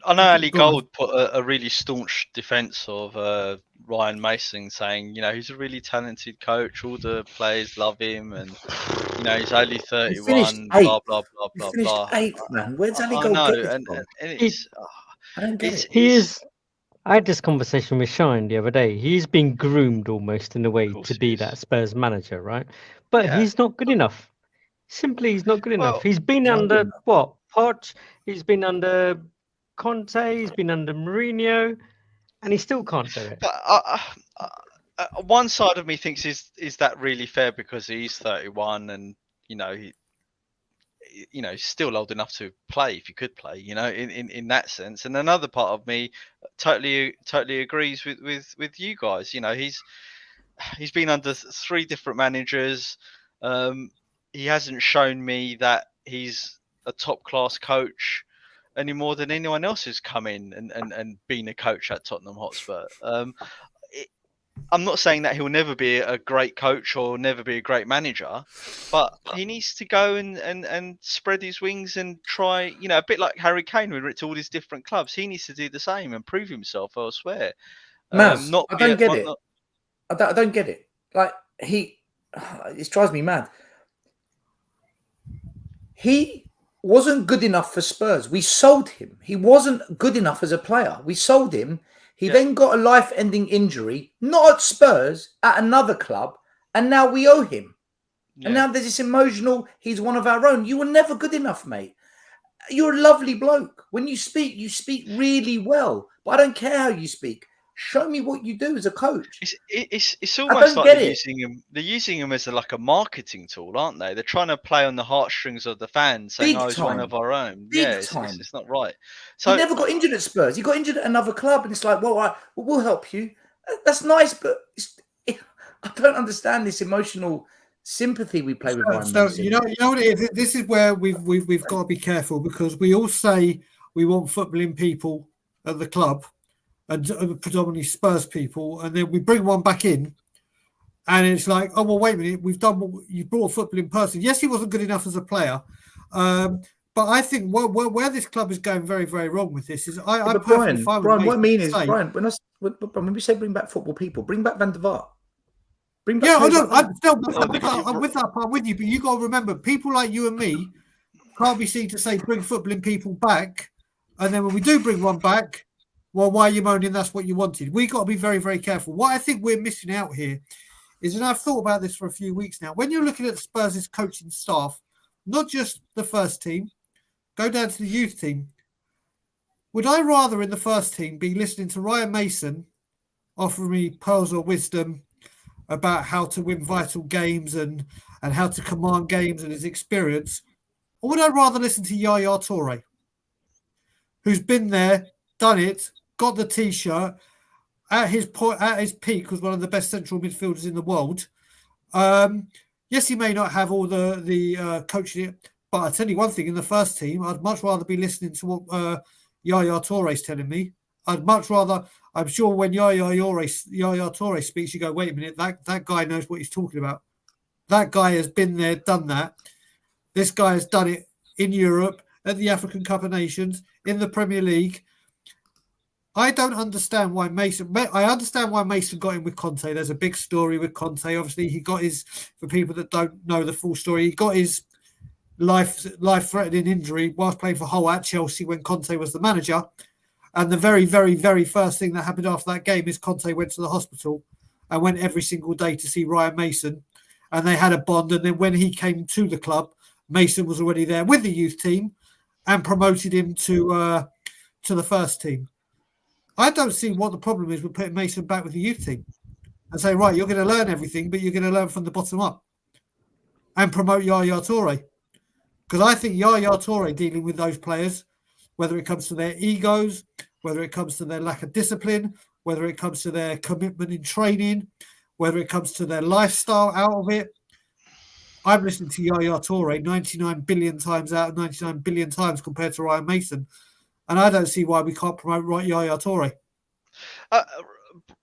I know Ali Gold put a really staunch defence of Ryan Mason, saying, he's a really talented coach. All the players love him, and he's only 31. Blah blah blah blah blah. Eighth, man. Where's Ali Gold? I know, and it's I don't get it. He is. I had this conversation with Shine the other day. He's been groomed almost in a way to be that Spurs manager, right? But he's not good enough. Simply, he's not good enough. He's been under Poch. He's been under Conte. He's been under Mourinho, and he still can't do it. But one side of me thinks is that really fair, because he's 31 and he's still old enough to play if he could play. In that sense. And another part of me totally agrees with you guys. He's been under 3 different managers. He hasn't shown me that he's a top-class coach any more than anyone else who's come in and been a coach at Tottenham Hotspur. I'm not saying that he'll never be a great coach or never be a great manager, but he needs to go and spread his wings and try, a bit like Harry Kane when it's all these different clubs. He needs to do the same and prove himself elsewhere. Maz, Not I be don't at get one. it. I don't get it. Like it drives me mad. He wasn't good enough for Spurs. We sold him. He wasn't good enough as a player. We sold him. He then got a life-ending injury, not at Spurs, at another club, and now we owe him. And now there's this emotional, he's one of our own. You were never good enough, mate. You're a lovely bloke. When you speak really well. But I don't care how you speak. Show me what you do as a coach. It's almost like they're using him as like a marketing tool, aren't they? They're trying to play on the heartstrings of the fans, saying, "Oh, he's one of our own." It's not right. So he never got injured at Spurs. He got injured at another club, and it's like, well, we'll help you. That's nice, but I don't understand this emotional sympathy we play with Ryan Mason. You know what it is. This is where we've got to be careful, because we all say we want footballing people at the club, and predominantly Spurs people, and then we bring one back in, and it's like, oh well, wait a minute, you brought a footballing person. Yes, he wasn't good enough as a player, but I think where this club is going very, very wrong with this is I'm perfectly fine with Brian, what I mean is, Brian, when we say bring back football people, bring back Van der Vaart. I'm with that part with you, but you got to remember, people like you and me can't be seen to say bring footballing people back, and then when we do bring one back, well, why are you moaning? That's what you wanted. We got to be very, very careful. What I think we're missing out here is, and I've thought about this for a few weeks now, when you're looking at Spurs' coaching staff, not just the first team, go down to the youth team. Would I rather in the first team be listening to Ryan Mason offering me pearls of wisdom about how to win vital games and how to command games and his experience, or would I rather listen to Yaya Toure, who's been there, done it, got the T-shirt, at his peak was one of the best central midfielders in the world. Yes, he may not have all the coaching, but I tell you one thing: in the first team, I'd much rather be listening to what Yaya Toure's telling me. I'd much rather. I'm sure when Yaya Toure speaks, you go, "Wait a minute, that guy knows what he's talking about. That guy has been there, done that. This guy has done it in Europe, at the African Cup of Nations, in the Premier League." I don't understand why Mason. I understand why Mason got in with Conte. There's a big story with Conte. Obviously, he got his. For people that don't know the full story, he got his life-threatening injury whilst playing for Hull at Chelsea when Conte was the manager. And the very, very, very first thing that happened after that game is Conte went to the hospital and went every single day to see Ryan Mason, and they had a bond. And then when he came to the club, Mason was already there with the youth team and promoted him to the first team. I don't see what the problem is with putting Mason back with the youth team and say, right, you're going to learn everything, but you're going to learn from the bottom up and promote Yaya Toure. Because I think Yaya Toure dealing with those players, whether it comes to their egos, whether it comes to their lack of discipline, whether it comes to their commitment in training, whether it comes to their lifestyle out of it, I'm listening to Yaya Toure 99 billion times out of 99 billion times compared to Ryan Mason. And I don't see why we can't promote Yaya Toure.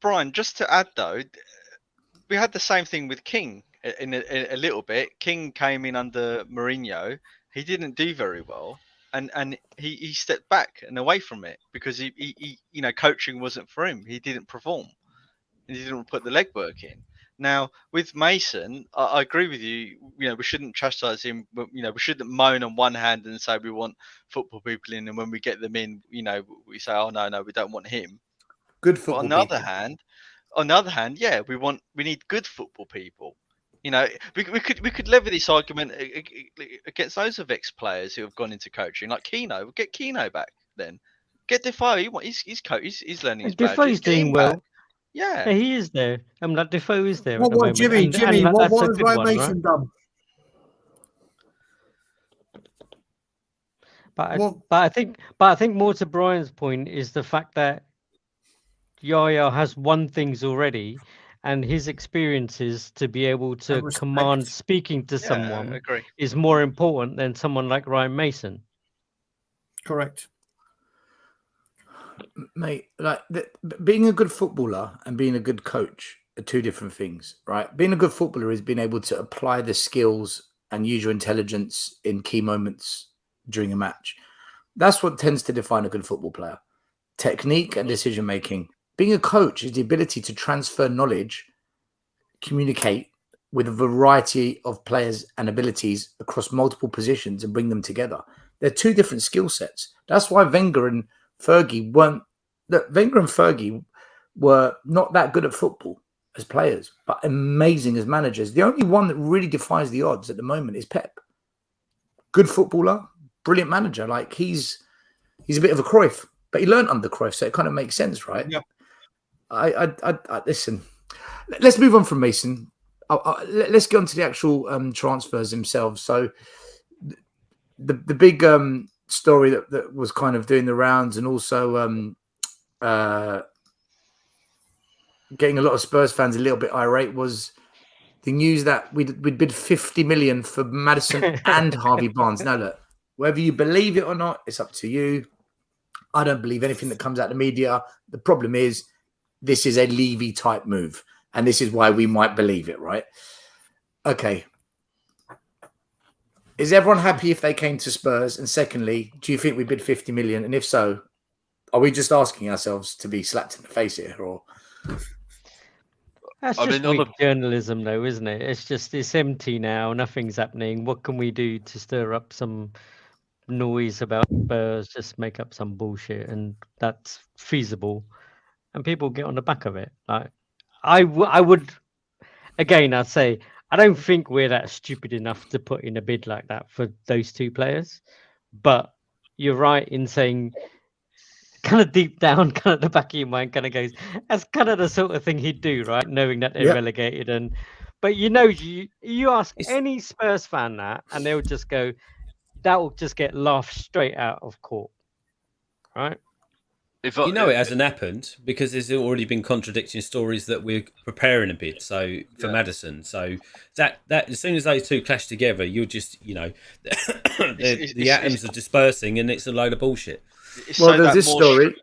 Brian, just to add though, we had the same thing with King in a little bit. King came in under Mourinho. He didn't do very well, and he stepped back and away from it because he coaching wasn't for him. He didn't perform, and he didn't put the legwork in. Now with Mason, I agree with you. We shouldn't chastise him. We shouldn't moan on one hand and say we want football people in, and when we get them in, we say, oh no, we don't want him. Good football. But on the other hand, yeah, we need good football people. We could lever this argument against those of ex-players who have gone into coaching, like Keno. Get Keno back, then get Defoe. He's coach. He's learning his badges. Defoe's doing well. Back. Yeah, he is there. Like Defoe is there. What, Jimmy? What has Ryan Mason done? But I think more to Brian's point is the fact that Yaya has won things already, and his experiences to be able to command speaking to someone is more important than someone like Ryan Mason. Correct. Mate, like being a good footballer and being a good coach are two different things, right? Being a good footballer is being able to apply the skills and use your intelligence in key moments during a match. That's what tends to define a good football player. Technique and decision making. Being a coach is the ability to transfer knowledge, communicate with a variety of players and abilities across multiple positions and bring them together. They're two different skill sets. That's why Wenger and Fergie were not that good at football as players, but amazing as managers. The only one that really defies the odds at the moment is Pep. Good footballer, brilliant manager. Like he's a bit of a Cruyff, but he learned under Cruyff, so it kind of makes sense, right? Yeah. I listen. Let's move on from Mason. Let's get on to the actual transfers themselves. So the big story that was kind of doing the rounds, and also getting a lot of Spurs fans a little bit irate, was the news that we'd bid 50 million for Maddison and Harvey Barnes. Now, look, whether you believe it or not, it's up to you. I don't believe anything that comes out of the media. The problem is this is a Levy type move, and this is why we might believe it, right? Okay. Is everyone happy if they came to Spurs? And secondly, do you think we bid 50 million? And if so, are we just asking ourselves to be slapped in the face here? Or That's I just mean, on weak journalism, though, isn't it? It's empty now. Nothing's happening. What can we do to stir up some noise about Spurs? Just make up some bullshit, and that's feasible, and people get on the back of it. Like, I would, again, I'd say I don't think we're that stupid enough to put in a bid like that for those two players. But you're right in saying, kind of deep down, kind of the back of your mind, kind of goes, that's kind of the sort of thing he'd do, right? Knowing that they're relegated, but you ask any Spurs fan that, and they'll just go, that will just get laughed straight out of court, right? It hasn't happened because there's already been contradicting stories that we're preparing a bid. So for Maddison, so that as soon as those two clash together, you'll just the atoms are dispersing, and it's a load of bullshit. Well, there's this story.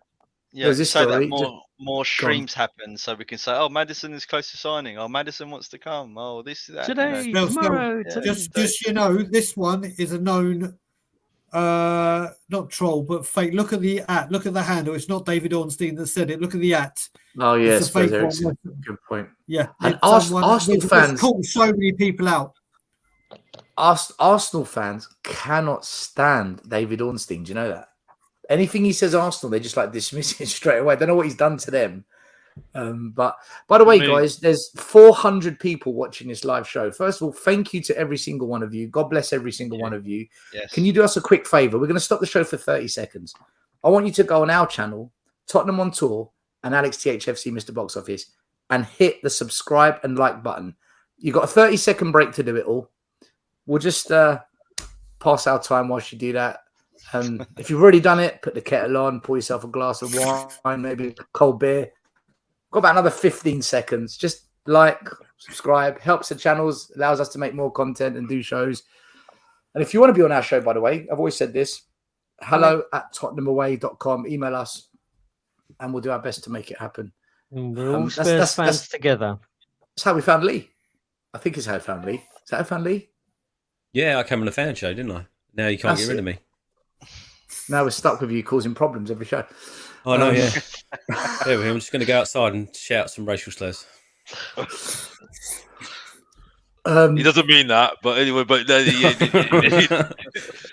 There's this story. That more streams happen, so we can say, "Oh, Maddison is close to signing. Oh, Maddison wants to come. Oh, this that." Today, tomorrow. Just this one is a known. Not troll, but fake. Look at the handle. It's not David Ornstein that said it. Look at the @ Oh yes, good point. Yeah, and Arsenal fans called so many people out. Arsenal fans cannot stand David Ornstein. Do you know that? Anything he says Arsenal, they just like dismiss it straight away. I don't know what he's done to them. But by the way, guys, there's 400 people watching this live show. First of all, thank you to every single one of you. God bless every single one of you. Yes. Can you do us a quick favor? We're going to stop the show for 30 seconds. I want you to go on our channel, Tottenham on Tour, and Alex THFC, Mr. Box Office, and hit the subscribe and like button. You've got a 30-second break to do it all. We'll just pass our time whilst you do that. If you've already done it, put the kettle on, pour yourself a glass of wine, maybe a cold beer. Got about another 15 seconds. Just like, subscribe, helps the channels, allows us to make more content and do shows. And if you want to be on our show, by the way, I've always said this, hello@tottenhamaway.com. Email us and we'll do our best to make it happen. We're all Spurs fans together. That's how we found Lee. I think it's how I found Lee. Is that how I found Lee? Yeah, I came on the fan show, didn't I? Now you can't get rid of me. Now we're stuck with you causing problems every show. Oh, no, yeah. There I'm just going to go outside and shout some racial slurs. He doesn't mean that, but anyway. But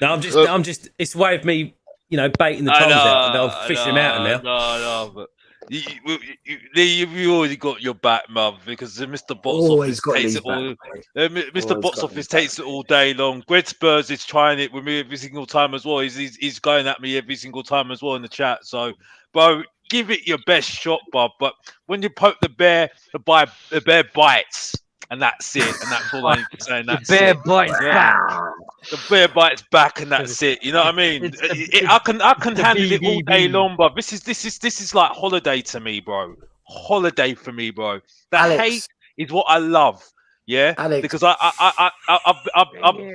no, I'm just. It's a way of me, baiting the trolls out, and I'll fish them out now. No, but you already got your back, Mum, because Mr. Box Office takes it all. Mr. Box Office takes it all day long. Greg Spurs is trying it with me every single time as well. He's going at me every single time as well in the chat. So, bro, give it your best shot, Bob. But when you poke the bear bites. And that's it. And that's all I need to say. And that's the bear bites back. The bear bites back, and that's it. You know what I mean? I can handle it all day long, but this is like holiday to me, bro. Holiday for me, bro. That hate is what I love. Yeah, Alex. Because I've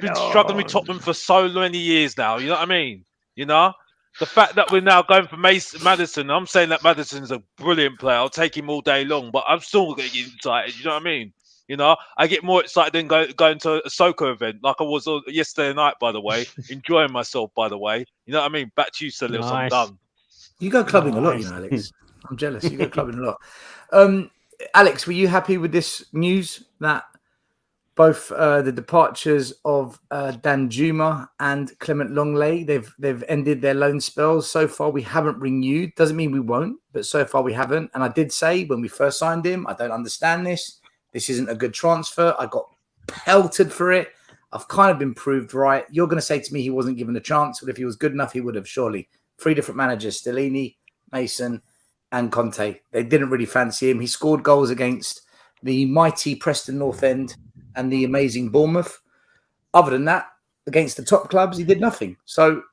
been struggling with Tottenham for so many years now. You know what I mean? You know. The fact that we're now going for Madison, I'm saying that Madison's a brilliant player. I'll take him all day long, but I'm still going to get excited. You know what I mean? You know, I get more excited than going to a soccer event like I was yesterday night, by the way, enjoying myself, by the way. You know what I mean? Back to you, Stelios. I'm Nice. done. You go clubbing a lot, you know, Alex. I'm jealous. You go clubbing a lot. Alex, were you happy with this news that both the departures of Dan Juma and Clement Longley, they've ended their loan spells? So far, we haven't renewed. Doesn't mean we won't, but so far we haven't. And I did say when we first signed him, I don't understand this. This isn't a good transfer. I got pelted for it. I've kind of been proved right. You're going to say to me he wasn't given a chance, but if he was good enough, he would have, surely. 3 different managers, Stellini, Mason, and Conte. They didn't really fancy him. He scored goals against the mighty Preston North End and the amazing Bournemouth. Other than that, against the top clubs, he did nothing. So,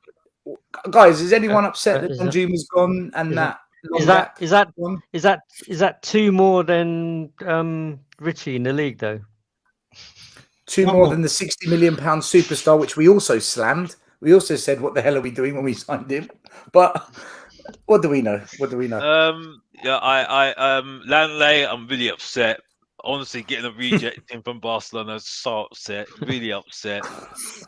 guys, is anyone upset that Danjuma's gone and that? Is that 2 more than Richie in the league though? 2 more than the £60 million superstar, which we also slammed. We also said, "What the hell are we doing?" when we signed him. But what do we know? Lanley, I'm really upset. Honestly, getting a reject in from Barcelona, so upset, really upset.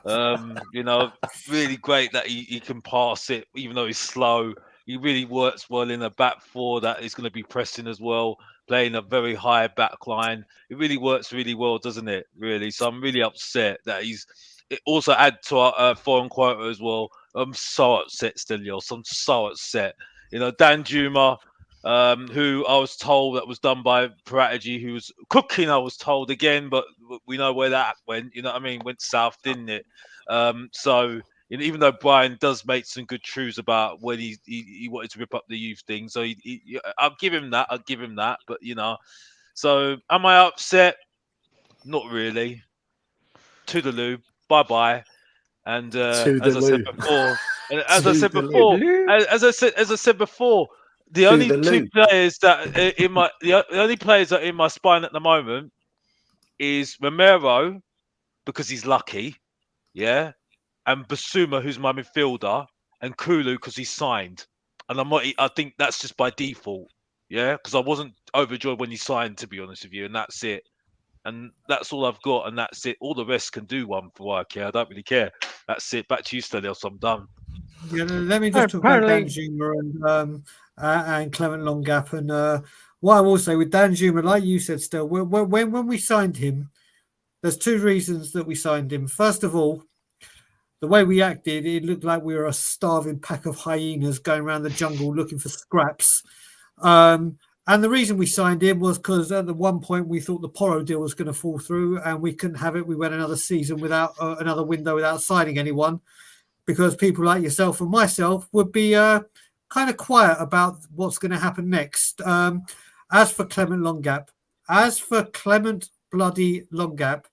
You know, really great that he can pass it, even though he's slow. He really works well in a back 4 that is going to be pressing as well, playing a very high back line. It really works really well, doesn't it? Really. So I'm really upset that it also add to our foreign quota as well. I'm so upset, Stelios. I'm so upset. You know, Dan Juma, who I was told that was done by Parategy, who was cooking, I was told again, but we know where that went. You know what I mean? Went south, didn't it? So even though Brian does make some good truths about when he wanted to rip up the youth thing, so I'll give him that. But you know, so am I upset? Not really. Toodaloo, bye bye. And as I said before, the only 2 players that the only players that are in my spine at the moment is Romero, because he's lucky, yeah, and Basuma, who's my midfielder, and Kulu because he's signed. And I think that's just by default, yeah, because I wasn't overjoyed when he signed, to be honest with you, and that's it. And that's all I've got, and that's it. All the rest can do one for I care. I don't really care. That's it. Back to you, Stelios. I'm done. Yeah, let me just talk about Dan Juma and Clement Longap. And what I will say with Dan Juma, like you said, still, when we signed him, there's 2 reasons that we signed him. First of all, the way we acted, it looked like we were a starving pack of hyenas going around the jungle looking for scraps. And the reason we signed him was because at the one point we thought the Porro deal was going to fall through and we couldn't have it. We went another season without another window without signing anyone, because people like yourself and myself would be kind of quiet about what's going to happen next. As for Clement bloody Longap,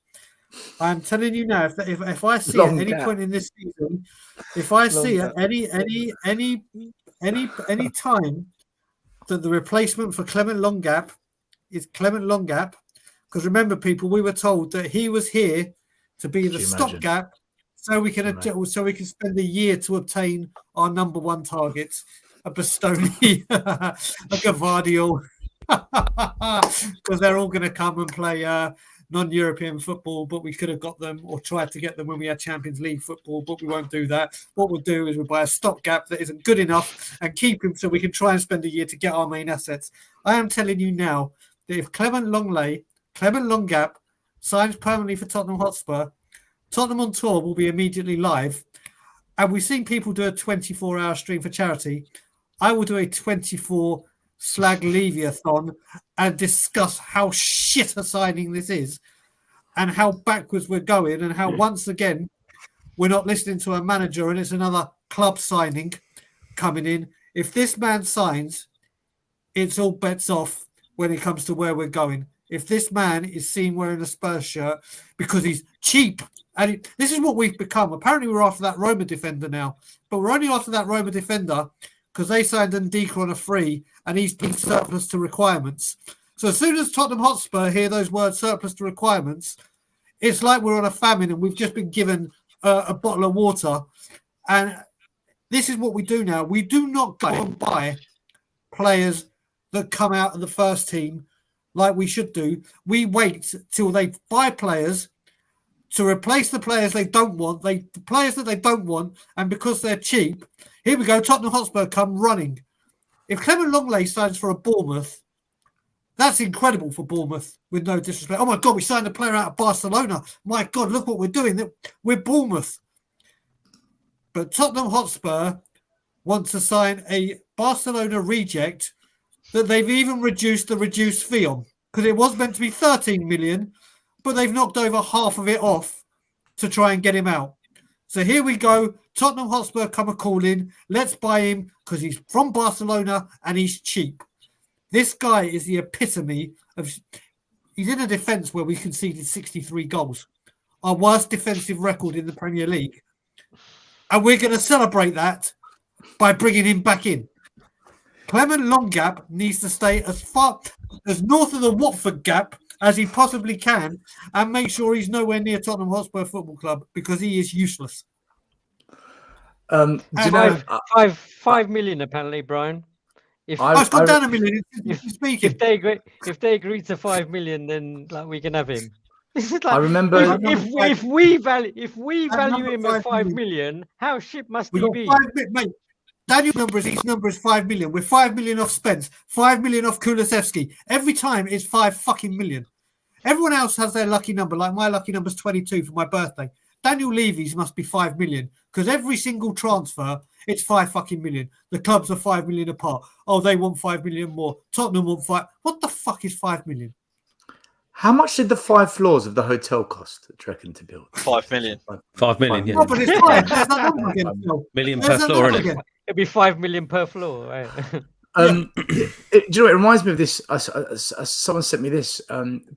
I'm telling you now, if I see at any point in this season, if I see at any time that the replacement for Clement Longap is Clement Longap, because remember, people, we were told that he was here to be the stopgap, so we can spend a year to obtain our number 1 targets, a Bastoni, a Gavardio, because they're all going to come and play non-European football, but we could have got them or tried to get them when we had Champions League football, but we won't do that. What we'll do is we'll buy a stopgap that isn't good enough and keep him so we can try and spend a year to get our main assets. I am telling you now that if Clement Longap signs permanently for Tottenham Hotspur, Tottenham on Tour will be immediately live. And we've seen people do a 24-hour stream for charity. I will do a 24 slag Leviathon and discuss how shit a signing this is and how backwards we're going and how once again we're not listening to a manager and it's another club signing coming in. If this man signs, it's all bets off when it comes to where we're going. If this man is seen wearing a Spurs shirt because he's cheap, and this is what we've become. Apparently we're after that Roma defender now, but we're only after that Roma defender because they signed Ndika on a free and he's been surplus to requirements. So as soon as Tottenham Hotspur hear those words surplus to requirements, it's like we're on a famine and we've just been given a bottle of water. And This is what we do now. We do not go and buy players that come out of the first team like we should do. We wait till they buy players to replace the players they don't want, the players that they don't want, and because they're cheap, here we go, Tottenham Hotspur come running. If Clement Longley signs for a Bournemouth, that's incredible for Bournemouth, with no disrespect. Oh my God, we signed a player out of Barcelona. My God, look what we're doing. We're Bournemouth. But Tottenham Hotspur want to sign a Barcelona reject that they've even reduced the reduced fee on, because it was meant to be 13 million, but they've knocked over half of it off to try and get him out. So here we go. Tottenham Hotspur come a call in. Let's buy him because he's from Barcelona and he's cheap. This guy is the epitome of... He's in a defence where we conceded 63 goals. Our worst defensive record in the Premier League. And we're going to celebrate that by bringing him back in. Clement Longgap needs to stay as far as north of the Watford gap as he possibly can and make sure he's nowhere near Tottenham Hotspur Football Club because he is useless. Do you know, 5 million apparently, Brian. If it's gone down a million. Speaking. If they agree to 5 million, then like we can have him. This is like, I remember if we value him at 5 million, how shit must he be? Mate, his number is 5 million. We're 5 million off Spence, 5 million off Kulusevski. Every time it's 5 fucking million. Everyone else has their lucky number. Like my lucky number is 22 for my birthday. Daniel Levy's must be 5 million because every single transfer, it's 5 fucking million. The clubs are 5 million apart. Oh, they want 5 million more. Tottenham want 5. What the fuck is 5 million? how much did the 5 floors of the hotel cost, do you reckon, to build? 5 million. 5 million, yeah. No, but it's 5. There's that number again. Million per floor, isn't it? It'd be 5 million per floor, right? Do you know, it reminds me of this. Someone sent me this.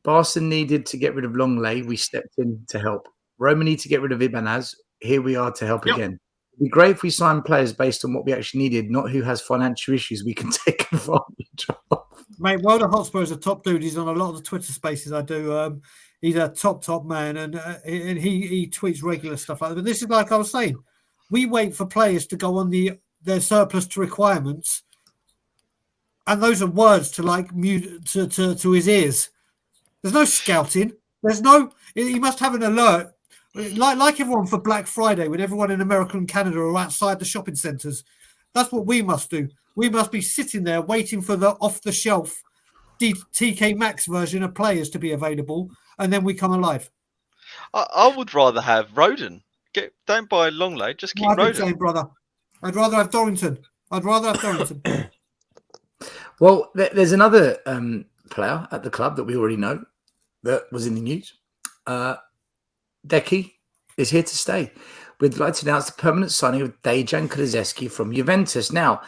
Barca needed to get rid of Longley. We stepped in to help. Roma need to get rid of Ibanez. Here we are to help again. It'd be great if we sign players based on what we actually needed, not who has financial issues we can take advantage of. Mate, Wilder Hotspur is a top dude. He's on a lot of the Twitter spaces I do. He's a top man, and he tweets regular stuff like that. But this is like I was saying. We wait for players to go on their surplus to requirements, and those are words to to his ears. There's no scouting. There's no. He must have an alert, like everyone for Black Friday when everyone in America and Canada are outside the shopping centres. That's what we must do. We must be sitting there waiting for the off-the-shelf TK Maxx version of players to be available, and then we come alive. I would rather have Roden. Don't buy Longley, just keep Roden. Same, brother. I'd rather have Dorrington. Well, there's another player at the club that we already know that was in the news. Decky is here to stay. We'd like to announce the permanent signing of Dejan Kulusevski from Juventus. Now,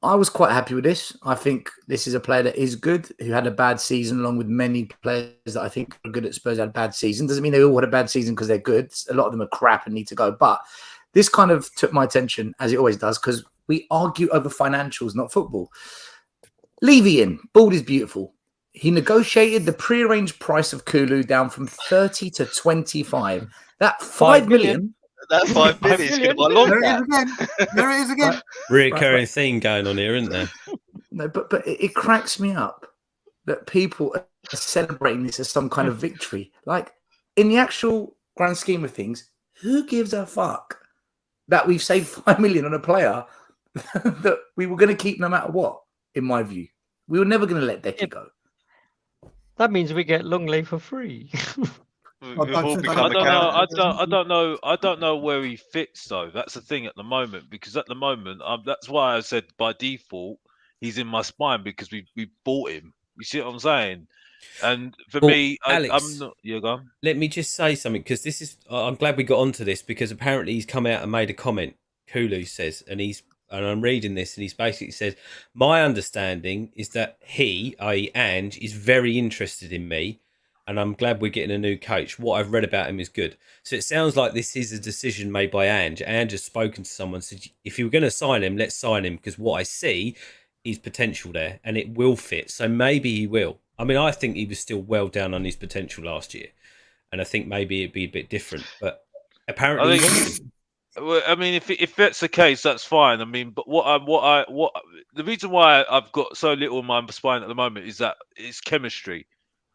I was quite happy with this. I think this is a player that is good, who had a bad season, along with many players that I think are good at Spurs had a bad season. Doesn't mean they all had a bad season because they're good. A lot of them are crap and need to go. But this kind of took my attention, as it always does, because we argue over financials, not football. Levy in. Bald is beautiful. He negotiated the prearranged price of Kulu down from 30 to 25. That 5 million. That 5 million is going to buy Longley. There it is again. Reoccurring theme going on here, isn't there? No, but it cracks me up that people are celebrating this as some kind of victory. Like, in the actual grand scheme of things, who gives a fuck that we've saved 5 million on a player that we were going to keep no matter what, in my view? We were never going to let Decky go. That means we get Longley for free. I don't know where he fits though. That's the thing at the moment, because at the moment, that's why I said by default he's in my spine, because we bought him. You see what I'm saying? And for me, Alex, I'm not. You're gone. Let me just say something, because this is. I'm glad we got onto this, because apparently he's come out and made a comment. Kulu says, and I'm reading this, and he's basically said, my understanding is that he, i.e. Ange, is very interested in me, and I'm glad we're getting a new coach. What I've read about him is good. So it sounds like this is a decision made by Ange. Ange has spoken to someone, said, if you were going to sign him, let's sign him, because what I see is potential there, and it will fit. So maybe he will. I mean, I think he was still well down on his potential last year, and I think maybe it'd be a bit different, but apparently he wants him. Well, I mean, if that's the case, that's fine. I mean, but the reason why I've got so little on my spine at the moment is that it's chemistry.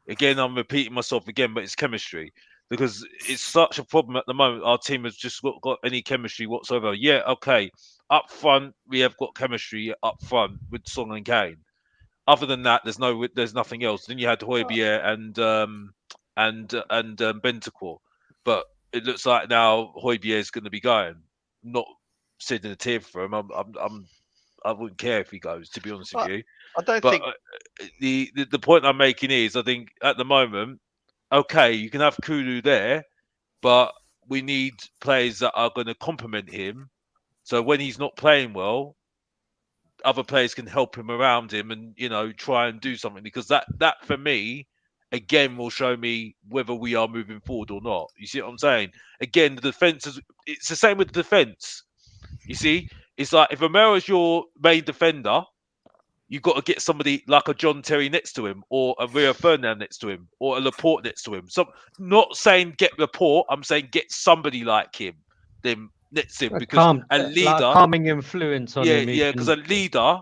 Again, I'm repeating myself again, but it's chemistry because it's such a problem at the moment. Our team has just got any chemistry whatsoever. Yeah, okay. Up front, we have got chemistry up front with Son and Kane. Other than that, there's nothing else. Then you had Højbjerg and Bentancur, but it looks like now Højbjerg is going to be going. Not sitting a tear for him. I wouldn't care if he goes, to be honest with you. I don't But think the point I'm making is, I think at the moment, okay, you can have Kulu there, but we need players that are going to complement him. So when he's not playing well, other players can help him around him and try and do something, because that for me again will show me whether we are moving forward or not. You see what I'm saying? Again, the defense it's the same with the defense. You see, it's like if Romero's your main defender, you've got to get somebody like a John Terry next to him, or a Rio Ferdinand next to him, or a Laporte next to him. So, not saying get Laporte, I'm saying get somebody like him, them next to him, because a leader, like calming influence on him. because a leader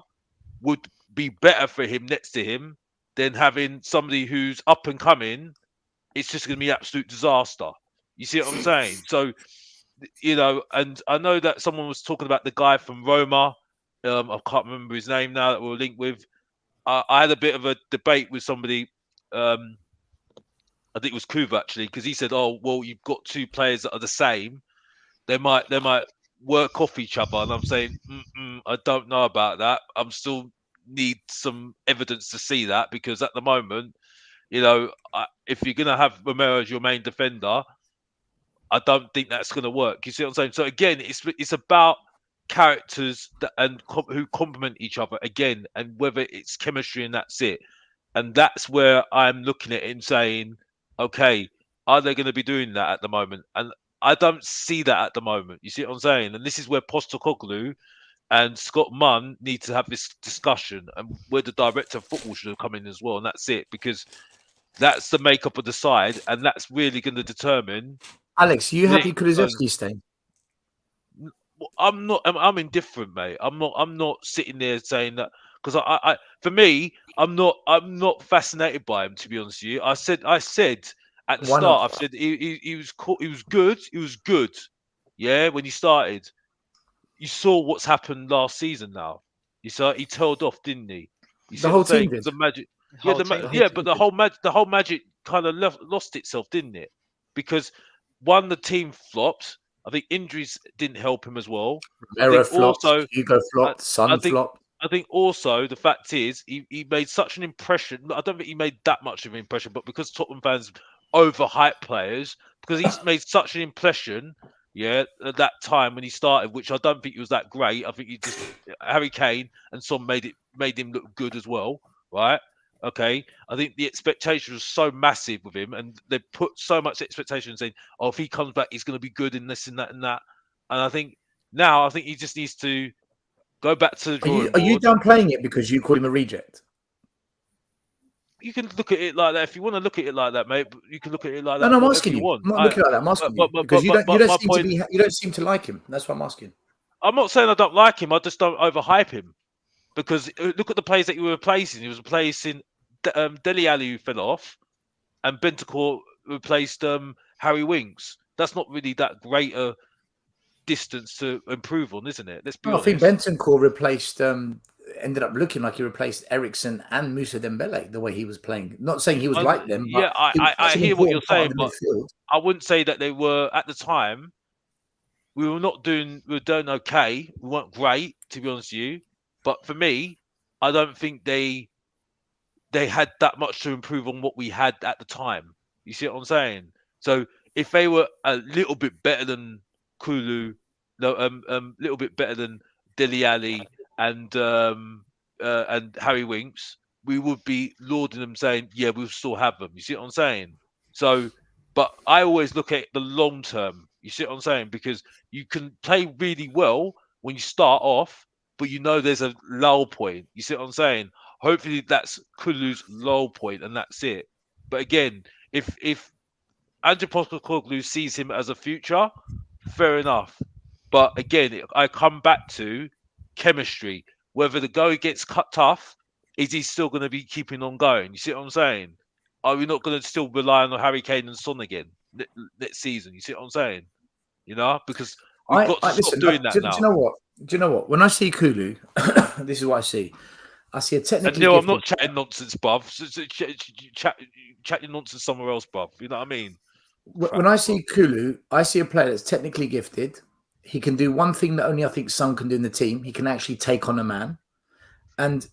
would be better for him next to him than having somebody who's up and coming. It's just going to be absolute disaster. You see what I'm saying? So, and I know that someone was talking about the guy from Roma. I can't remember his name now that we're linked with. I had a bit of a debate with somebody. I think it was Kuva actually, because he said, "Oh, well, you've got two players that are the same. They might work off each other." And I'm saying, I don't know about that. I'm still need some evidence to see that, because at the moment, if you're gonna have Romero as your main defender, I don't think that's gonna work. You see what I'm saying? So again, it's about characters who complement each other again, and whether it's chemistry, and that's it. And that's where I'm looking at it and saying, okay, are they going to be doing that at the moment? And I don't see that at the moment. You see what I'm saying? And this is where Postecoglou and Scott Munn need to have this discussion, and where the director of football should have come in as well. And that's it, because that's the makeup of the side, and that's really going to determine. Alex, you happy Kulusevski staying? I'm not. I'm indifferent, mate. I'm not sitting there saying that, because for me, I'm not fascinated by him, to be honest with you. I said at the start. I've said he was cool. He was good. He was good. Yeah, when he started, you saw what's happened last season. Now you saw he tailed off, didn't he? The whole team did. The magic. But the whole magic kind of lost itself, didn't it? Because one, the team flopped. I think injuries didn't help him as well. Romero flopped, Hugo flopped, Son flopped. I think also the fact is he made such an impression. I don't think he made that much of an impression, but because Tottenham fans overhype players, because he's made such an impression, at that time when he started, which I don't think he was that great. I think Harry Kane and Son made him look good as well, right? Okay, I think the expectation was so massive with him, and they put so much expectation saying, "Oh, if he comes back, he's going to be good in this and that and that." And I think he just needs to go back to the drawing board. Are you downplaying it because you call him a reject? You can look at it like that if you want to look at it like that, mate. You can look at it like that. No, I'm asking you. I'm not looking at that. I'm asking you because you don't seem to like him. That's what I'm asking. I'm not saying I don't like him. I just don't overhype him, because look at the players that you were replacing. He was replacing Dele Alli, who fell off, and Bentancur replaced Harry Winks. That's not really that great a distance to improve on, isn't it? Let's be honest. I think Bentancur replaced, ended up looking like he replaced Eriksen and Moussa Dembele the way he was playing. Not saying he was like them. Yeah, I hear what you're saying, but I wouldn't say that they were at the time. We were doing okay. We weren't great, to be honest with you. But for me, I don't think they had that much to improve on what we had at the time. You see what I'm saying? So if they were a little bit better than Kulu, little bit better than Dele Alli and Harry Winks, we would be lauding them, saying, "Yeah, we'll still have them." You see what I'm saying? So, but I always look at the long term. You see what I'm saying? Because you can play really well when you start off, but there's a lull point. You see what I'm saying? Hopefully that's Kulu's low point, and that's it. But again, if Andrew Postecoglou sees him as a future, fair enough. But again, I come back to chemistry. Whether the guy gets cut tough, is he still going to be keeping on going? You see what I'm saying? Are we not going to still rely on Harry Kane and Son again next season? You see what I'm saying? You know, because we've got to stop listen. doing that Do now. you know what? Do you know what? When I see Kulu, this is what I see. I see a And technically Neil, I'm gifted. not chatting nonsense, bruv. Chat your nonsense somewhere else, bruv. You know what I mean? When I see Kulu, I see a player that's technically gifted. He can do one thing that only I think Son can do in the team. He can actually take on a man. And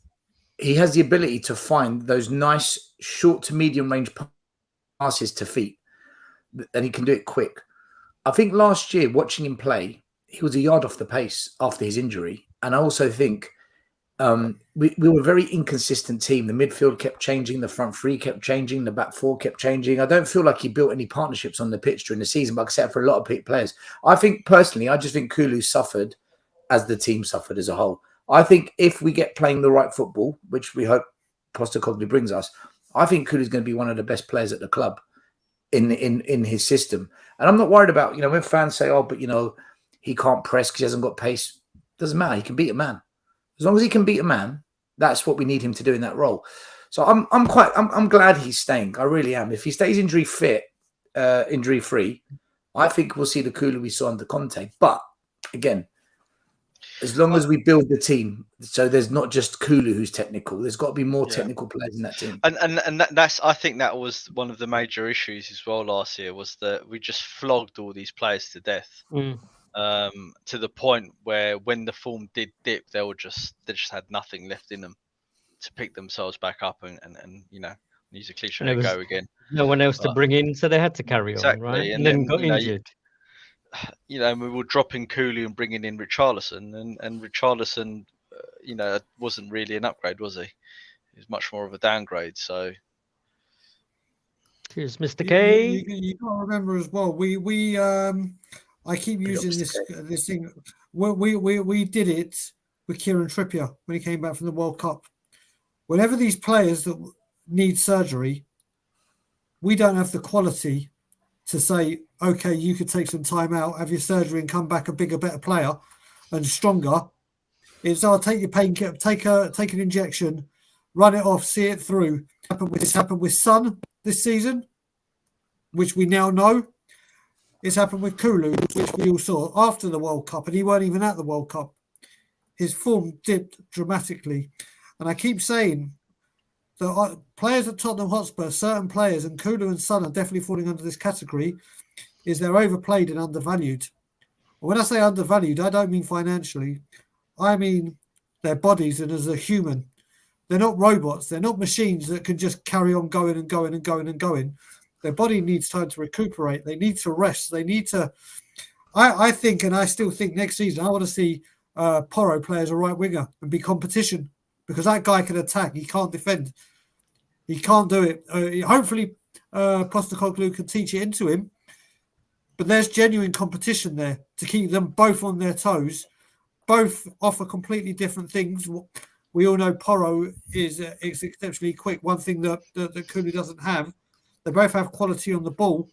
he has the ability to find those nice short to medium range passes to feet. And he can do it quick. I think last year, watching him play, he was a yard off the pace after his injury. And I also think we were a very inconsistent team. The midfield kept changing, the front three kept changing, the back four kept changing. I don't feel like he built any partnerships on the pitch during the season, but except for a lot of players. I think personally, I just think Kulu suffered as the team suffered as a whole. I think if we get playing the right football, which we hope Postecoglou brings us, I think Kulu's going to be one of the best players at the club in his system. And I'm not worried about, when fans say, oh, but, he can't press because he hasn't got pace. Doesn't matter. He can beat a man. As long as he can beat a man, that's what we need him to do in that role. So I'm glad he's staying. I really am. If he stays injury free, I think we'll see the Kulu we saw under Conte. But again, as long as we build the team, so there's not just Kulu who's technical. There's got to be more technical players in that team. And that's I think that was one of the major issues as well last year, was that we just flogged all these players to death. To the point where when the form did dip, they just had nothing left in them to pick themselves back up and use a cliche and go again. No one else to bring in, so they had to carry on, right? And then got injured. We were dropping Kulu and bringing in Richarlison, and Richarlison, wasn't really an upgrade, was he? He was much more of a downgrade. So, cheers, Mr. K. You got to remember as well. I keep using this thing. We did it with Kieran Trippier when he came back from the World Cup. Whenever these players that need surgery, we don't have the quality to say, okay, you could take some time out, have your surgery, and come back a bigger, better player and stronger. It's take your pain, take an injection, run it off, see it through. This happened with Son this season, which we now know. It's happened with Kulu, which we all saw after the World Cup, and he weren't even at the World Cup. His form dipped dramatically. And I keep saying that players at Tottenham Hotspur, certain players, and Kulu and Son are definitely falling under this category, is they're overplayed and undervalued. When I say undervalued, I don't mean financially. I mean their bodies and as a human. They're not robots. They're not machines that can just carry on going and going and going and going. Their body needs time to recuperate. They need to rest. They need to. I think, and I still think next season, I want to see Porro play as a right winger and be competition, because that guy can attack. He can't defend. He can't do it. Hopefully, Postecoglou can teach it into him. But there's genuine competition there to keep them both on their toes. Both offer completely different things. We all know Porro is exceptionally quick. One thing that Kulu doesn't have. They both have quality on the ball,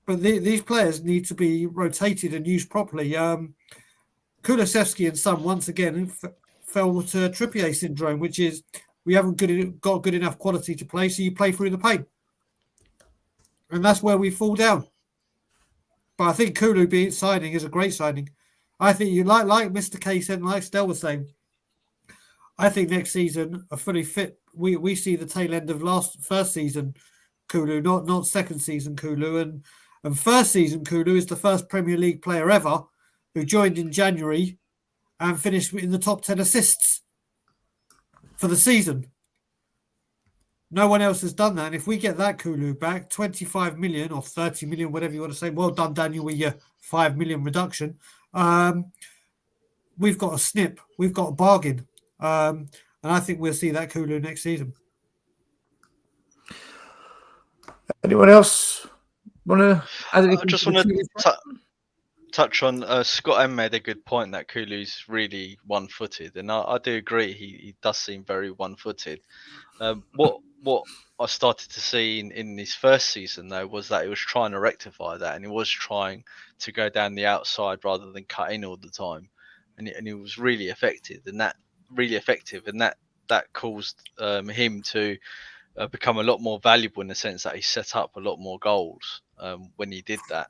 but these players need to be rotated and used properly. Kulusevski and Son once again fell to Trippier syndrome, which is we haven't got good enough quality to play, so you play through the pain, and that's where we fall down. But I think Kulu being signing is a great signing. I think you like Mr. K said, and like Stel was saying. I think next season a fully fit. We see the tail end of first season Kulu, not second season Kulu, and first season Kulu is the first Premier League player ever who joined in January and finished in the top 10 assists for the season. No one else has done that. And if we get that Kulu back, 25 million or 30 million, whatever you want to say, well done, Daniel, with your 5 million reduction. We've got a snip. We've got a bargain. And I think we'll see that Kulu next season. Anyone else want to add anything? I just want to touch on Scott M made a good point that Kulu's really one-footed, and I do agree. He does seem very one-footed. What what I started to see in his first season though was that he was trying to rectify that, and he was trying to go down the outside rather than cut in all the time, and he was really effective, and that caused him to become a lot more valuable in the sense that he set up a lot more goals when he did that.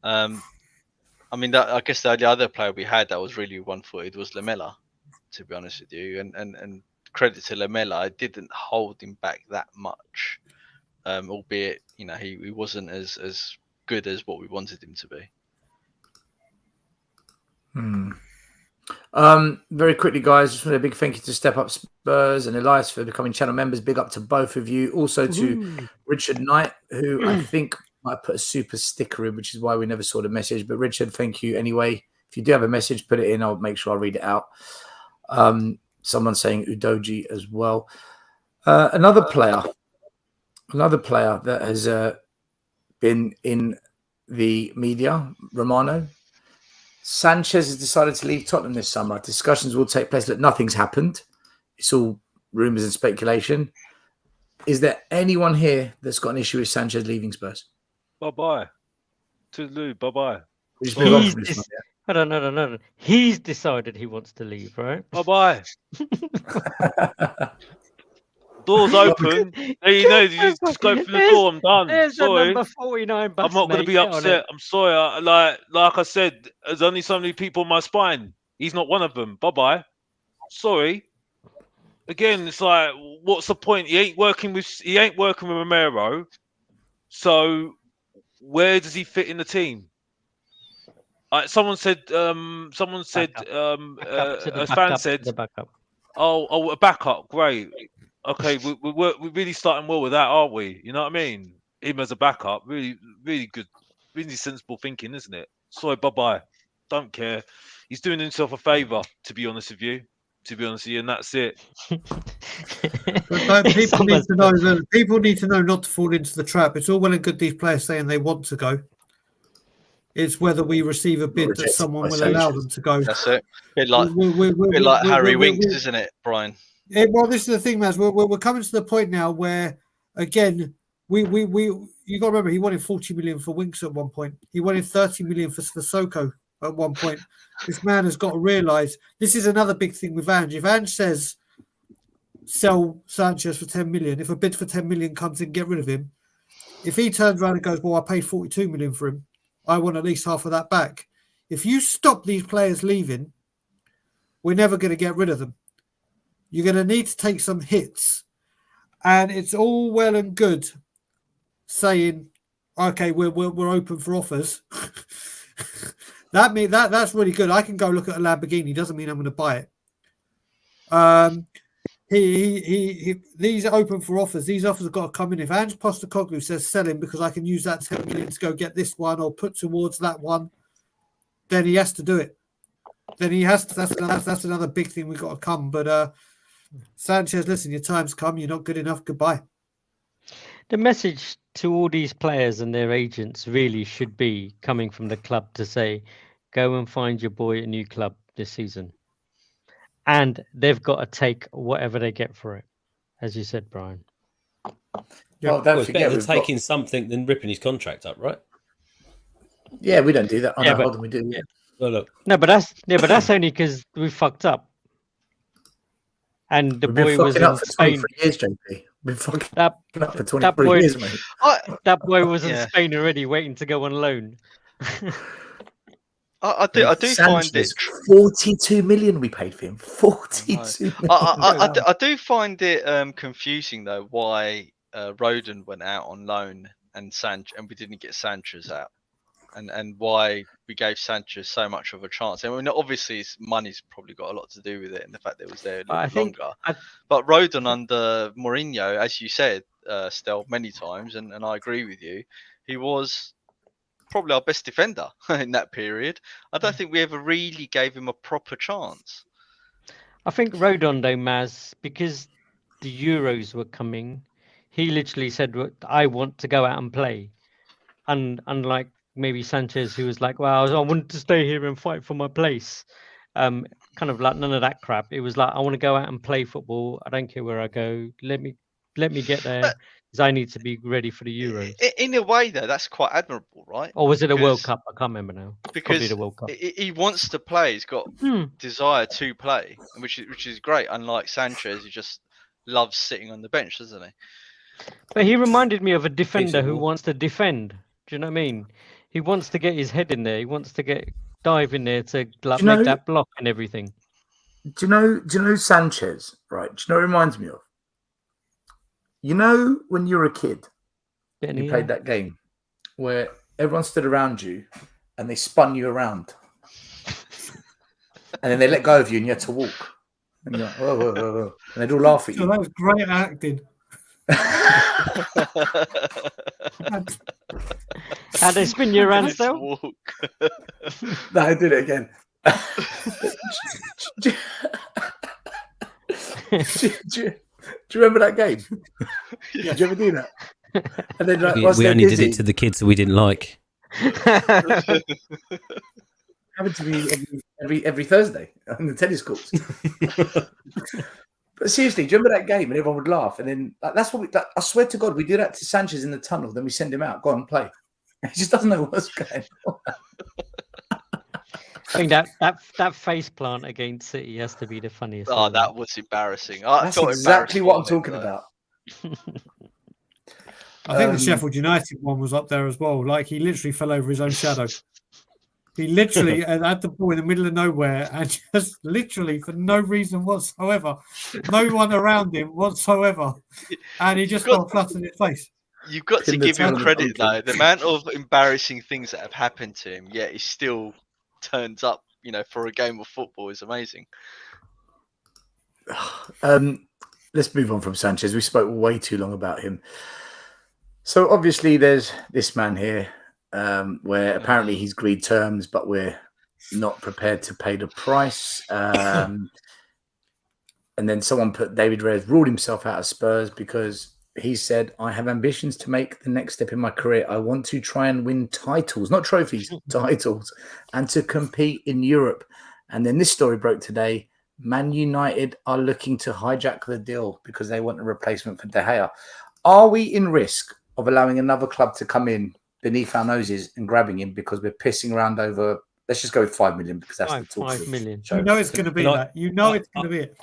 I mean, I guess the only other player we had that was really one-footed was Lamela, to be honest with you, and credit to Lamela, it didn't hold him back that much, albeit he wasn't as good as what we wanted him to be. Very quickly, guys, just want a big thank you to Step Up Spurs and Elias for becoming channel members. Big up to both of you. Also to Richard Knight, who I think might put a super sticker in, which is why we never saw the message. But Richard, thank you anyway. If you do have a message, put it in. I'll make sure I read it out. Someone saying Udoji as well. Another player that has been in the media, Romano. Sanchez has decided to leave Tottenham this summer. Discussions will take place. Look, nothing's happened. It's all rumours and speculation. Is there anyone here that's got an issue with Sanchez leaving Spurs? Bye-bye. Toodaloo, bye-bye. I don't know. He's decided he wants to leave, right? Bye-bye. Door's open. There you know, you just go through the door. I'm done. There's sorry. number 49 bus, I'm not going to be upset. I'm sorry. Like I said, there's only so many people on my spine. He's not one of them. Bye-bye. Sorry. Again, it's like, what's the point? He ain't working with Romero. So where does he fit in the team? Someone said, a fan said, oh, a backup. Great. Okay, we're really starting well with that, aren't we? You know what I mean? Him as a backup, really, really good, really sensible thinking, isn't it? Sorry, bye-bye. Don't care. He's doing himself a favour, to be honest with you. And that's it. But people need to know not to fall into the trap. It's all well and good these players saying they want to go. It's whether we receive a bid that someone will allow them to go. That's it. A bit like Harry Winks, isn't it, Brian? Well, this is the thing, Maz. We're coming to the point now where, again, you got to remember he wanted 40 million for Winks at one point. He wanted 30 million for Sissoko at one point. This man has got to realise this is another big thing with Ange. If Ange says sell Sanchez for 10 million, if a bid for 10 million comes in, get rid of him. If he turns around and goes, well, I paid 42 million for him, I want at least half of that back. If you stop these players leaving, we're never going to get rid of them. You're going to need to take some hits. And it's all well and good saying, okay, we're open for offers. That's really good. I can go look at a Lamborghini. Doesn't mean I'm going to buy it. These are open for offers. These offers have got to come in. If Ange Postecoglou says sell him because I can use that 10 million to go get this one or put towards that one, then he has to do it. Then he has to. That's another big thing we've got to come. But Sanchez, listen, your time's come. You're not good enough. Goodbye. The message to all these players and their agents really should be coming from the club to say, go and find your boy a new club this season. And they've got to take whatever they get for it, as you said, Brian. Well, don't it's forget, better taking something than ripping his contract up, right? Yeah, we don't do that. Yeah, but hold on, we do. Yeah. Well, look. No, but that's only because we fucked up. And the boy was in Spain. 23 years, JP. We've been fucking up for 23 years, mate. That boy was in Spain already, waiting to go on loan. I do find it 42 million we paid for him. 42 million. I do find it confusing though why Rodon went out on loan and we didn't get Sanchez out, and why we gave Sanchez so much of a chance. I mean, obviously money's probably got a lot to do with it, and the fact that it was there a little longer. But Rodon under Mourinho, as you said, Stel, many times, and I agree with you, he was probably our best defender in that period. I don't think we ever really gave him a proper chance. I think Rodon, though, Maz, because the Euros were coming, he literally said, I want to go out and play. And unlike maybe Sanchez, who was like, well, I want to stay here and fight for my place. Kind of like none of that crap. It was like, I want to go out and play football. I don't care where I go. Let let me get there because I need to be ready for the Euros. In a way, though, that's quite admirable, right? Or was it a World Because- Cup? I can't remember now. Probably Because the World Cup. he wants to play. He's got Hmm. desire to play, which is great. Unlike Sanchez, who just loves sitting on the bench, doesn't he? But he reminded me of a defender who Feasible. wants to defend. Do you know what I mean? He wants to get his head in there. He wants to dive in there to like, you know- make that block and everything. Do you know Sanchez, right? Do you know what it reminds me of? You know when you were a kid, Getting you played that game where everyone stood around you and they spun you around. And then they let go of you and you had to walk. And you're like, whoa, whoa, whoa, whoa. And they'd all laugh at So you. that was great acting. How they spin you around Just still? walk. No, I did it again. Do you remember that game? Did you ever do that? And then like, We, once we they're only busy, did it to the kids that we didn't like. happened to me every Thursday on the tennis courts. But seriously, do you remember that game? And everyone would laugh. And then that's what I swear to God, we do that to Sanchez in the tunnel. Then we send him out. Go on, play. He just doesn't know what's going on. I think that face plant against City has to be the funniest. Oh, ever. that was embarrassing. I That's felt exactly embarrassed what I'm for him, talking though. about. I think the Sheffield United one was up there as well. Like he literally fell over his own shadow. He literally had the ball in the middle of nowhere and just literally for no reason whatsoever, no one around him whatsoever, and he just fell flat on his face. You've got to Pin the give him tail on the credit, though. donkey. The amount of embarrassing things that have happened to him, yet he still turns up, for a game of football is amazing. Let's move on from Sanchez. We spoke way too long about him. So obviously there's this man here where apparently he's agreed terms, but we're not prepared to pay the price. And then someone put David Reyes ruled himself out of Spurs because he said, I have ambitions to make the next step in my career. I want to try and win titles, not trophies, titles, and to compete in Europe. And then this story broke today. Man United are looking to hijack the deal because they want a replacement for De Gea. Are we in risk of allowing another club to come in beneath our noses and grabbing him because we're pissing around over, let's just go with 5 million because that's the talk. 5 million. You know it's going to be And I- that. You know it's going to be it.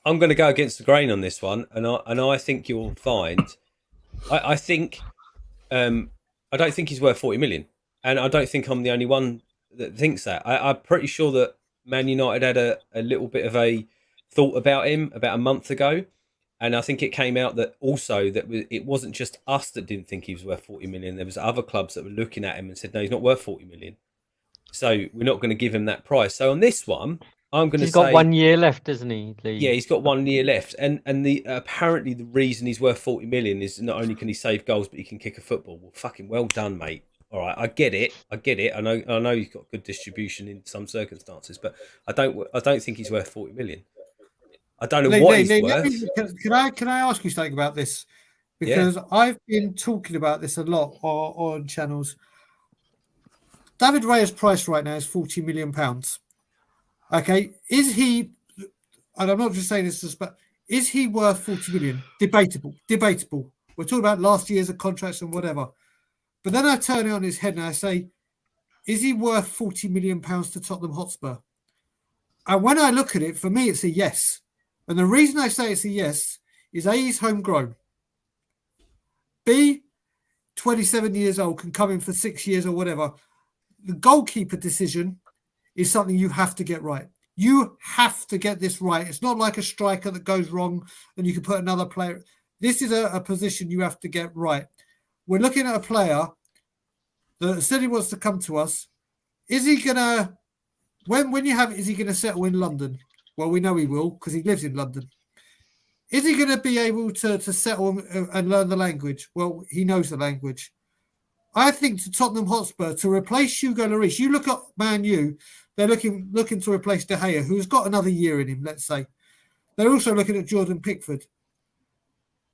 I'm going to go against the grain on this one, and I think you'll find. I think I don't think he's worth 40 million, and I don't think I'm the only one that thinks that. I'm pretty sure that Man United had a little bit of a thought about him about a month ago, and I think it came out that also that it wasn't just us that didn't think he was worth 40 million. There was other clubs that were looking at him and said, no, he's not worth 40 million. So we're not going to give him that price. So on this one, I'm going to say He's got 1 year left, doesn't he? Lee? yeah, he's got 1 year left, and the apparently the reason he's worth 40 million is not only can he save goals, but he can kick a football. Well, fucking well done, mate. All right, I get it. I know he's got good distribution in some circumstances, but I don't think he's worth 40 million. I don't know what he's worth. Can I ask you something about this? Because I've been talking about this a lot on channels. David Raya's price right now is £40 million. Okay, is he? And I'm not just saying this, but is he worth 40 million? Debatable. We're talking about last year's of contracts and whatever. But then I turn it on his head and I say, is he worth 40 million pounds to Tottenham Hotspur? And when I look at it, for me, it's a yes. And the reason I say it's a yes is A, he's homegrown. B, 27 years old, can come in for 6 years or whatever. The goalkeeper decision is something you have to get right. You have to get this right. It's not like a striker that goes wrong and you can put another player. This is a position you have to get right. We're looking at a player that said he wants to come to us. Is he going to, is he going to settle in London? Well, we know he will because he lives in London. Is he going to be able to settle and learn the language? Well, he knows the language. I think to Tottenham Hotspur, to replace Hugo Lloris, you look at Man U, they're looking to replace De Gea, who's got another year in him, let's say. They're also looking at Jordan Pickford.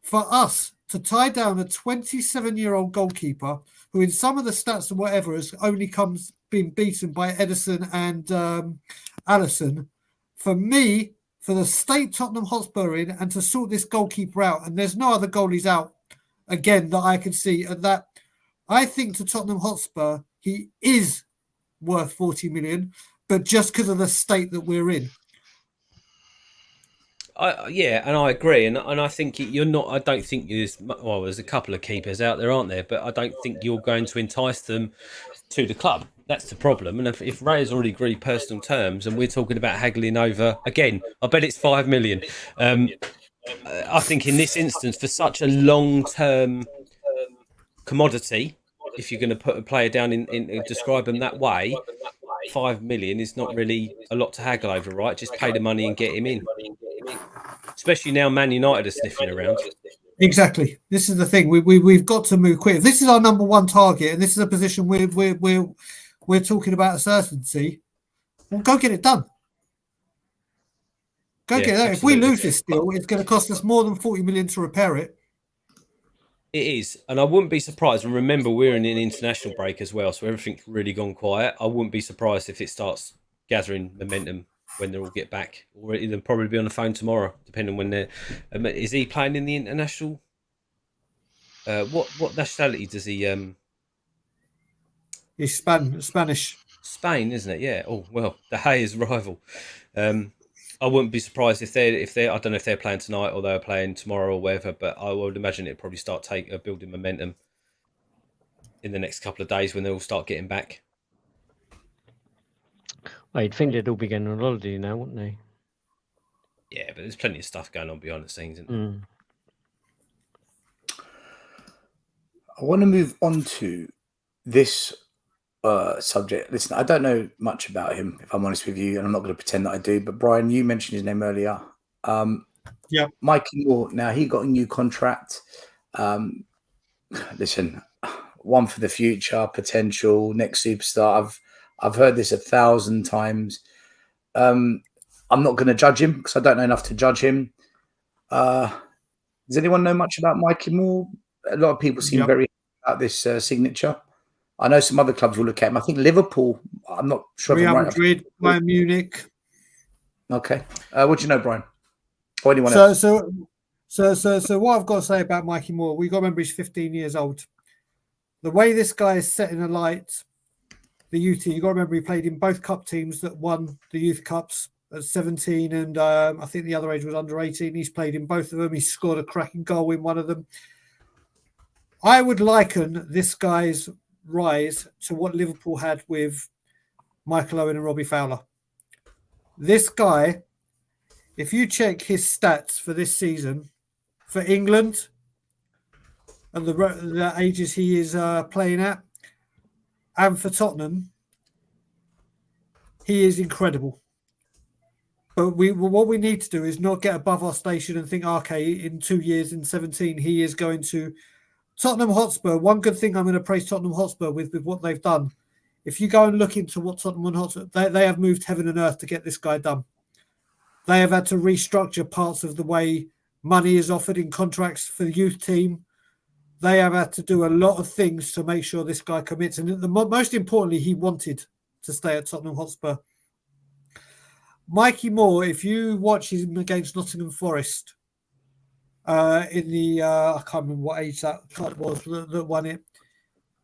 For us to tie down a 27-year-old goalkeeper who in some of the stats and whatever has only been beaten by Edison and Allison, for me, for the state Tottenham Hotspur in and to sort this goalkeeper out, and there's no other goalies out again that I can see, and that I think to Tottenham Hotspur, he is worth 40 million, but just because of the state that we're in. Yeah, and I agree, and I think you're not. I don't think there's a couple of keepers out there, aren't there? But I don't think you're going to entice them to the club. That's the problem. And if Ray has already agreed personal terms, and we're talking about haggling over again, I bet it's 5 million. I think in this instance, for such a long-term commodity, if you're going to put a player down in describe them that way, 5 million is not really a lot to haggle over, right? Just pay the money and get him in. Especially now Man United are sniffing around. Exactly. This is the thing. We've got to move quick. If this is our number one target, and this is a position we're talking about a certainty, well, go get it done. Get it done. If we lose this deal, it's going to cost us more than 40 million to repair it. It is, and I wouldn't be surprised. And remember, we're in an international break as well, so everything's really gone quiet. I wouldn't be surprised if it starts gathering momentum when they all get back, or they'll probably be on the phone tomorrow, depending on when they're. Is he playing in the international? What nationality does he? He's Spanish. Spain, isn't it? Yeah. Oh well, the Hayes rival. I wouldn't be surprised if they. I don't know if they're playing tonight or they're playing tomorrow or whatever, but I would imagine it'd probably start building momentum in the next couple of days when they all start getting back. Well, you'd think they'd all be going on holiday now, wouldn't they? Yeah, but there's plenty of stuff going on behind the scenes, isn't there? I want to move on to this subject. Listen, I don't know much about him, if I'm honest with you, and I'm not going to pretend that I do. But Brian, you mentioned his name earlier. Yeah, Mikey Moore. Now he got a new contract. Listen, one for the future, potential next superstar. I've heard this 1,000 times. I'm not going to judge him because I don't know enough to judge him. Does anyone know much about Mikey Moore? A lot of people seem very about this signature. I know some other clubs will look at him. I think Liverpool. I'm not sure. Real Madrid, Bayern Munich. Okay. What do you know, Brian? Or anyone else? So what I've got to say about Mikey Moore, we got to remember he's 15 years old. The way this guy is setting alight the youth team, you got to remember he played in both cup teams that won the youth cups at 17, and I think the other age was under 18. He's played in both of them. He scored a cracking goal in one of them. I would liken this guy's rise to what Liverpool had with Michael Owen and Robbie Fowler. This guy, if you check his stats for this season, for England and the ages he is playing at, and for Tottenham, he is incredible. But what we need to do is not get above our station and think, okay, in 2 years, in 17, he is going to... Tottenham Hotspur, one good thing I'm going to praise Tottenham Hotspur with what they've done. If you go and look into what Tottenham Hotspur, they have moved heaven and earth to get this guy done. They have had to restructure parts of the way money is offered in contracts for the youth team. They have had to do a lot of things to make sure this guy commits. And most importantly, he wanted to stay at Tottenham Hotspur. Mikey Moore, if you watch him against Nottingham Forest, in the I can't remember what age that club was that won it.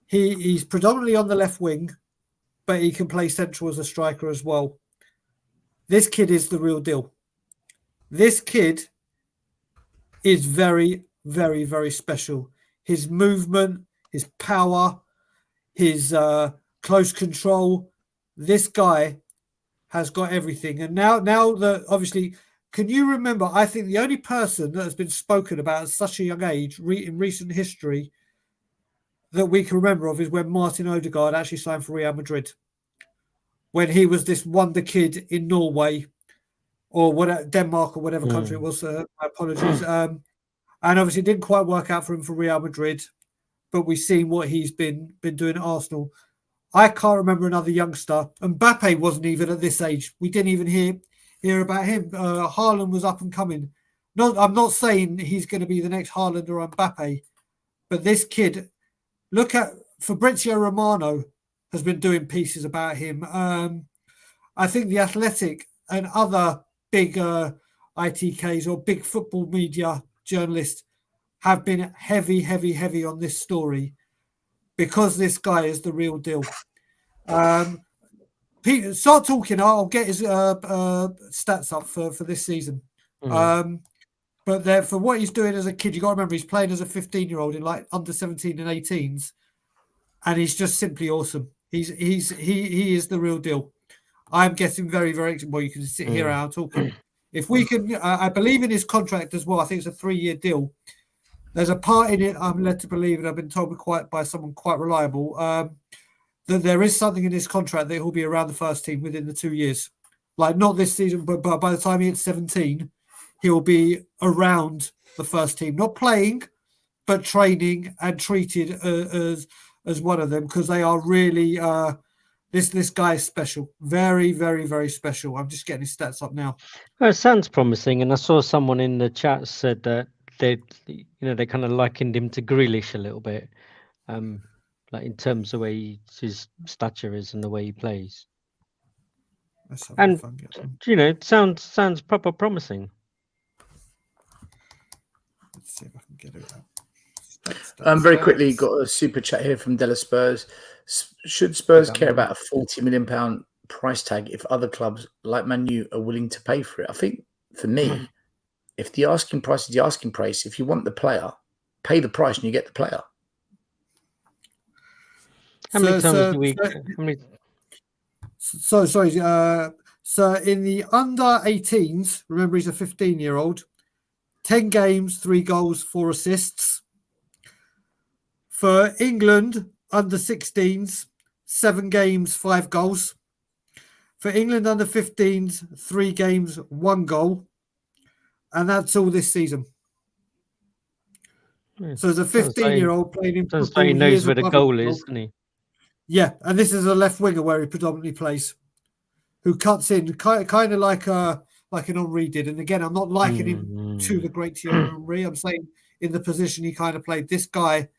He's predominantly on the left wing, but he can play central as a striker as well. This kid is the real deal. This kid is very, very, very special. His movement, his power, his close control. This guy has got everything. And now that obviously, can you remember? I think the only person that has been spoken about at such a young age in recent history that we can remember of is when Martin Odegaard actually signed for Real Madrid. When he was this wonder kid in Norway or whatever, Denmark or whatever country it was. Apologies. And obviously it didn't quite work out for him for Real Madrid, but we've seen what he's been doing at Arsenal. I can't remember another youngster. Mbappe wasn't even at this age. We didn't even hear about him. Haaland was up and coming. No, I'm not saying he's going to be the next Haaland or Mbappe, but this kid, look at Fabrizio Romano has been doing pieces about him. I think The Athletic and other big ITKs or big football media journalists have been heavy on this story because this guy is the real deal. Peter, start talking. I'll get his stats up for this season. But for what he's doing as a kid, you got to remember he's playing as a 15-year-old in like under 17 and 18s, and he's just simply awesome. He is the real deal. I'm getting very well. You can sit here and I'm talking. If we can, I believe in his contract as well. I think it's a 3-year deal. There's a part in it I'm led to believe, and I've been told by someone quite reliable, that there is something in his contract that he'll be around the first team within the 2 years. Like not this season, but by the time he hits 17, he'll be around the first team, not playing, but training and treated as one of them because they are really. This guy is special, very special. I'm just getting his stats up now. Well, it sounds promising, and I saw someone in the chat said that they kind of likened him to Grealish a little bit, like in terms of where his stature is and the way he plays. And it sounds proper promising. Let's see if I can get it out. Very quickly, got a super chat here from Della Spurs. Should Spurs care about a £40 million price tag if other clubs like Man U are willing to pay for it? I think for me, if the asking price is the asking price, if you want the player, pay the price and you get the player. How many times do we? Sorry. So in the under 18s, remember he's a 15-year-old. 10 games, 3 goals, 4 assists. For England, under 16s, 7 games, 5 goals. For England under 15s, 3 games, 1 goal. And that's all this season. So as a 15-year-old playing in football, he knows where the goal is, doesn't he? Yeah, and this is a left winger where he predominantly plays, who cuts in kind of like an Henry did. And again, I'm not likening him to the great Thierry Henry. I'm saying in the position he kind of played. This guy,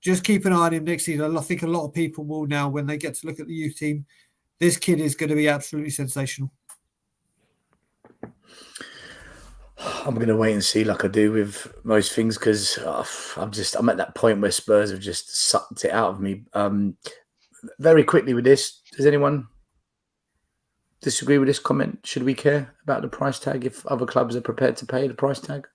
just keep an eye on him next season. I think a lot of people will now when they get to look at the youth team. This kid is going to be absolutely sensational. I'm going to wait and see, like I do with most things, because I'm at that point where Spurs have just sucked it out of me. Very quickly with this, does anyone disagree with this comment? Should we care about the price tag if other clubs are prepared to pay the price tag?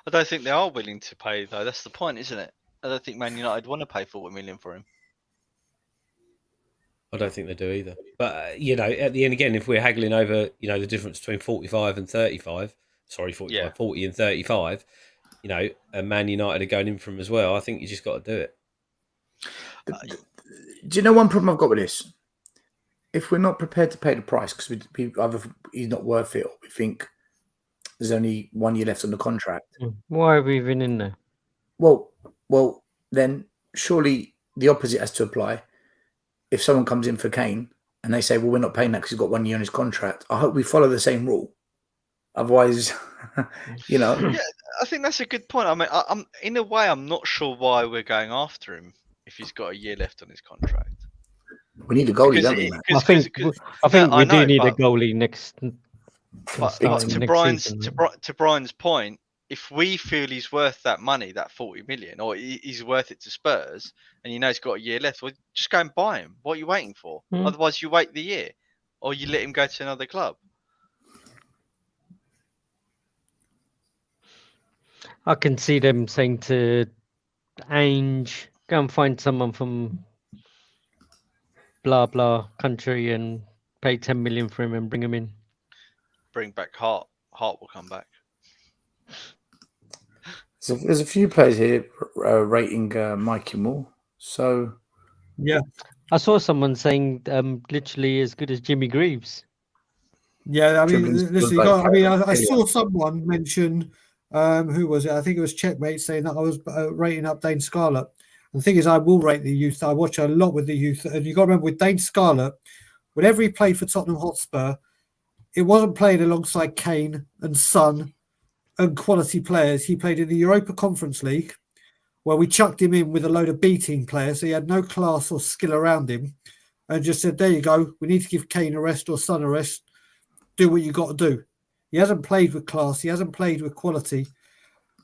I don't think they are willing to pay, though. That's the point, isn't it? I don't think Man United want to pay 40 million for him. I don't think they do either. But, at the end, again, if we're haggling over, the difference between 45 and 35, 40 and 35, and Man United are going in for him as well, I think you just got to do it. Do you know one problem I've got with this? If we're not prepared to pay the price because either he's not worth it or we think there's only 1 year left on the contract. Why are we even in there? Well, then surely the opposite has to apply. If someone comes in for Kane and they say, well, we're not paying that because he's got 1 year on his contract, I hope we follow the same rule. Otherwise, Yeah, I think that's a good point. I mean, I'm in a way, I'm not sure why we're going after him if he's got a year left on his contract. We need a goalie, don't we, man? I think we do need a goalie next. But to Brian's point, if we feel he's worth that money, that 40 million, or he's worth it to Spurs, and he's got a year left, well, just go and buy him. What are you waiting for? Otherwise, you wait the year, or you let him go to another club. I can see them saying to Ainge, go and find someone from blah blah country and pay 10 million for him and bring him in. Bring back Hart. Hart will come back. So there's a few players here rating Mikey Moore. So yeah, I saw someone saying literally as good as Jimmy Greaves. Yeah, I mean, listen, I saw someone mention who was it? I think it was Checkmate saying that I was rating up Dane Scarlett. And the thing is, I will rate the youth. I watch a lot with the youth, and you got to remember with Dane Scarlett, whenever he played for Tottenham Hotspur, it wasn't playing alongside Kane and Son and quality players. He played in the Europa Conference League, where we chucked him in with a load of B team players, so he had no class or skill around him, and just said, "There you go. We need to give Kane a rest or Son a rest. Do what you got to do." He hasn't played with class. He hasn't played with quality.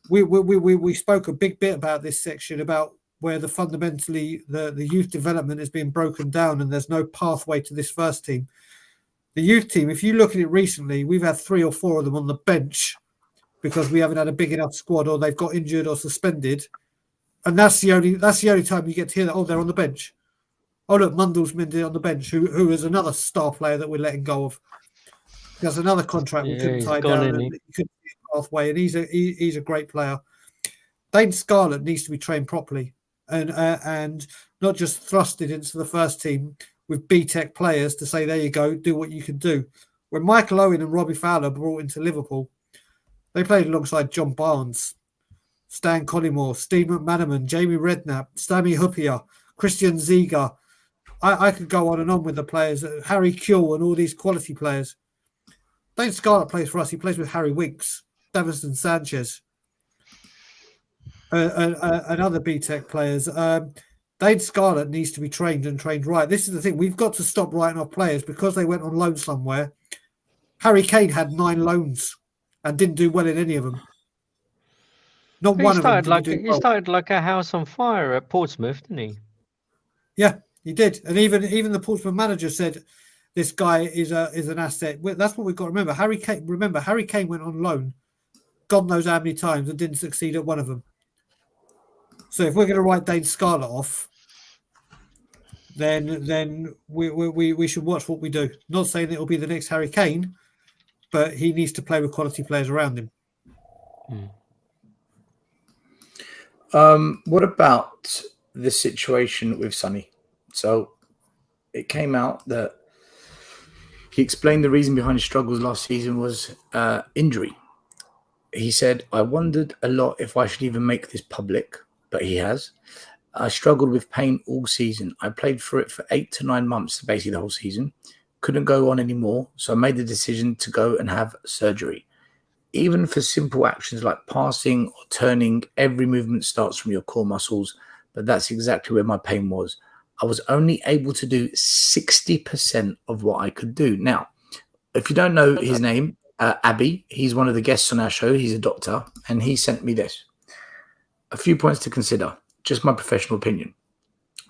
We spoke a big bit about this section about where fundamentally the youth development has been broken down and there's no pathway to this first team. The youth team, if you look at it recently, we've had 3 or 4 of them on the bench because we haven't had a big enough squad, or they've got injured or suspended, and that's the only time you get to hear that. Oh, they're on the bench. Oh, look, Mundell's been on the bench, who is another star player that we're letting go of. There's another contract we couldn't tie down, and you couldn't see a pathway, and he's a great player. Dane Scarlett needs to be trained properly and not just thrusted into the first team with B-Tech players to say, there you go, do what you can do. When Michael Owen and Robbie Fowler brought into Liverpool, they played alongside John Barnes, Stan Collymore, Steve McManaman, Jamie Redknapp, Stammy Huppier, Christian Ziga. I could go on and on with the players, Harry Kuehl and all these quality players. Dane Scarlett plays for us. He plays with Harry Winks, Davinson Sanchez, and other B-Tech players. Dane Scarlett needs to be trained and trained right. This is the thing. We've got to stop writing off players because they went on loan somewhere. Harry Kane had 9 loans and didn't do well in any of them. Not one of them did he started like a house on fire at Portsmouth, didn't he? Yeah, he did. And even the Portsmouth manager said this guy is an asset. That's what we've got to remember. Harry Kane went on loan, God knows how many times, and didn't succeed at one of them. So if we're going to write Dane Scarlett off, then we should watch what we do. Not saying it'll be the next Harry Kane, but he needs to play with quality players around him. What about the situation with Sonny? So it came out that he explained the reason behind his struggles last season was injury. He said, I wondered a lot if I should even make this public, but he has. I struggled with pain all season. I played for it for 8 to 9 months, basically the whole season. Couldn't go on anymore, so I made the decision to go and have surgery. Even for simple actions like passing or turning, every movement starts from your core muscles, but that's exactly where my pain was. I was only able to do 60% of what I could do. Now, if you don't know his name, Abby, he's one of the guests on our show. He's a doctor, and he sent me this. A few points to consider, just my professional opinion.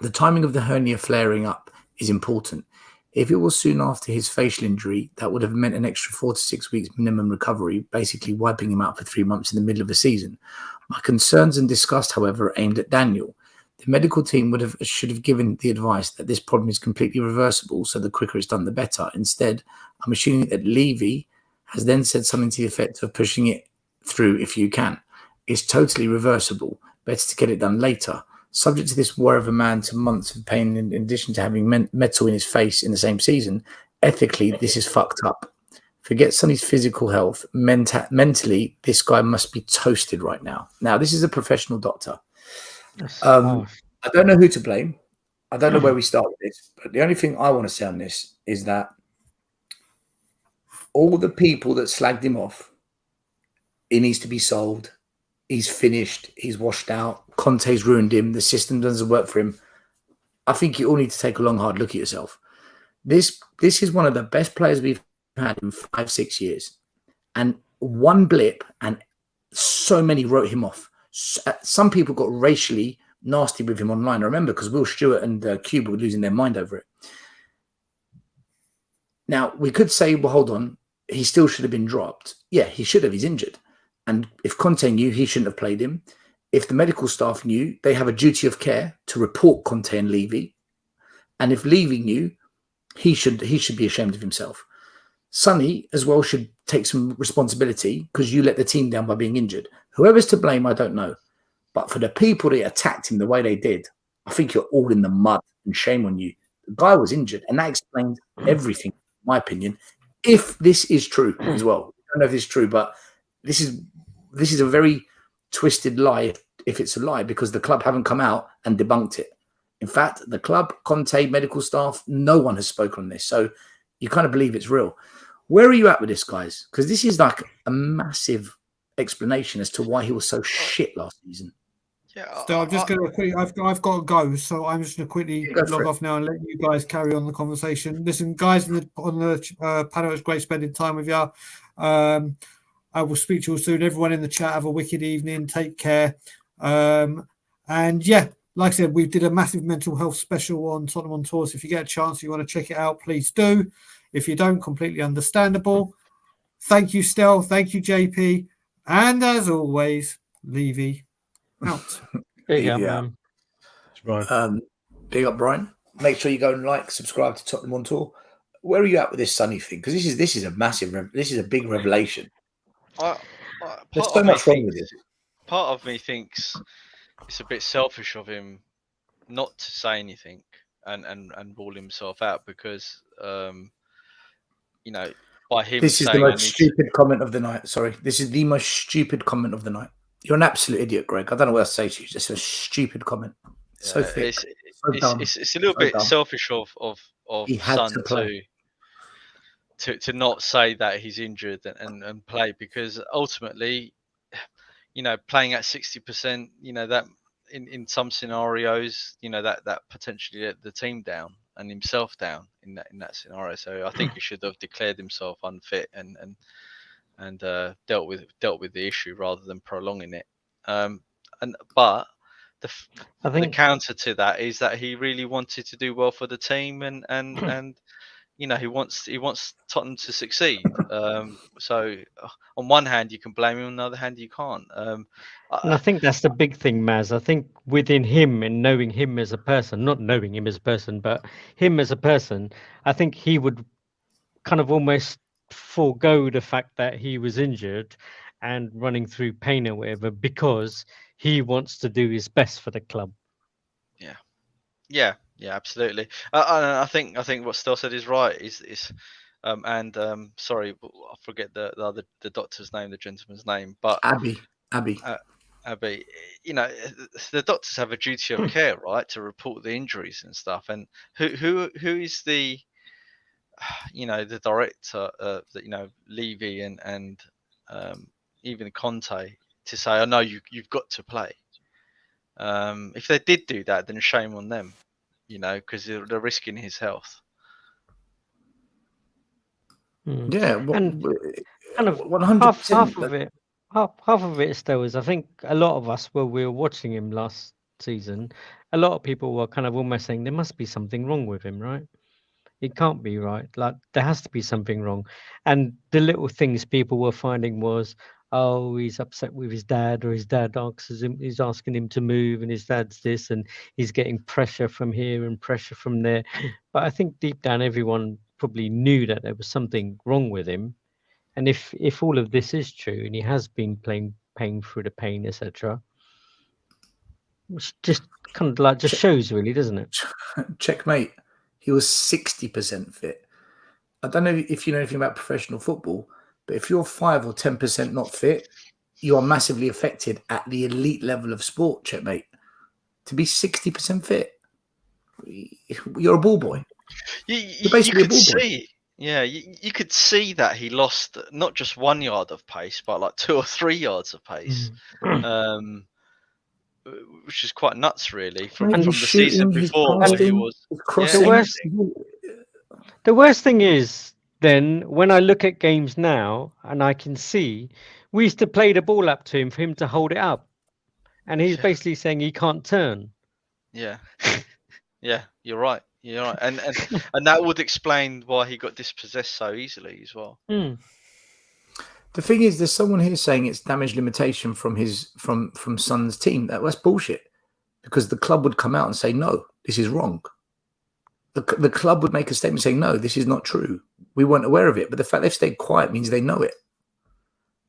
The timing of the hernia flaring up is important. If it was soon after his facial injury, that would have meant an extra 4 to 6 weeks minimum recovery, basically wiping him out for 3 months in the middle of the season. My concerns and disgust, however, are aimed at Daniel. The medical team should have given the advice that this problem is completely reversible, so the quicker it's done, the better. Instead, I'm assuming that Levy has then said something to the effect of pushing it through if you can. It's totally reversible. Better to get it done later. Subject to this worry of a man to months of pain in addition to having metal in his face in the same season, ethically, this is fucked up. Forget Sonny's physical health. Mentally, this guy must be toasted right now. Now, this is a professional doctor. I don't know who to blame. I don't know where we start with this, but the only thing I want to say on this is that all the people that slagged him off, he needs to be sold. He's finished. He's washed out. Conte's ruined him. The system doesn't work for him. I think you all need to take a long, hard look at yourself. This is one of the best players we've had in 5-6 years. And one blip and so many wrote him off. Some people got racially nasty with him online. I remember because Will Stewart and Cuba were losing their mind over it. Now, we could say, well, hold on. He still should have been dropped. Yeah, he should have. He's injured. And if Conte knew, he shouldn't have played him. If the medical staff knew, they have a duty of care to report Conte and Levy. And if Levy knew, he should be ashamed of himself. Sonny as well should take some responsibility because you let the team down by being injured. Whoever's to blame, I don't know. But for the people that attacked him the way they did, I think you're all in the mud and shame on you. The guy was injured and that explains everything, in my opinion. If this is true as well. I don't know if it's true, but this is a very twisted lie if it's a lie because the club haven't come out and debunked it. In fact, the club, Conte, medical staff, no one has spoken on this. So you kind of believe it's real. Where are you at with this, guys? Because this is like a massive explanation as to why he was so shit last season. Yeah, So I'm just going to quickly. I've got to go, so I'm just going to quickly Go for log it. off now and let you guys carry on the conversation. Listen, guys, on the panel, it's great spending time with you. I will speak to you all soon. Everyone in the chat, have a wicked evening. Take care. And yeah, like I said, we did a massive mental health special on Tottenham on Tour. So if you get a chance, you want to check it out, please do. If you don't, completely understandable. Thank you, Stel. Thank you, JP. And as always, Levy out. Big up, Yeah. man. Right. Big up, Brian. Make sure you go and like, subscribe to Tottenham on Tour. Where are you at with this Sonny thing? Because this is a massive, this is a big revelation. There's so much wrong with it. Part of me thinks it's a bit selfish of him not to say anything and rule himself out because you know, by him This is the saying most stupid comment of the night. Sorry, this is the most stupid comment of the night. You're an absolute idiot, Greg. I don't know what else to say to you. Just a stupid comment. So thick. It's a little bit selfish of He had Son to play. to not say that he's injured and play because ultimately, you know, playing at 60%, you know, that in some scenarios, you know, that potentially let the team down and himself down in that scenario. So I think he should have declared himself unfit and dealt with the issue rather than prolonging it. But the counter to that is that he really wanted to do well for the team and you know he wants Tottenham to succeed. So on one hand you can blame him, on the other hand you can't. And I think that's the big thing, Maz. I think within him and knowing him as a person, not knowing him as a person, but him as a person, I think he would kind of almost forego the fact that he was injured and running through pain or whatever because he wants to do his best for the club. Yeah, absolutely. I think what Stel said is right. Sorry, I forget the doctor's name, the gentleman's name, but Abby. Abby. You know, the doctors have a duty of care, right, to report the injuries and stuff. And who is the, you know, the director, that, you know, Levy and even Conte to say, "Oh no, you've got to play." If they did do that, then shame on them, you know, because they're risking his health. Yeah, and kind of 100%. half of it still is, I think a lot of us, when we were watching him last season, a lot of people were kind of almost saying there must be something wrong with him, right? It can't be right. Like there has to be something wrong. And the little things people were finding was, oh, he's upset with his dad, or his dad he's asking him to move, and his dad's this, and he's getting pressure from here and pressure from there. But I think deep down, everyone probably knew that there was something wrong with him. And if all of this is true, and he has been paying through the pain, etc., which just kind of like just shows, really, doesn't it? Checkmate. He was 60% fit. I don't know if you know anything about professional football, but if you're 5 or 10% not fit, you are massively affected at the elite level of sport, checkmate. To be 60% fit, you're a ball boy. You're basically a ball boy. Yeah, you could see that he lost not just 1 yard of pace, but like 2 or 3 yards of pace, which is quite nuts, really, from the season before where he was crossing. The worst thing is, then, when I look at games now and I can see we used to play the ball up to him for him to hold it up, and he's basically saying he can't turn. Yeah, you're right. And that would explain why he got dispossessed so easily as well. The thing is, there's someone here saying it's damage limitation from Son's team. That's bullshit, because the club would come out and say, no, this is wrong. The club would make a statement saying, no, this is not true. We weren't aware of it. But the fact they've stayed quiet means they know it.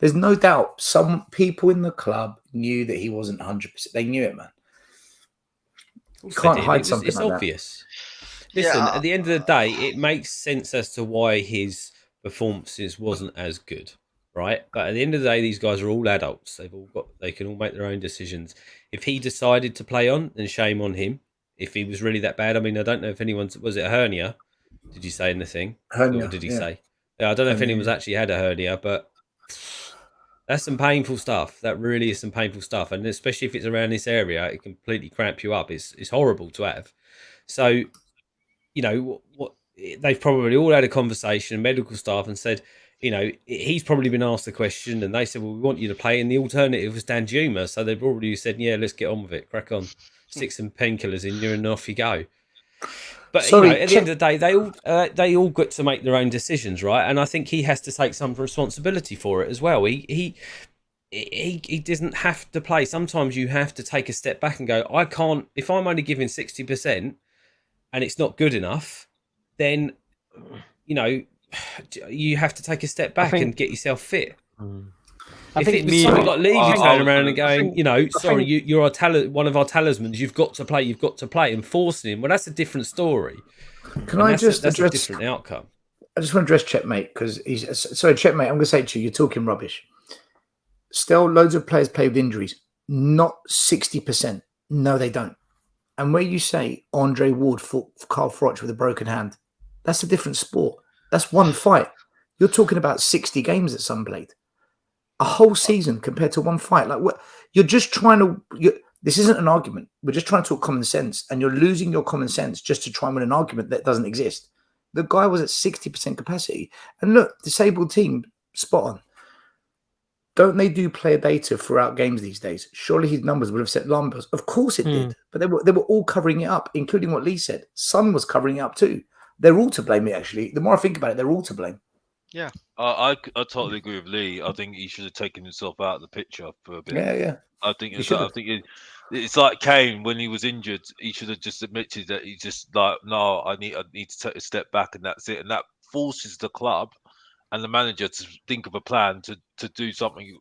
There's no doubt some people in the club knew that he wasn't 100%. They knew it, man. You can't hide something like that. It's obvious. Listen, at the end of the day, it makes sense as to why his performances wasn't as good, right? But at the end of the day, these guys are all adults. They can all make their own decisions. If he decided to play on, then shame on him. If he was really that bad, I mean, I don't know if was it a hernia? Did you say anything? Hernia, or did he say? Yeah, I don't know if anyone's actually had a hernia, but That's some painful stuff. That really is some painful stuff, and especially if it's around this area, it completely cramp you up. It's horrible to have. So, you know what they've probably all had a conversation, medical staff, and said, you know, he's probably been asked the question, and they said, well, we want you to play, and the alternative was Danjuma. So they've already said, yeah, let's get on with it, crack on, stick some painkillers in you, and off you go. But Sorry, you know, at the end of the day, they all get to make their own decisions, right? And I think he has to take some responsibility for it as well. He doesn't have to play. Sometimes you have to take a step back and go, I can't. If I'm only giving 60% and it's not good enough, then you know you have to take a step back and get yourself fit. If it was something like Leeds, you turn around and going, you know, sorry, you're one of our talismans. You've got to play, and forcing him. Well, that's a different story. Can I just that's address a different outcome? I just want to address Checkmate because Checkmate. I'm going to say to you, you're talking rubbish. Still, loads of players play with injuries. Not 60%. No, they don't. And where you say Andre Ward fought Carl Froch with a broken hand, that's a different sport. That's one fight. You're talking about 60 games that some played. A whole season compared to one fight. Like what? You're just trying to. This isn't an argument. We're just trying to talk common sense, and you're losing your common sense just to try and win an argument that doesn't exist. The guy was at 60% capacity, and look, disabled team, spot on. Don't they do player data throughout games these days? Surely his numbers would have set numbers. Of course it did, but they were all covering it up, including what Lee said. Son was covering it up too. They're all to blame. Actually, the more I think about it, they're all to blame. Yeah, I totally agree with Lee. I think he should have taken himself out of the picture for a bit. Yeah. I think it's like Kane when he was injured. He should have just admitted that he's just like, no, I need to take a step back, and that's it. And that forces the club and the manager to think of a plan to do something,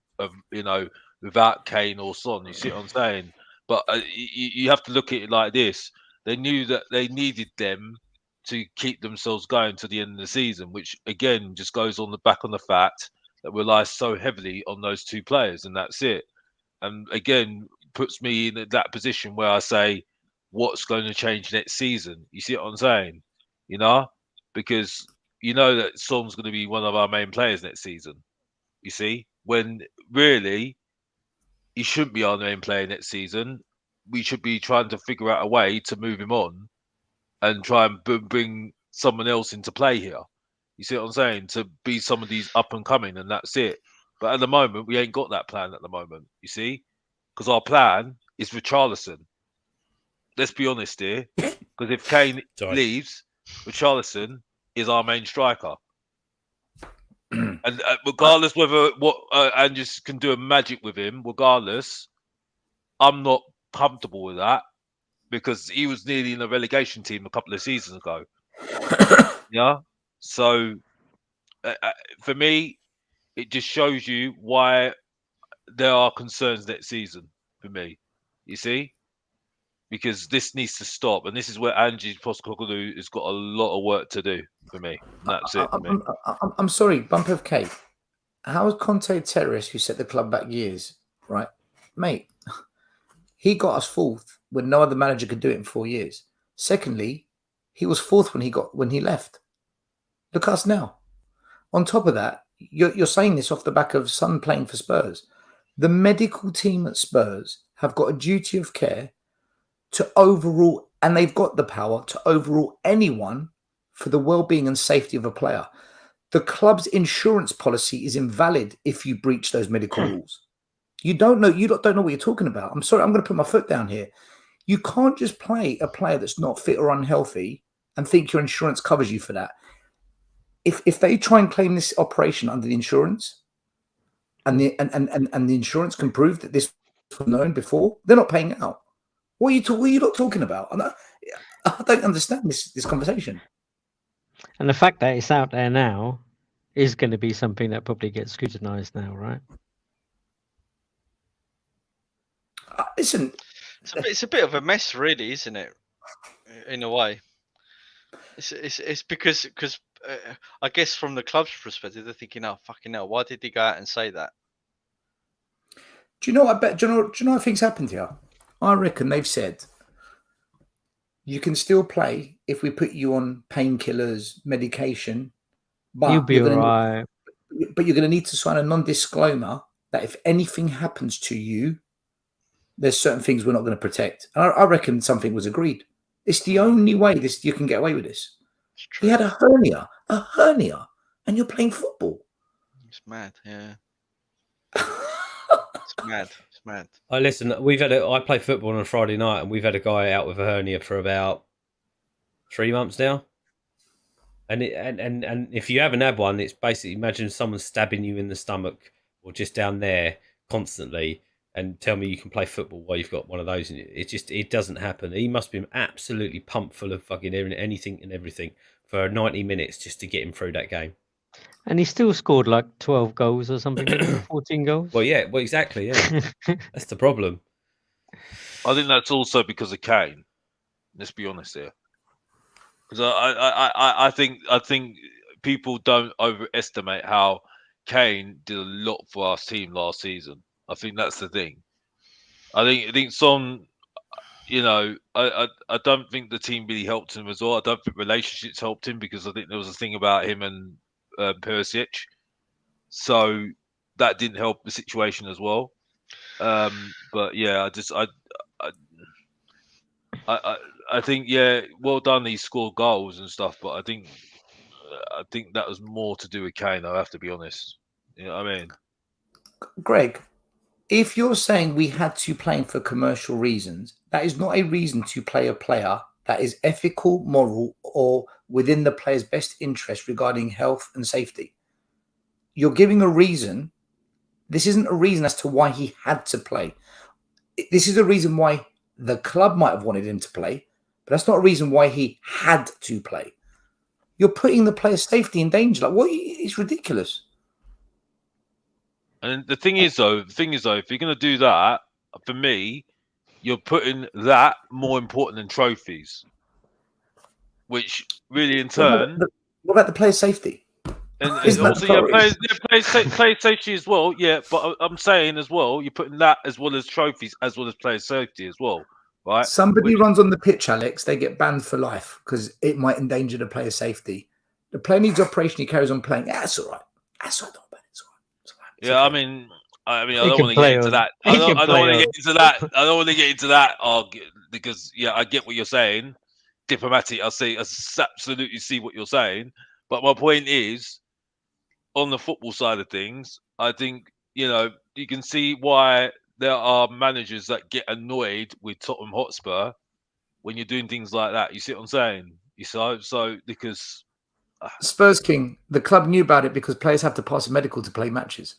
you know, without Kane or Son. You see what I'm saying? But you have to look at it like this. They knew that they needed them to keep themselves going to the end of the season, which again just goes on the back on the fact that we rely so heavily on those two players, and that's it. And again, puts me in that position where I say, what's going to change next season? You see what I'm saying? You know, because you know that Son's going to be one of our main players next season. You see, when really he shouldn't be our main player next season. We should be trying to figure out a way to move him on and try and bring someone else into play here. You see what I'm saying? To be some of these up and coming, and that's it. But at the moment, we ain't got that plan at the moment, you see? Because our plan is Richarlison. Let's be honest here. Because if Kane leaves, Richarlison is our main striker. And regardless whether Andrews can do a magic with him, regardless, I'm not comfortable with that. Because he was nearly in a relegation team a couple of seasons ago. Yeah. So for me, it just shows you why there are concerns next season for me. You see? Because this needs to stop. And this is where Angie Postecoglou has got a lot of work to do for me. And that's it for me. I'm sorry, bump of cake. How is Conte a terrorist who set the club back years? Right? Mate, he got us fourth when no other manager could do it in 4 years. Secondly, he was fourth when he left. Look at us now. On top of that, you're saying this off the back of Son playing for Spurs. The medical team at Spurs have got a duty of care to overrule, and they've got the power to overrule anyone for the well-being and safety of a player. The club's insurance policy is invalid if you breach those medical rules. You don't know what you're talking about. I'm sorry, I'm going to put my foot down here. You can't just play a player that's not fit or unhealthy and think your insurance covers you for that. If they try and claim this operation under the insurance, and the insurance can prove that this was known before, they're not paying out. What are you not talking about? I don't understand this conversation. And the fact that it's out there now is going to be something that probably gets scrutinised now, right? Listen, it's a bit of a mess, really, isn't it? In a way, it's because I guess from the club's perspective, they're thinking, "Oh, fucking hell, why did he go out and say that?" Do you know? Do you know what things happened here? I reckon they've said you can still play if we put you on painkillers, medication, but You'll be all right. But you're going to need to sign a non-disclosure that if anything happens to you, there's certain things we're not going to protect. And I reckon something was agreed. It's the only way you can get away with this. It's true. He had a hernia, and you're playing football. It's mad, yeah. It's mad. Listen, I play football on a Friday night, and we've had a guy out with a hernia for about 3 months now. And if you haven't had one, it's basically, imagine someone stabbing you in the stomach or just down there constantly, and tell me you can play football while you've got one of those. It doesn't happen. He must be absolutely pumped full of fucking anything and everything for 90 minutes just to get him through that game. And he still scored like 12 goals or something, didn't he? 14 goals. Well, yeah, exactly. Yeah, that's the problem. I think that's also because of Kane. Let's be honest here, because I think people don't overestimate how Kane did a lot for our team last season. I think that's the thing. I think Son, I don't think the team really helped him as well. I don't think relationships helped him, because I think there was a thing about him and Perisic, so that didn't help the situation as well. But yeah, I think, yeah, well done. He scored goals and stuff, but I think that was more to do with Kane. I have to be honest. You know what I mean? Greg, if you're saying we had to play him for commercial reasons, that is not a reason to play a player that is ethical, moral, or within the player's best interest regarding health and safety. You're giving a reason. This isn't a reason as to why he had to play. This is a reason why the club might have wanted him to play, but that's not a reason why he had to play. You're putting the player's safety in danger. Like, what? It's ridiculous. And the thing is, though, if you're going to do that, for me, you're putting that more important than trophies, which really, in turn, what about the player's safety? And also, play safety as well. Yeah, but I'm saying as well, you're putting that as well as trophies, as well as player safety as well, right? Somebody runs on the pitch, Alex, they get banned for life because it might endanger the player's safety. The player needs operation, he carries on playing. Yeah, that's all right. That's all right. It's all right. Yeah, okay. I don't want to get into that. I don't want to get into that. I don't want to get into that because I get what you're saying. Diplomatic, I absolutely see what you're saying. But my point is, on the football side of things, I think, you can see why there are managers that get annoyed with Tottenham Hotspur when you're doing things like that. You see what I'm saying? So because Spurs King, the club knew about it because players have to pass a medical to play matches.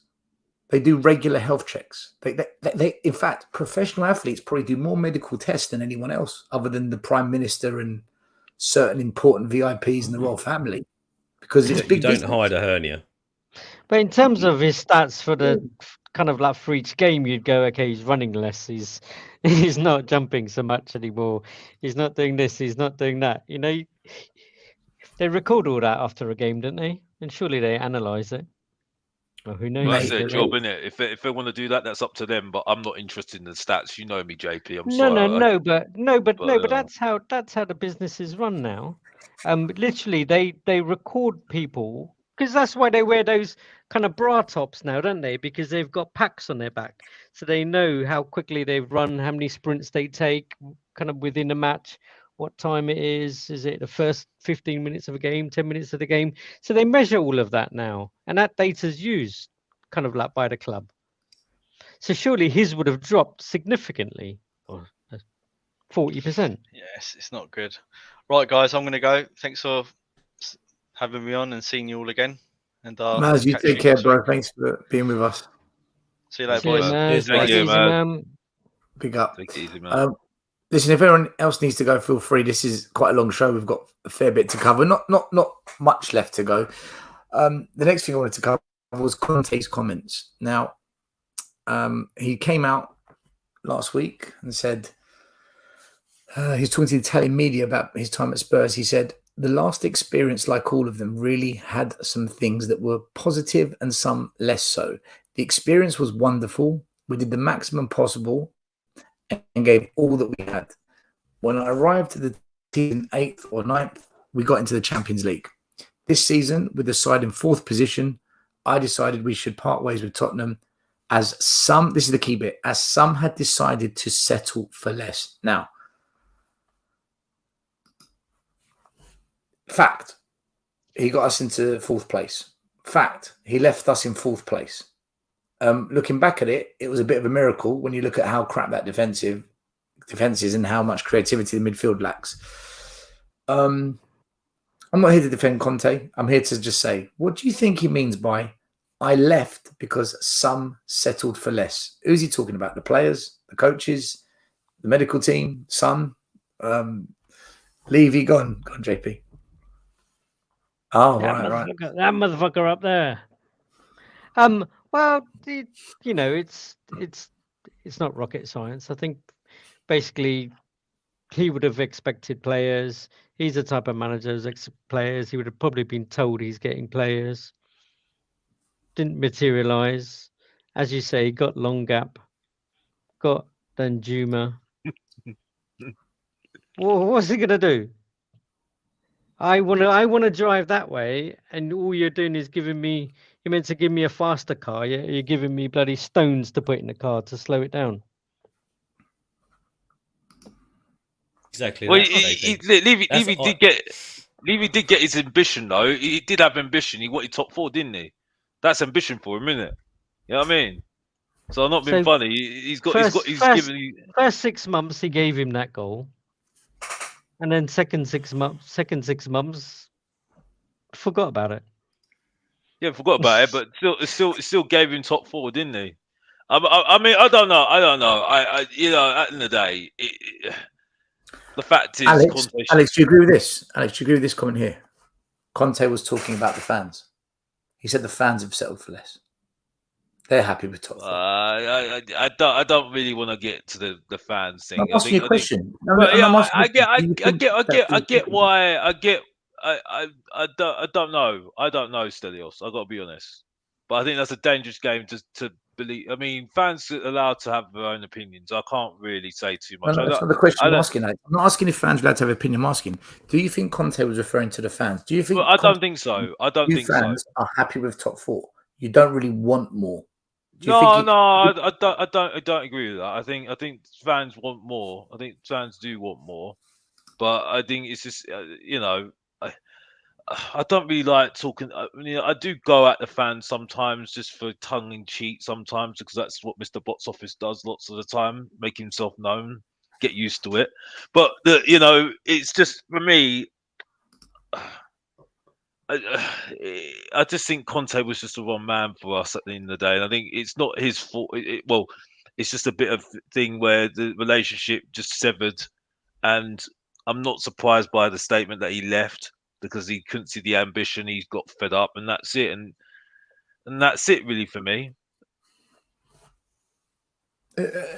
They do regular health checks. They in fact, professional athletes probably do more medical tests than anyone else, other than the Prime Minister and certain important VIPs in the royal family, because it's big. You don't hide a hernia. But in terms of his stats for the kind of like for each game, you'd go, okay, he's running less. He's not jumping so much anymore. He's not doing this. He's not doing that. They record all that after a game, don't they? And surely they analyse it. Well, who knows? Well, that's their job, isn't it? If they want to do that, that's up to them. But I'm not interested in the stats. You know me, JP. I'm sorry. But that's how the business is run now. Literally, they record people because that's why they wear those kind of bra tops now, don't they? Because they've got packs on their back, so they know how quickly they've run, how many sprints they take, kind of within a match, what time it is. Is it the first 15 minutes of a game, 10 minutes of the game? So they measure all of that now, and that data is used kind of like by the club. So surely his would have dropped significantly, or 40%. Yes, it's not good. Right, guys, I'm going to go. Thanks for having me on and seeing you all again. And Maz, you take care, bro. Thanks for being with us. See you later, boys. Thank you, man. Pick up. Take it easy, man. Listen, if everyone else needs to go, feel free. This is quite a long show. We've got a fair bit to cover. Not much left to go. The next thing I wanted to cover was Conte's comments. Now, he came out last week and said he's talking to the Italian media about his time at Spurs. He said, the last experience, like all of them, really had some things that were positive and some less so. The experience was wonderful. We did the maximum possible and gave all that we had. When I arrived to the team 8th or 9th, we got into the Champions League. This season, with the side in 4th position, I decided we should part ways with Tottenham as some, this is the key bit, as some had decided to settle for less. Now, fact, he got us into 4th place. Fact, he left us in 4th place. Looking back at it, it was a bit of a miracle when you look at how crap that defense is and how much creativity the midfield lacks. I'm not here to defend Conte. I'm here to just say, what do you think he means by I left because some settled for less? Who's he talking about? The players, the coaches, the medical team, son? Levy, gone, JP. Oh, right. That motherfucker up there. Well, you know, it's not rocket science. I think basically he would have expected players. He's the type of manager who's players. He would have probably been told he's getting players. Didn't materialize. As you say, got long gap, got Danjuma. Well, what's he gonna do? I wanna drive that way, and all you're doing is giving me. You're meant to give me a faster car. You're giving me bloody stones to put in the car to slow it down. Exactly. Well, Levy did get his ambition though. He did have ambition. He wanted top 4, didn't he? That's ambition for him, isn't it? You know what I mean? So I'm not being funny. He's given. First 6 months he gave him that goal, and then second six months, forgot about it. Yeah, forgot about it, but still gave him top 4, didn't he? I mean, I don't know. You know, at the end of the day, the fact is, Alex, do you agree with this? Alex, do you agree with this comment here? Conte was talking about the fans. He said the fans have settled for less. They're happy with top 4. I don't really want to get to the fans thing. I'm asking you a question. I get why. I don't know. I don't know, Stelios. I've got to be honest. But I think that's a dangerous game to believe. I mean, fans are allowed to have their own opinions. I can't really say too much. No, that's not the question I'm asking. I'm not asking if fans are allowed to have an opinion. I'm asking, do you think Conte was referring to the fans? Do you think? Well, I don't think so. I don't think fans are happy with top 4. You don't really want more. I don't agree with that. I think fans want more. I think fans do want more, but I think it's just you know, I don't really like talking. I mean, I do go at the fans sometimes just for tongue in cheek sometimes because that's what Mr. Box Office does lots of the time, make himself known, get used to it. But you know, it's just for me. I just think Conte was just the wrong man for us at the end of the day, and I think it's not his fault. Well, it's just a bit of thing where the relationship just severed, and I'm not surprised by the statement that he left because he couldn't see the ambition. He's got fed up, and that's it. And that's it, really, for me.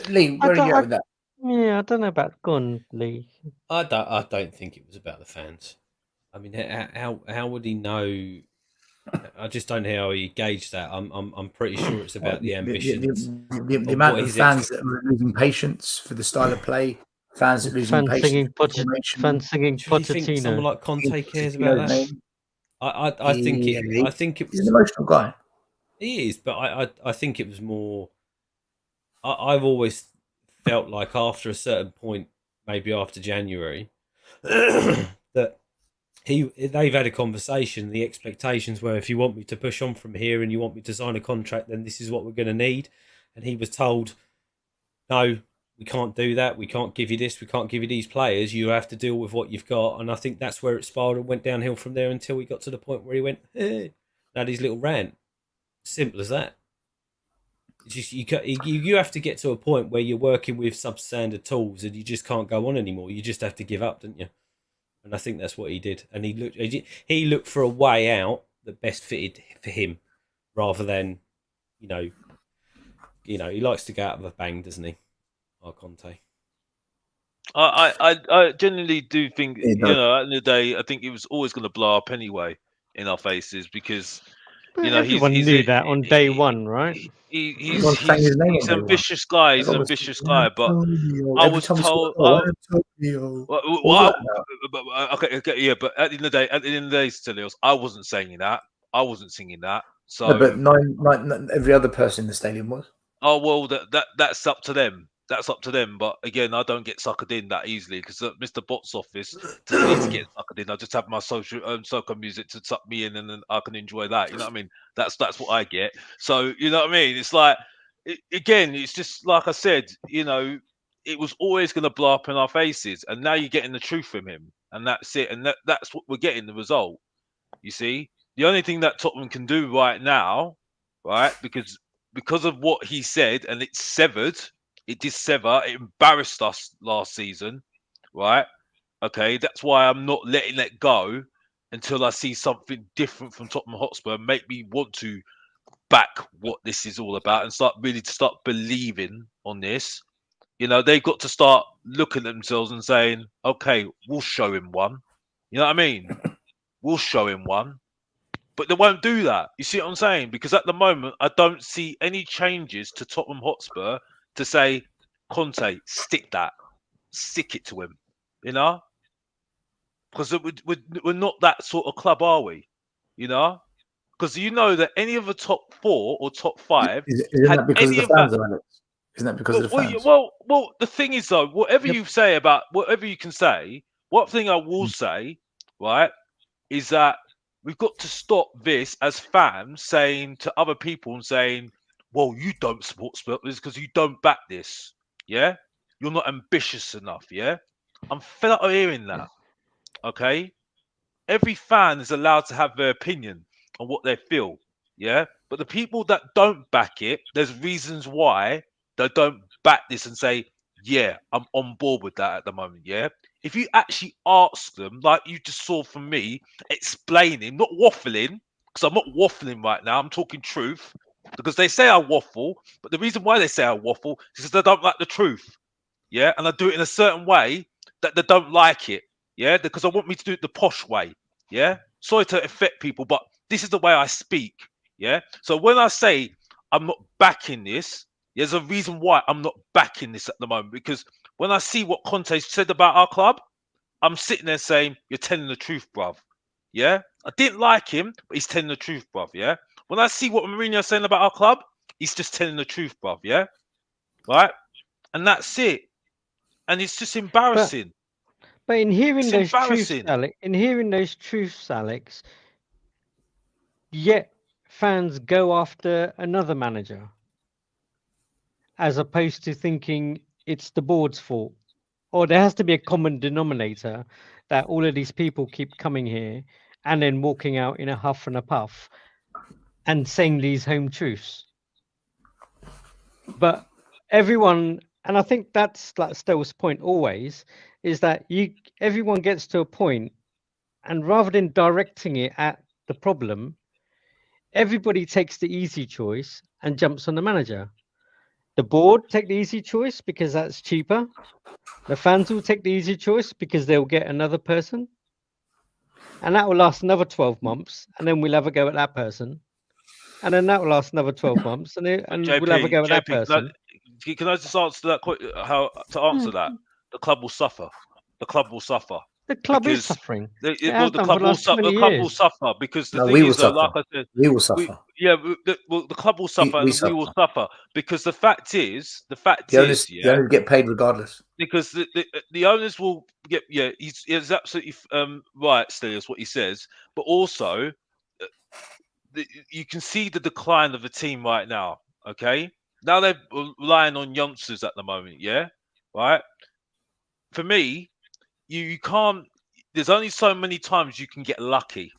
Lee, where are you at with that? Yeah, I don't know about Gun, Lee. I don't think it was about the fans. I mean, how would he know? I just don't know how he gauged that. I'm pretty sure it's about the ambitions. The amount of fans that are losing patience for the style of play, fans that are losing patience. Fans singing Pochettino. Someone like Conte cares about that. I think it was he's an emotional guy. He is, but I think it was more. I've always felt like after a certain point, maybe after January, that. They've had a conversation. The expectations were, if you want me to push on from here and you want me to sign a contract, then this is what we're going to need. And he was told, no, we can't do that. We can't give you this. We can't give you these players. You have to deal with what you've got. And I think that's where it spiraled and went downhill from there until he got to the point where he went, had his little rant. Simple as that. It's just you have to get to a point where you're working with substandard tools and you just can't go on anymore. You just have to give up, don't you? And I think that's what he did. And he looked for a way out that best fitted for him, rather than, you know, he likes to go out of a bang, doesn't he? Our Conte. I genuinely do think, you know, at the end of the day, I think it was always going to blow up anyway in our faces because, you know, everyone knew that on day one, right? He's an ambitious guy. He's an ambitious guy, but I was told. Okay, yeah, but at the end of the day, Stelios, I wasn't saying that. I wasn't singing that. So, no, but nine, every other person in the stadium was. oh well, that's up to them. That's up to them. But again, I don't get suckered in that easily because Mr. Box Office doesn't need to get suckered in. I just have my soca music to suck me in, and then I can enjoy that. You know what I mean? That's what I get. So you know what I mean? It's like again, it's just like I said. You know, it was always going to blow up in our faces, and now you're getting the truth from him, and that's it. And that's what we're getting, the result. You see, the only thing that Tottenham can do right now, right, because of what he said, and it's severed. It did sever. It embarrassed us last season, right? Okay, that's why I'm not letting it go until I see something different from Tottenham Hotspur. Make me want to back what this is all about and start believing on this. You know, they've got to start looking at themselves and saying, "Okay, we'll show him one." You know what I mean? We'll show him one. But they won't do that. You see what I'm saying? Because at the moment, I don't see any changes to Tottenham Hotspur to say, Conte, stick it to him. You know? Because we're not that sort of club, are we? You know? Because you know that any of the top 4 or top 5 Isn't had that because of any the of that. fans, Alex? Isn't that because of the Well, fans? well, the thing is though, whatever Yep. you say about whatever you can say, one thing I will say, right, is that we've got to stop this as fans saying to other people and saying, well, you don't support Spurs because you don't back this. Yeah? You're not ambitious enough. Yeah? I'm fed up of hearing that. Okay? Every fan is allowed to have their opinion on what they feel. Yeah? But the people that don't back it, there's reasons why they don't back this and say, yeah, I'm on board with that at the moment. Yeah? If you actually ask them, like you just saw from me, explaining, not waffling, because I'm not waffling right now, I'm talking truth, because they say I waffle, but the reason why they say I waffle is because they don't like the truth. Yeah, and I do it in a certain way that they don't like it. Yeah, because I want me to do it the posh way. Yeah, sorry to affect people, but this is the way I speak. Yeah, so when I say I'm not backing this, there's a reason why I'm not backing this at the moment, because when I see what Conte said about our club, I'm sitting there saying, you're telling the truth, bruv. Yeah? I didn't like him, but he's telling the truth, bruv. Yeah? When I see what Mourinho's saying about our club, he's just telling the truth, bruv. Yeah? Right? And that's it. And it's just embarrassing. But in hearing It's those truths, embarrassing. Alex, yet fans go after another manager as opposed to thinking it's the board's fault. Or there has to be a common denominator that all of these people keep coming here and then walking out in a huff and a puff and saying these home truths. But everyone, and I think that's like Stel's point always, is that everyone gets to a point, and rather than directing it at the problem, everybody takes the easy choice and jumps on the manager. The board take the easy choice because that's cheaper. The fans will take the easy choice because they'll get another person. And that will last another 12 months. And then we'll have a go at that person. And then that will last another 12 months. And we'll have a go at that person. Can I just answer that? How to answer that? The club will suffer. The club will suffer. The club is Because suffering. the has done for club the will last suffer. 20 The club will years. suffer because the No, thing we will is, though, suffer. like I said, We will suffer. the club will suffer, We and we will suffer because the fact is, The owners get paid regardless. because the owners will get, he's absolutely right, Stelios, what he says, but also you can see the decline of the team right now. Okay, now they're relying on youngsters at the moment. Yeah, right. For me, you can't. There's only so many times you can get lucky.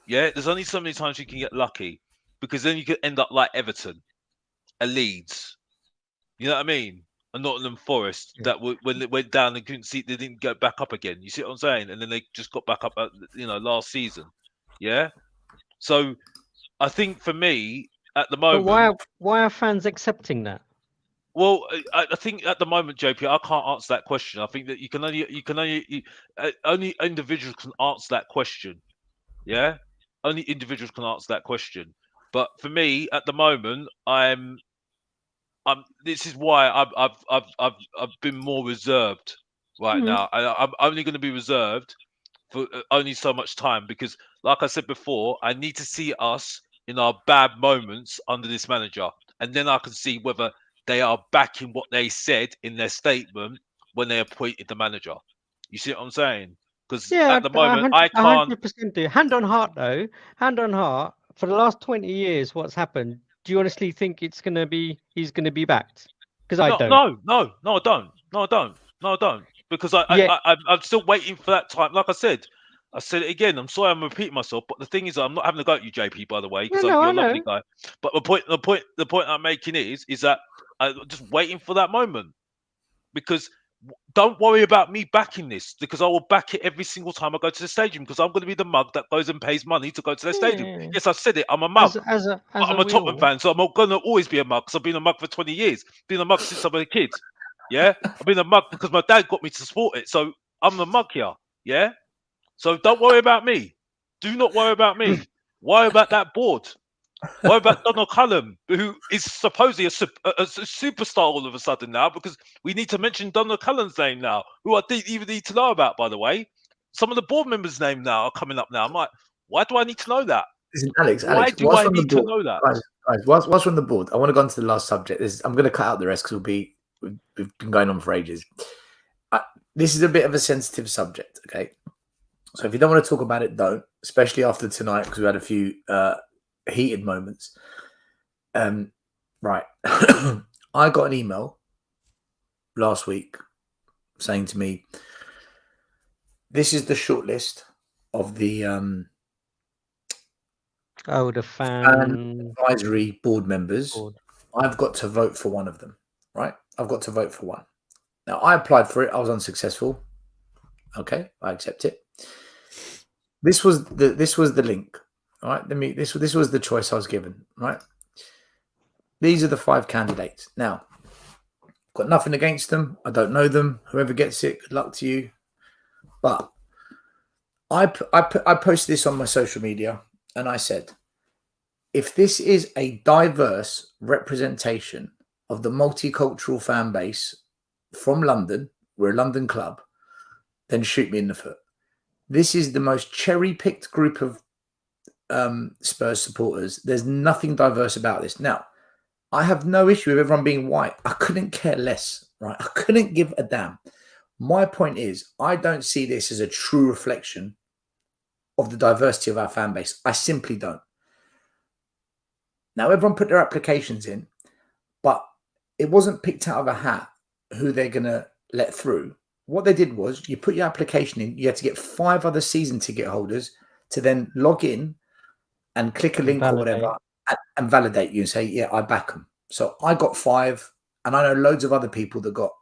Yeah, there's only so many times you can get lucky because then you could end up like Everton, a Leeds. You know what I mean? A Nottingham Forest that when they went down and couldn't see, they didn't go back up again. You see what I'm saying? And then they just got back up, last season. Yeah. So I think for me at the moment, But why are fans accepting that? well, I think at the moment, JP, I can't answer that question. I think that only individuals can answer that question. Yeah, only individuals can answer that question. But for me, at the moment, This is why I've been more reserved right now. I'm only going to be reserved for only so much time because, like I said before, I need to see us in our bad moments under this manager, and then I can see whether they are backing what they said in their statement when they appointed the manager. You see what I'm saying? Because Yeah, at the moment, I can't. 100% do. Hand on heart, though. Hand on heart. For the last 20 years, what's happened? Do you honestly think he's going to be backed? Because I don't. No, I don't. No, I don't. Because Yeah. I'm still waiting for that time. Like I said it again. I'm sorry, I'm repeating myself, but the thing is, I'm not having a go at you, JP, by the way, because No, you're I a lovely know. guy. But the point I'm making is that I'm just waiting for that moment. Because don't worry about me backing this, because I will back it every single time I go to the stadium, because I'm going to be the mug that goes and pays money to go to the stadium. Yeah. Yes, I said it. I'm a mug. As I'm a Tottenham fan, so I'm going to always be a mug, because I've been a mug for 20 years. Been a mug since I was a kid. Yeah? I've been a mug because my dad got me to support it. So I'm the mug here. Yeah? So don't worry about me. Do not worry about me. Worry about that board. What about Donald Cullen, who is supposedly a superstar all of a sudden now, because we need to mention Donald Cullen's name now, who I didn't even need to know about, by the way. Some of the board members' names now are coming up now. I'm like, why do I need to know that? Listen, Alex, Why do I need to know that? Guys, whilst we're on the board, I want to go on to the last subject. I'm going to cut out the rest because we've been going on for ages. This is a bit of a sensitive subject, okay? So if you don't want to talk about it, don't, especially after tonight, because we had a few heated moments. Right. I got an email last week saying to me, this is the shortlist of the the fan advisory board members. I've got to vote for one of them, right? I've got to vote for one. Now, I applied for it. I was unsuccessful. Okay, I accept it. This was the link. All right, this was the choice I was given. Right, these are the 5 candidates. Now, got nothing against them. I don't know them. Whoever gets it, good luck to you. But I posted this on my social media, and I said, if this is a diverse representation of the multicultural fan base from London, we're a London club, then shoot me in the foot. This is the most cherry-picked group of Spurs supporters. There's nothing diverse about this. Now, I have no issue with everyone being white. I couldn't care less, right? I couldn't give a damn. My point is, I don't see this as a true reflection of the diversity of our fan base. I simply don't. Now, everyone put their applications in, but it wasn't picked out of a hat who they're going to let through. What they did was, you put your application in, you had to get 5 other season ticket holders to then log in and click a link or whatever and validate you and say, yeah, I back them. So I got 5, and I know loads of other people that got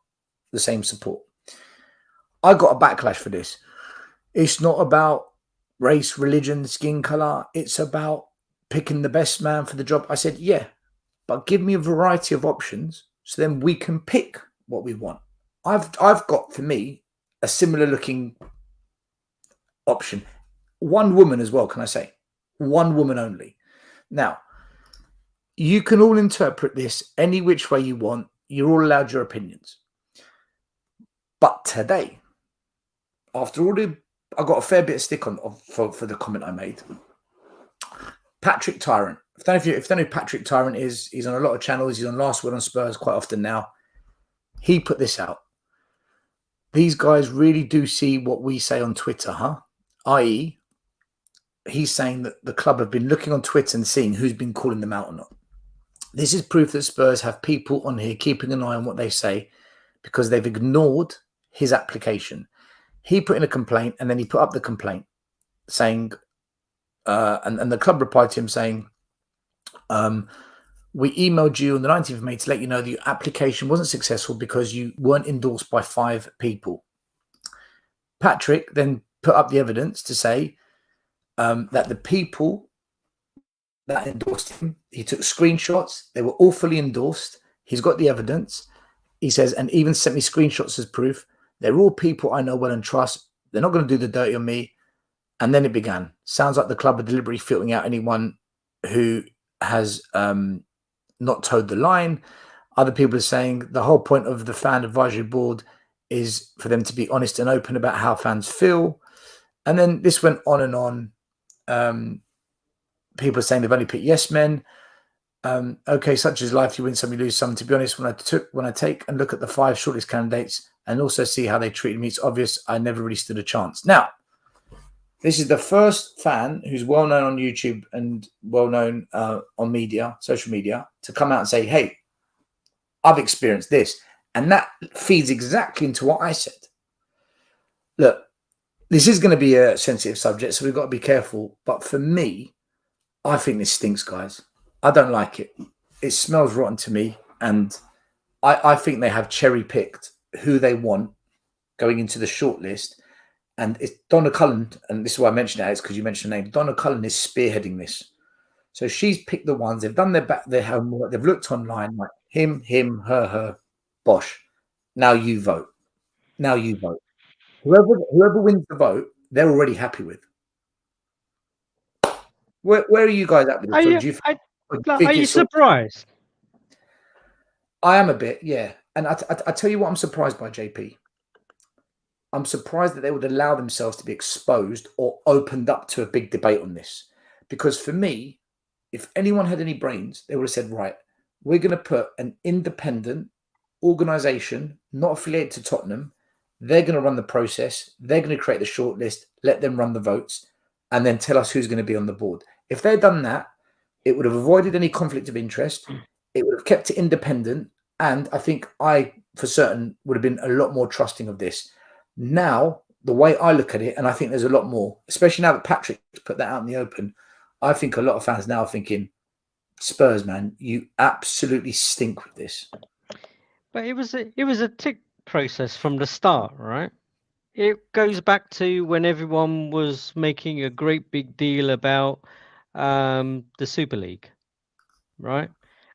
the same support. I got a backlash for this. It's not about race, religion, skin color. It's about picking the best man for the job. I said, yeah, but give me a variety of options so then we can pick what we want. I've got, for me, a similar looking option. One woman as well, can I say? One woman only. Now, you can all interpret this any which way you want. You're all allowed your opinions. But today, after all I got a fair bit of stick on for the comment I made. Patrick Tyrant. If you don't know who Patrick Tyrant is, he's on a lot of channels. He's on Last Word on Spurs quite often now. He put this out. These guys really do see what we say on Twitter, huh? I.e., he's saying that the club have been looking on Twitter and seeing who's been calling them out or not. This is proof that Spurs have people on here keeping an eye on what they say because they've ignored his application. He put in a complaint and then he put up the complaint saying, and the club replied to him saying, we emailed you on the 19th of May to let you know that your application wasn't successful because you weren't endorsed by 5 people. Patrick then put up the evidence to say that the people that endorsed him, he took screenshots. They were all fully endorsed. He's got the evidence. He says, and even sent me screenshots as proof. They're all people I know well and trust. They're not going to do the dirty on me. And then it began. Sounds like the club are deliberately filtering out anyone who has not towed the line. Other people are saying the whole point of the fan advisory board is for them to be honest and open about how fans feel. And then this went on and on. People are saying they've only picked yes men. Okay, such is life. You win some, you lose some. To be honest, when I take and look at the 5 shortlist candidates and also see how they treated me, it's obvious I never really stood a chance. Now, this is the first fan who's well known on YouTube and well known on media, social media, to come out and say, "Hey, I've experienced this," and that feeds exactly into what I said. Look, this is going to be a sensitive subject, so we've got to be careful. But for me, I think this stinks, guys. I don't like it. It smells rotten to me. And I think they have cherry-picked who they want going into the shortlist. And it's Donna Cullen, and this is why I mentioned it, because you mentioned the name. Donna Cullen is spearheading this. So she's picked the ones. They've done their homework. They've looked online, like him, her, bosh. Now you vote. Now you vote. Whoever wins the vote, they're already happy with. Where are you guys at with this? Are you surprised? I am a bit, yeah. And I tell you what, I'm surprised by, JP. I'm surprised that they would allow themselves to be exposed or opened up to a big debate on this. Because for me, if anyone had any brains, they would have said, right, we're going to put an independent organisation, not affiliated to Tottenham. They're going to run the process. They're going to create the shortlist, let them run the votes, and then tell us who's going to be on the board. If they'd done that, it would have avoided any conflict of interest. It would have kept it independent. And I think I, for certain, would have been a lot more trusting of this. Now, the way I look at it, and I think there's a lot more, especially now that Patrick put that out in the open, I think a lot of fans now are thinking, Spurs, man, you absolutely stink with this. But it was a tick process from the start, right? It goes back to when everyone was making a great big deal about the Super League, right?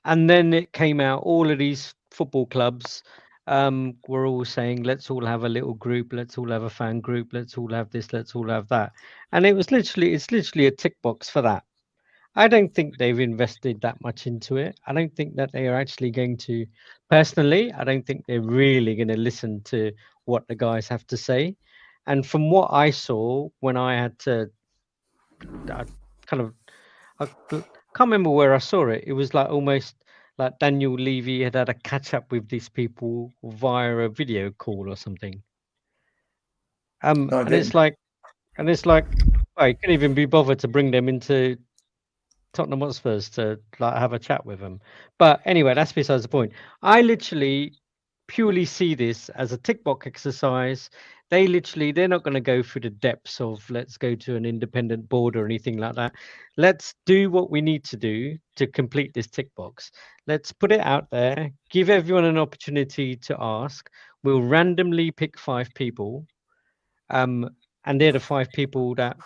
And then it came out, all of these football clubs were all saying, let's all have a little group, let's all have a fan group, let's all have this, let's all have that. And it's literally a tick box for that. I don't think they've invested that much into it. I don't think that they are actually going to, personally, I don't think they're really going to listen to what the guys have to say. And from what I saw when I had to, I can't remember where I saw it. It was like almost like Daniel Levy had a catch up with these people via a video call or something. And it's like, I couldn't even be bothered to bring them into Tottenham Hotspurs to like have a chat with them. But anyway, that's besides the point. I literally purely see this as a tick box exercise. They're not going to go through the depths of let's go to an independent board or anything like that. Let's do what we need to do to complete this tick box. Let's put it out there, give everyone an opportunity to ask. We'll randomly pick 5 people. And they're the 5 people that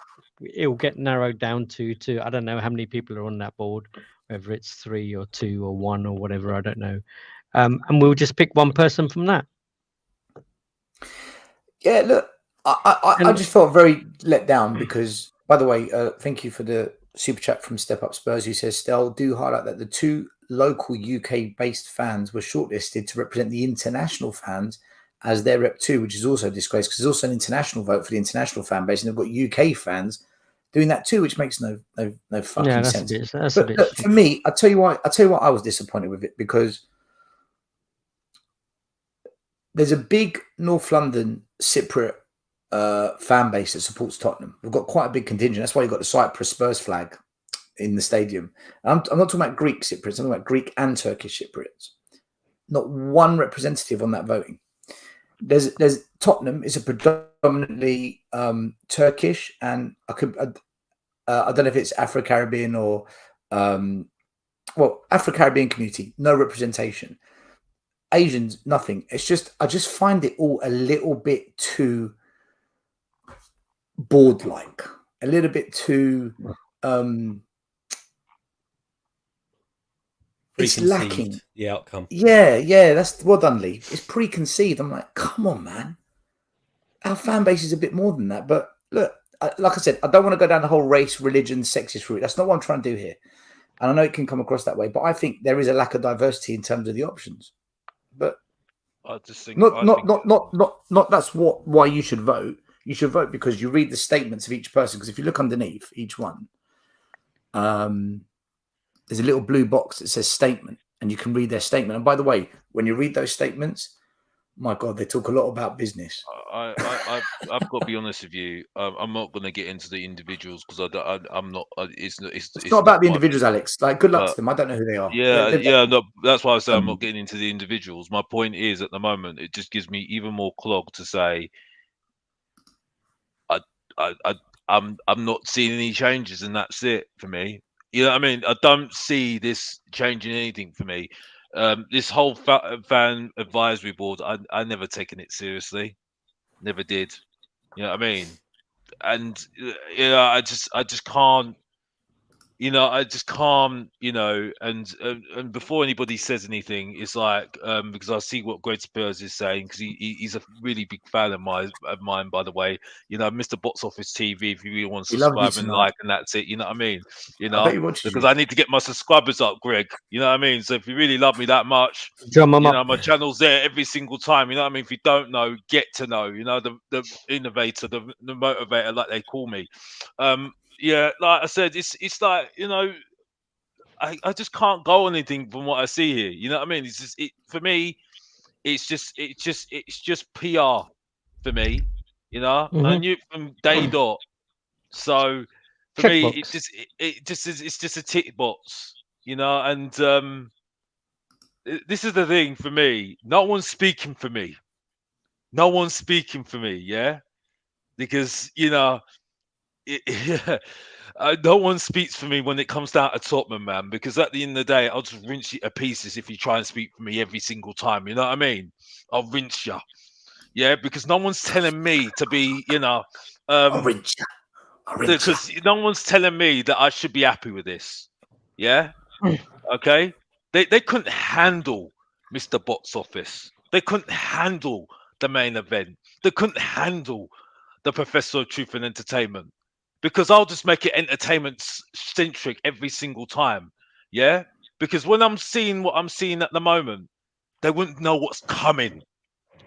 it'll get narrowed down to I don't know how many people are on that board, whether it's 3 or 2 or 1 or whatever, I don't know. And we'll just pick one person from that. Yeah, look, I just felt very let down because, by the way, thank you for the super chat from Step Up Spurs, who says, Stel, do highlight that the 2 local UK-based fans were shortlisted to represent the international fans as their rep too, which is also a disgrace because there's also an international vote for the international fan base, and they've got UK fans doing that too, which makes no fucking sense. But for me, I tell you what I was disappointed with it, because there's a big North London Cypriot fan base that supports Tottenham. We've got quite a big contingent. That's why you've got the Cyprus Spurs flag in the stadium. I'm not talking about Greek Cypriots. I'm talking about Greek and Turkish Cypriots. Not one representative on that voting. There's Tottenham is a predominantly Turkish, and I don't know if it's Afro-Caribbean or Afro-Caribbean community, no representation. Asians, nothing. It's just, I just find it all a little bit too board-like, a little bit too it's lacking the outcome. Yeah, that's well done, Lee. It's preconceived. I'm like, come on, man. Our fan base is a bit more than that. But look, like I said, I don't want to go down the whole race, religion, sexist route. That's not what I'm trying to do here. And I know it can come across that way, but I think there is a lack of diversity in terms of the options. But I just think not that's why you should vote. You should vote because you read the statements of each person. Because if you look underneath each one, there's a little blue box that says statement, and you can read their statement. And by the way, when you read those statements, my God, they talk a lot about business. I've got to be honest with you. I'm not going to get into the individuals because I'm not. It's not about the individuals, Alex. Like, good luck to them. I don't know who they are. Yeah. No, that's why I say I'm not getting into the individuals. My point is, at the moment, it just gives me even more clog to say, I'm not seeing any changes, and that's it for me. You know what I mean? I don't see this changing anything for me. This whole fan advisory board, I never taken it seriously. Never did. You know what I mean? And I just can't. I just can't. And before anybody says anything, it's like because I see what Great Spurs is saying because he's a really big fan of mine, by the way. Mr. Box Office TV. If you really want to subscribe and like, and that's it. You know what I mean? I bet he watches Because you. I need to get my subscribers up, Greg. You know what I mean? So if you really love me that much, Drum 'em up. my channel's there every single time. You know what I mean? If you don't know, get to know. The innovator, the motivator, like they call me. Yeah, like I said, it's like I just can't go on anything from what I see here. You know what I mean? It's just for me. It's just PR for me. I knew it from day dot. So for me, Checkbox. it's just a tick box. And this is the thing for me. No one's speaking for me. No one's speaking for me. Yeah, because no one speaks for me when it comes down to Tottenham, man. Because at the end of the day, I'll just rinse you to pieces if you try and speak for me every single time. You know what I mean? I'll rinse you. Yeah, because no one's telling me to be, I'll rinse you. because no one's telling me that I should be happy with this. Yeah. Okay. They couldn't handle Mr. Box Office. They couldn't handle the main event. They couldn't handle the Professor of Truth and Entertainment. Because I'll just make it entertainment centric every single time. Yeah? Because when I'm seeing what I'm seeing at the moment, they wouldn't know what's coming.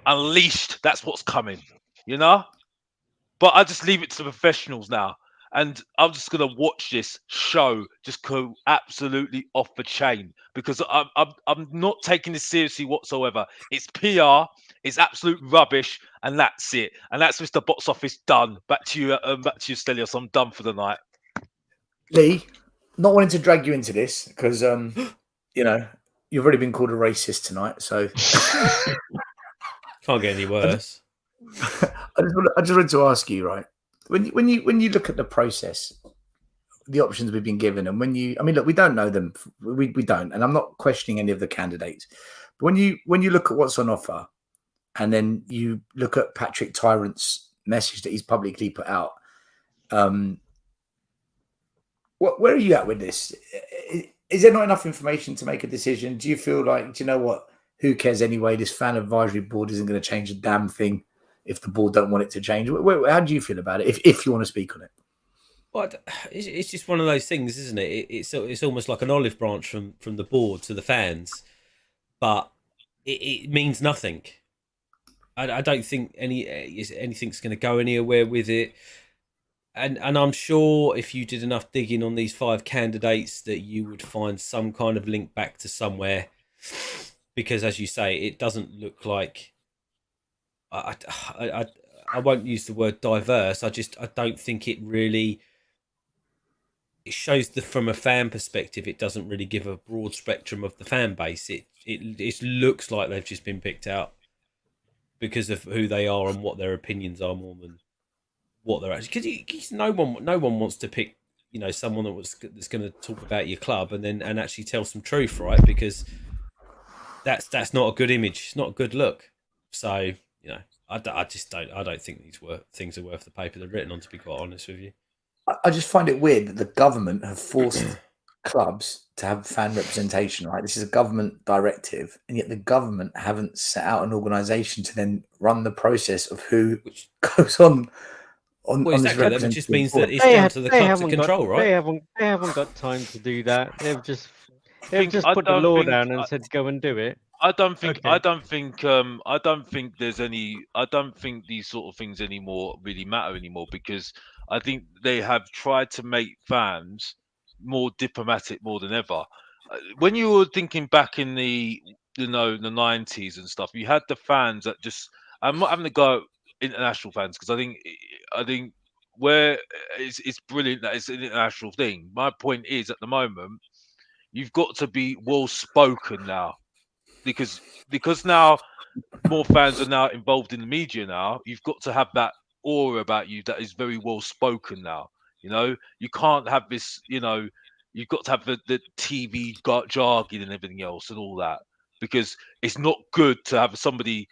Unleashed, that's what's coming. But I just leave it to the professionals now. And I'm just gonna watch this show just go absolutely off the chain because I'm not taking this seriously whatsoever. It's PR, it's absolute rubbish, and that's it. And that's Mr. Box Office done. Back to you, Stelios. I'm done for the night. Lee, not wanting to drag you into this because you've already been called a racist tonight, so Can't get any worse. I just wanted to ask you, right? When you look at the process, the options we've been given, and look, we don't know them, we don't, and I'm not questioning any of the candidates, but when you look at what's on offer, and then you look at Patrick Tyrant's message that he's publicly put out, where are you at with this? Is there not enough information to make a decision? Do you feel like, do you know what? Who cares anyway? This fan advisory board isn't going to change a damn thing if the board don't want it to change. How do you feel about it, if you want to speak on it? Well, it's just one of those things, isn't it? It's almost like an olive branch from the board to the fans, but it means nothing. I don't think anything's going to go anywhere with it. And I'm sure if you did enough digging on these 5 candidates that you would find some kind of link back to somewhere. Because as you say, it doesn't look like... I won't use the word diverse. I don't think it really... It shows that from a fan perspective, it doesn't really give a broad spectrum of the fan base. It looks like they've just been picked out because of who they are and what their opinions are more than what they're actually. Because no one wants to pick someone that's going to talk about your club and actually tell some truth, right? Because that's not a good image. It's not a good look. So I don't think these things are worth the paper they're written on. To be quite honest with you. I just find it weird that the government have forced clubs to have fan representation, right? This is a government directive, and yet the government haven't set out an organisation to then run the process of who goes on this representation. That just means that it's down to the club to control, right? They haven't got time to do that. They've just put the law down and said go and do it. I don't think Okay. I don't think there's any I don't think these sort of things anymore really matter anymore because I think they have tried to make fans more diplomatic more than ever. When you were thinking back in the the 90s and stuff, you had the fans that just. I'm not having to go at international fans because I think where it's brilliant that it's an international thing. My point is at the moment you've got to be well spoken now because now more fans are now involved in the media now. You've got to have that aura about you that is very well spoken now. You can't have this. You've got to have the TV jargon and everything else and all that because it's not good to have somebody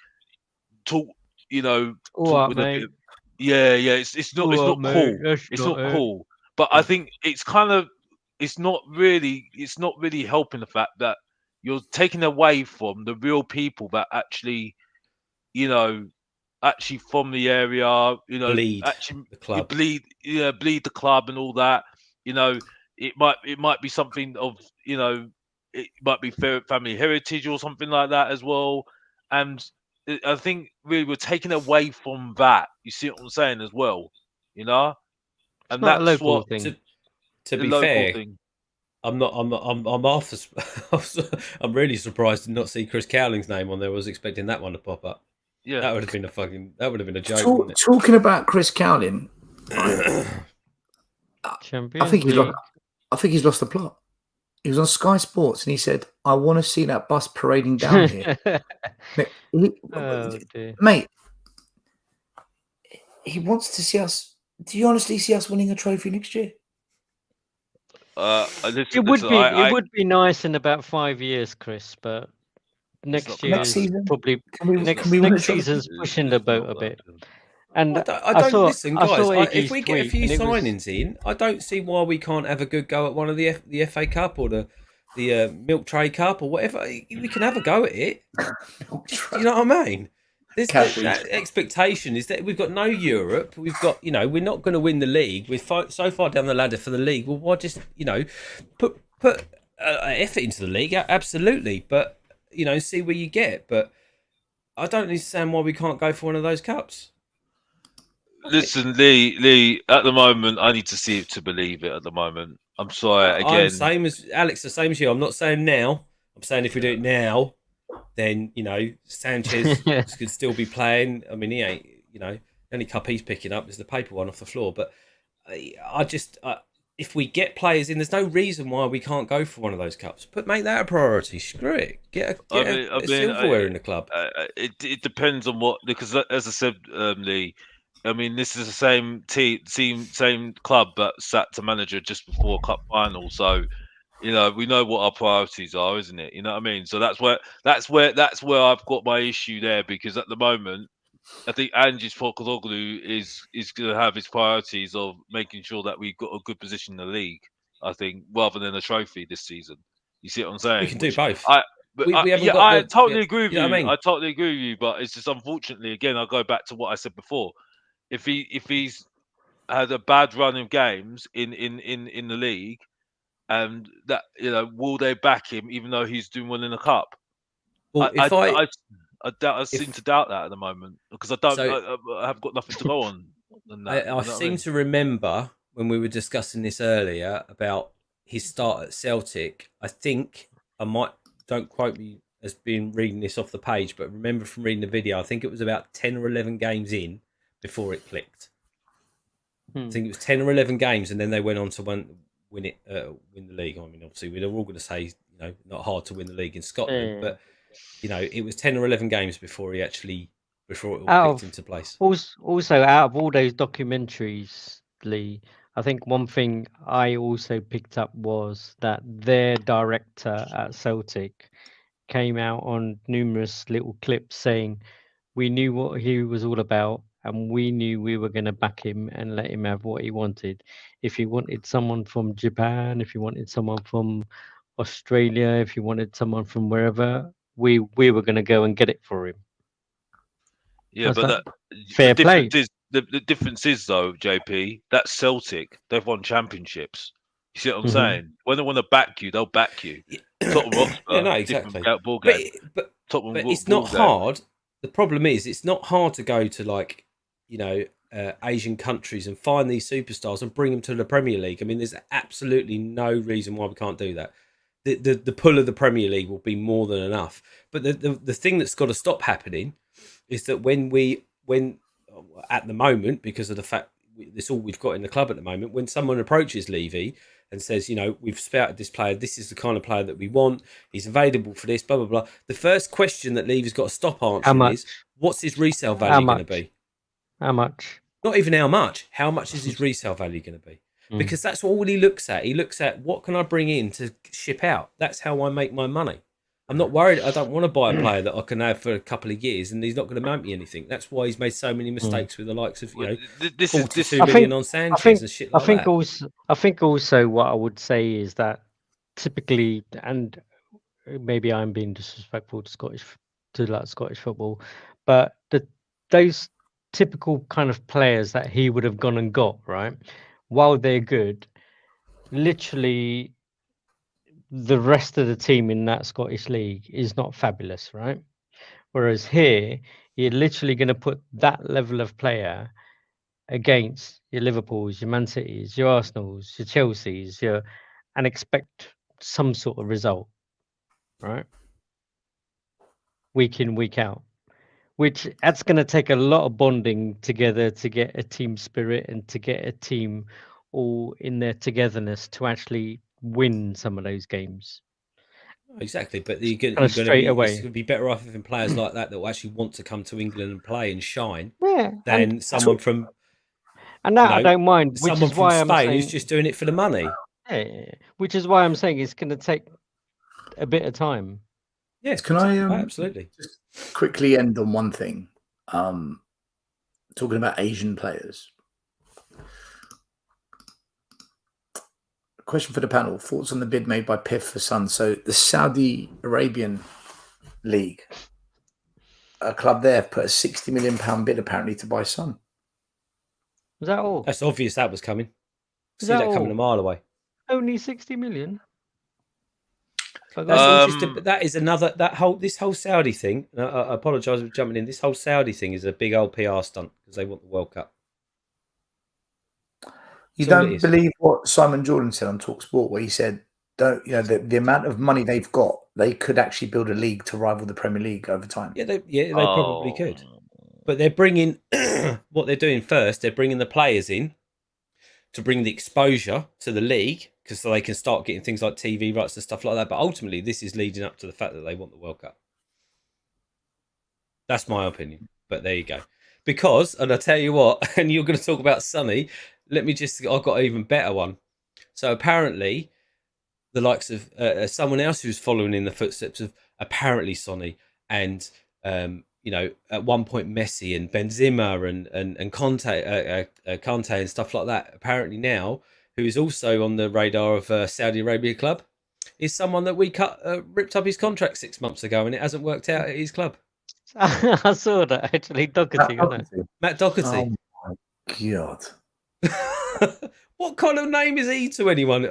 talk. All Talk right, with a bit. mate. Yeah, yeah. It's not. It's All right, not mate. cool. That's It's not not it. cool. But I think it's kind of. It's not really. It's not really helping the fact that you're taking away from the real people that actually you know, actually from the area, Bleed actually the you club. bleed the club and all that. You know, it might be something of it might be family heritage or something like that as well. And I think really we're taking away from that. You see what I'm saying as well, you know, It's and not a that's local what thing. To the be local fair, thing. I'm not. I'm after. I'm really surprised to not see Chris Cowling's name on there. I was expecting that one to pop up. Yeah, That would have been a fucking. That would have been a joke, wouldn't Talking about Chris Cowling, it? I Champions think he's League. lost. I think he's lost the plot. He was on Sky Sports and he said, "I want to see that bus parading down here." Oh dear. Mate, he wants to see us. Do you honestly see us winning a trophy next year? It would be it would be nice in about 5 years, Chris, but It's next not gonna year's season? probably Can we next win a next trophy? season's pushing the It's boat not a gonna bit. happen. And I don't listen, I guys. saw If Iggy's we get a tweet, few and it was signings in, I don't see why we can't have a good go at one of the FA Cup or the Milk Tray Cup or whatever. We can have a go at it. Just, you know what I mean? That expectation is that we've got no Europe. We've got, we're not going to win the league. We're so far down the ladder for the league. Well, why just, put effort into the league? Absolutely, but see where you get. But I don't understand why we can't go for one of those cups. Listen, Lee. At the moment, I need to see it to believe it. At the moment, I'm sorry. Again, I'm same as Alex. The same as you. I'm not saying now. I'm saying if we do it now, then Sanchez could still be playing. I mean, he ain't. The only cup he's picking up is the paper one off the floor. But if we get players in, there's no reason why we can't go for one of those cups. But make that a priority. Screw it. Get a silverware in the club. It depends on what, because as I said, Lee. I mean, this is the same same club that sat to manager just before a cup final. So, we know what our priorities are, isn't it? You know what I mean? So that's where I've got my issue there, because at the moment, I think Ange's Postecoglou is going to have his priorities of making sure that we've got a good position in the league. I think, rather than a trophy this season. You see what I'm saying? We can do both. I totally the, agree with you. Know what I mean? I totally agree with you, but it's just, unfortunately, again, I go back to what I said before. If he's had a bad run of games in the league, and that, will they back him even though he's doing well in the cup? Well, I seem to doubt that at the moment, because I have got nothing to go on. I seem to remember when we were discussing this earlier about his start at Celtic. I think don't quote me as being reading this off the page, but remember from reading the video, I think it was about 10 or 11 games in before it clicked. I think it was 10 or 11 games, and then they went on to win the league. I mean, obviously, we're all going to say, not hard to win the league in Scotland, but it was 10 or 11 games before it all clicked into place. Also, out of all those documentaries, Lee, I think one thing I also picked up was that their director at Celtic came out on numerous little clips saying, we knew what he was all about, and we knew we were going to back him and let him have what he wanted. If he wanted someone from Japan, if he wanted someone from Australia, if he wanted someone from wherever, we were going to go and get it for him. Yeah, but fair play. The difference is, though, JP, that's Celtic. They've won championships. You see what I'm saying? When they want to back you, they'll back you. Tottenham Hotspur, no, exactly. Ball game. But it's not hard. The problem is, it's not hard to go to, like, Asian countries and find these superstars and bring them to the Premier League. I mean, there's absolutely no reason why we can't do that. The pull of the Premier League will be more than enough. But the thing that's got to stop happening is that when at the moment, because of the fact it's all we've got in the club at the moment, when someone approaches Levy and says, you know, we've spouted this player, this is the kind of player that we want, he's available for this, blah, blah, blah. The first question that Levy's got to stop answering is, what's his resale value going to be? How much? Not even how much. How much is his resale value going to be? Because that's all he looks at. He looks at, what can I bring in to ship out? That's how I make my money. I'm not worried. I don't want to buy a player that I can have for a couple of years and he's not going to make me anything. That's why he's made so many mistakes with the likes of, you know, this 42 million on Sanchez and shit like that. I think also what I would say is that typically, and maybe I'm being disrespectful to Scottish football, but those typical kind of players that he would have gone and got, right, while they're good, literally the rest of the team in that Scottish league is not fabulous, right? Whereas here, you're literally going to put that level of player against your Liverpools, your Man Cities, your Arsenals, your Chelseas, and expect some sort of result, right? Week in, week out. Which that's going to take a lot of bonding together to get a team spirit and to get a team all in their togetherness to actually win some of those games. Exactly, but you're going to be better off having players like that will actually want to come to England and play and shine than someone from. And that I don't mind. Which someone is why from Spain I'm saying, who's just doing it for the money. Yeah, which is why I'm saying it's going to take a bit of time. Yes, can I absolutely just quickly end on one thing? Talking about Asian players. Question for the panel: thoughts on the bid made by PIF for Son? So the Saudi Arabian League, a club there, put a £60 million bid apparently to buy Son. Was that all? That's obvious that was coming. See that coming a mile away. Only 60 million. But that is another this whole Saudi thing. I apologise for jumping in. This whole Saudi thing is a big old PR stunt because they want the World Cup. You don't believe what Simon Jordan said on TalkSport, where he said, "Don't you know the amount of money they've got? They could actually build a league to rival the Premier League over time." Yeah, they probably could. But they're bringing what they're doing first. They're bringing the players in to bring the exposure to the league, because so they can start getting things like TV rights and stuff like that. But ultimately, this is leading up to the fact that they want the World Cup. That's my opinion. But there you go. Because, and I tell you what, and you're going to talk about Sonny. I've got an even better one. So apparently, the likes of someone else who's following in the footsteps of apparently Sonny and at one point Messi and Benzema and Conte and stuff like that. Apparently now, who is also on the radar of Saudi Arabia club, is someone that we ripped up his contract 6 months ago, and it hasn't worked out at his club. I saw that actually. Doherty, wasn't it? Matt Doherty. Oh my God. What kind of name is he to anyone?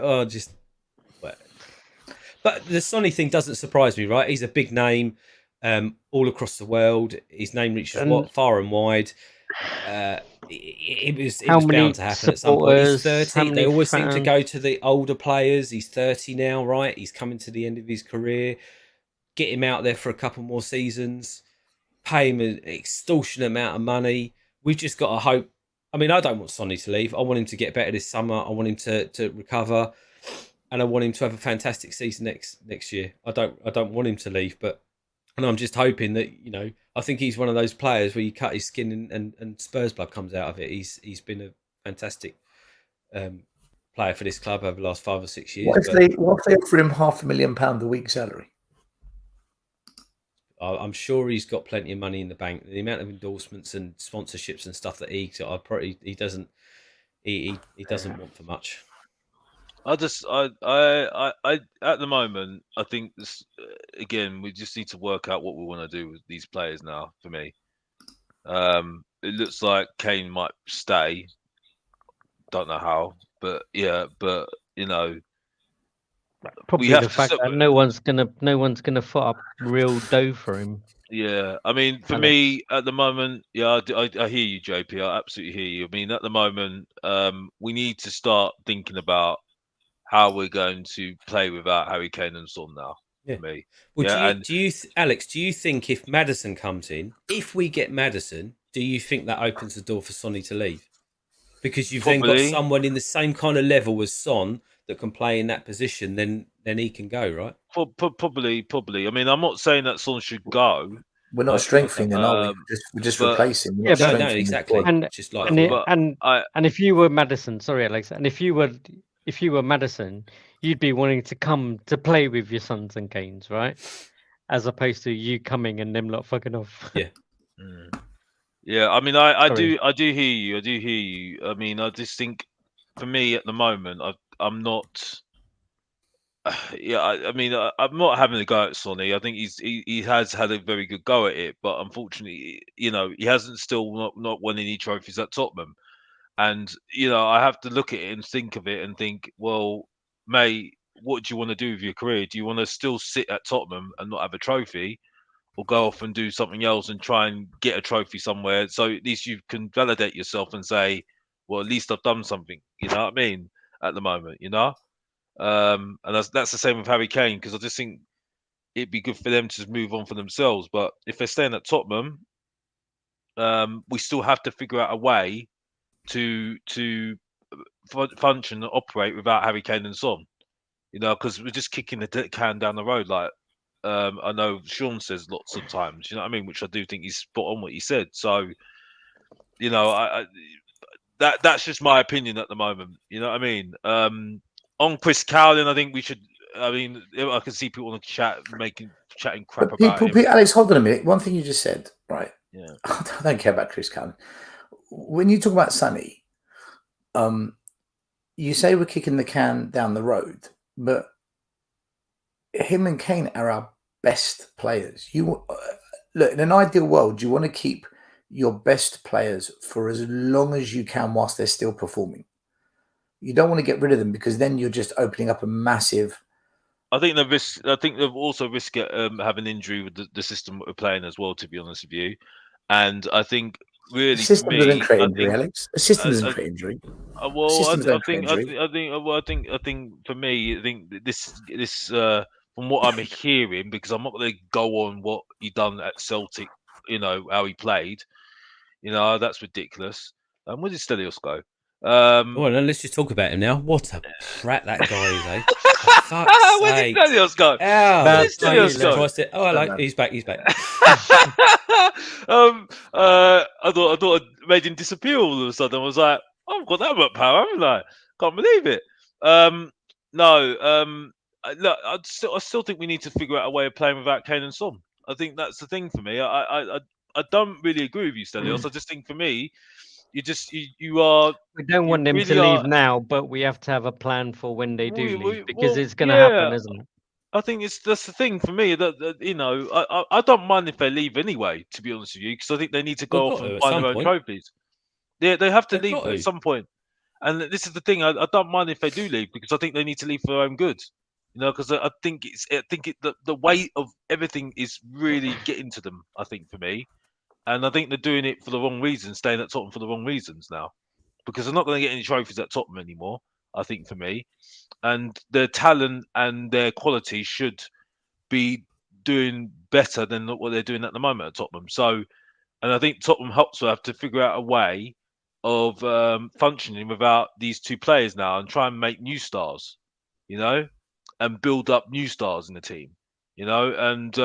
But the Sonny thing doesn't surprise me, right? He's a big name all across the world. His name reaches far and wide. It was bound to happen at some point. He's 30. They always seem to go to the older players. He's 30 now, right? He's coming to the end of his career. Get him out there for a couple more seasons. Pay him an extortionate amount of money. We've just got to hope. I mean, I don't want Sonny to leave. I want him to get better this summer. I want him to recover, and I want him to have a fantastic season next year. I don't want him to leave, and I'm just hoping that, I think he's one of those players where you cut his skin and Spurs blood comes out of it. He's been a fantastic player for this club over the last 5 or 6 years. What if they offer him £500,000 a week salary? I'm sure he's got plenty of money in the bank. The amount of endorsements and sponsorships and stuff that he doesn't want for much. I at the moment, I think this, again, we just need to work out what we want to do with these players now. For me, it looks like Kane might stay. Don't know how, but probably the fact that no one's gonna foot up real dough for him. Yeah, I mean, for Alex. me at the moment, yeah, I hear you, JP. I absolutely hear you. I mean, at the moment, we need to start thinking about how we're going to play without Harry Kane and Son now. Yeah. For me, Well, yeah, and Alex? Do you think if Maddison comes in, if we get Maddison, do you think that opens the door for Sonny to leave? Because you've then got probably, someone in the same kind of level as Son that can play in that position, then he can go, right? probably. I mean, I'm not saying that Son should go, We're not Okay. strengthening then, are we? um, We're just but replacing. We're Yeah, not but- No, strengthening the exactly. squad. And It's just like and it, but and I and if you were Madison, sorry, Alex, and if you were Madison, you'd be wanting to come to play with your Sons and Canes, right? As opposed to you coming and them lot fucking off. Yeah. yeah, I mean, I Sorry. do hear you. I do hear you. I mean, I just think for me at the moment, I'm not. Yeah, I mean, I'm not having a go at Sonny. I think he has had a very good go at it, but unfortunately, he hasn't still not won any trophies at Tottenham. And I have to look at it and think of it and think, well, mate, what do you want to do with your career? Do you want to still sit at Tottenham and not have a trophy, or go off and do something else and try and get a trophy somewhere? So at least you can validate yourself and say, well, at least I've done something. You know what I mean? At the moment, and that's the same with Harry Kane, because I just think it'd be good for them to just move on for themselves. But if they're staying at Tottenham, we still have to figure out a way to function and operate without Harry Kane and Son. Because we're just kicking the can down the road. Like I know Sean says lots of times, you know what I mean, which I do think he's spot on what he said. So I that's just my opinion at the moment. You know what I mean? On Chris Cowlin, I think we should. I mean, I can see people in the chat chatting crap But about him. Alex, hold on a minute. One thing you just said, right? Yeah. I don't care about Chris Cullen. When you talk about Sonny, you say we're kicking the can down the road, but him and Kane are our best players. Look, in an ideal world, you want to keep your best players for as long as you can whilst they're still performing. You don't want to get rid of them, because then you're just opening up a massive. I think they've also risked having injury with the system that we're playing as well. To be honest with you, and I think really The system for doesn't me, create I injury, think. Alex. The system doesn't create injury. Well, Systems don't create injury. I think for me, I think this from what I'm hearing, because I'm not going to go on what he done at Celtic, how he played, that's ridiculous. Where did Stelios go? Well, then let's just talk about him now. What a prat that guy is, eh? For fuck's Where did sake. Stelios go? Oh, Where did That's funny, Stelios go? Christ. Oh, hello. He's back. I thought I made him disappear all of a sudden. I was like, I've got that much power, haven't I? Can't believe it. No. Look, I still think we need to figure out a way of playing without Kane and Son. I think that's the thing for me. I don't really agree with you, Stelios. I just think for me, you are. We don't want them to leave now, but we have to have a plan for when they do leave, because it's going to happen, isn't it? I think that's the thing for me, that I don't mind if they leave anyway, to be honest with you, because I think they need to go off and find their own trophies. Yeah, they have to leave at some point. And this is the thing. I don't mind if they do leave, because I think they need to leave for their own good. Because I think the weight of everything is really getting to them. I think for me, and I think they're doing it for the wrong reasons, staying at Tottenham for the wrong reasons now, because they're not going to get any trophies at Tottenham anymore. I think for me, and their talent and their quality should be doing better than what they're doing at the moment at Tottenham. So, and I think Tottenham Hotspur have to figure out a way of functioning without these two players now, and try and make new stars, and build up new stars in the team, and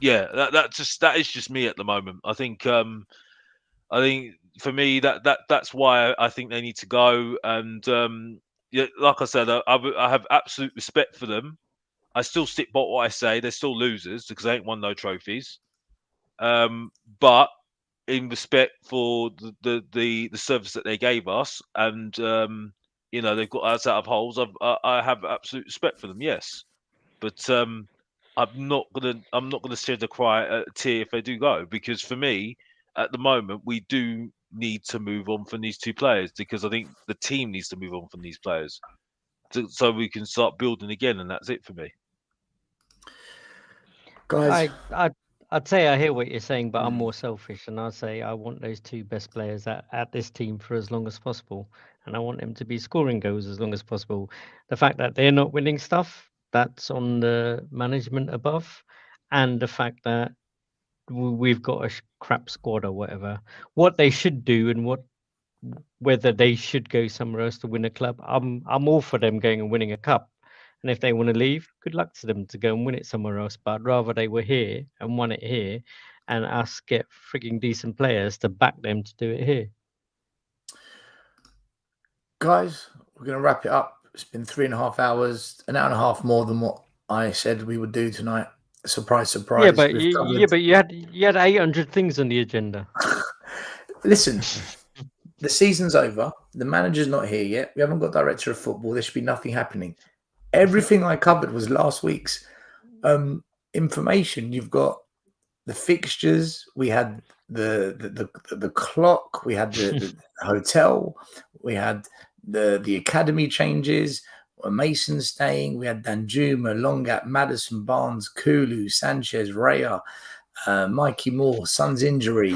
yeah, that is just me at the moment. I think for me that's why I think they need to go. And yeah, like I said, I have absolute respect for them. I still stick by what I say. They're still losers because they ain't won no trophies. But in respect for the service that they gave us, and they've got us out of holes, I have absolute respect for them. Yes, but I'm not gonna shed a tear if they do go, because for me, at the moment, we do need to move on from these two players, because I think the team needs to move on from these players, so we can start building again, and that's it for me. Guys, I'd say I hear what you're saying, but I'm Mm. more selfish, and I'd say I want those two best players at this team for as long as possible, and I want them to be scoring goals as long as possible. The fact that they're not winning stuff, that's on the management above, and the fact that we've got a crap squad or whatever. What they should do and whether they should go somewhere else to win a club, I'm all for them going and winning a cup. And if they want to leave, good luck to them to go and win it somewhere else. But I'd rather they were here and won it here, and us get frigging decent players to back them to do it here. guys, we're going to wrap it up. It's been 3.5 hours, an hour and a half more than what I said we would do tonight. Surprise, surprise. Yeah, but We've covered- you had 800 things on the agenda. Listen, the season's over. The manager's not here yet. We haven't got director of football. There should be nothing happening. Everything I covered was last week's information. You've got the fixtures. We had the clock. We had the hotel. We had the academy changes. Mason staying. We had Danjuma, Longat, Madison, Barnes, Kulu, Sanchez, Raya, Mikey Moore, Son's injury,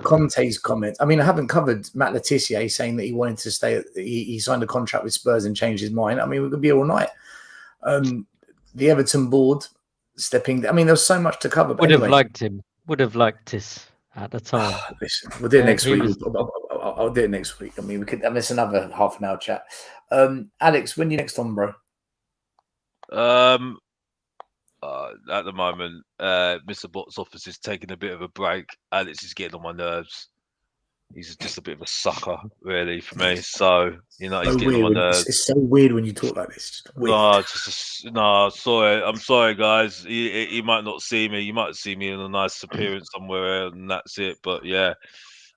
Conte's comment. I mean, I haven't covered Matt Letizia saying that he wanted to stay. He signed a contract with Spurs and changed his mind. I mean, we could be all night. The Everton board stepping. I mean, there was so much to cover. Would have liked him. Would have liked this at the time. Listen, we'll do it next week. was- I'll do it next week. I mean, we could have this another half an hour chat. Alex, when you next on, bro? At the moment, Mr. Box Office is taking a bit of a break. Alex is getting on my nerves. He's just a bit of a sucker, really, for me. So, you know, he's So getting on weird. my nerves. It's so weird when you talk like this. Just weird. No, sorry. I'm sorry, guys. He might not see me. You might see me in a nice appearance somewhere, and that's it. But yeah,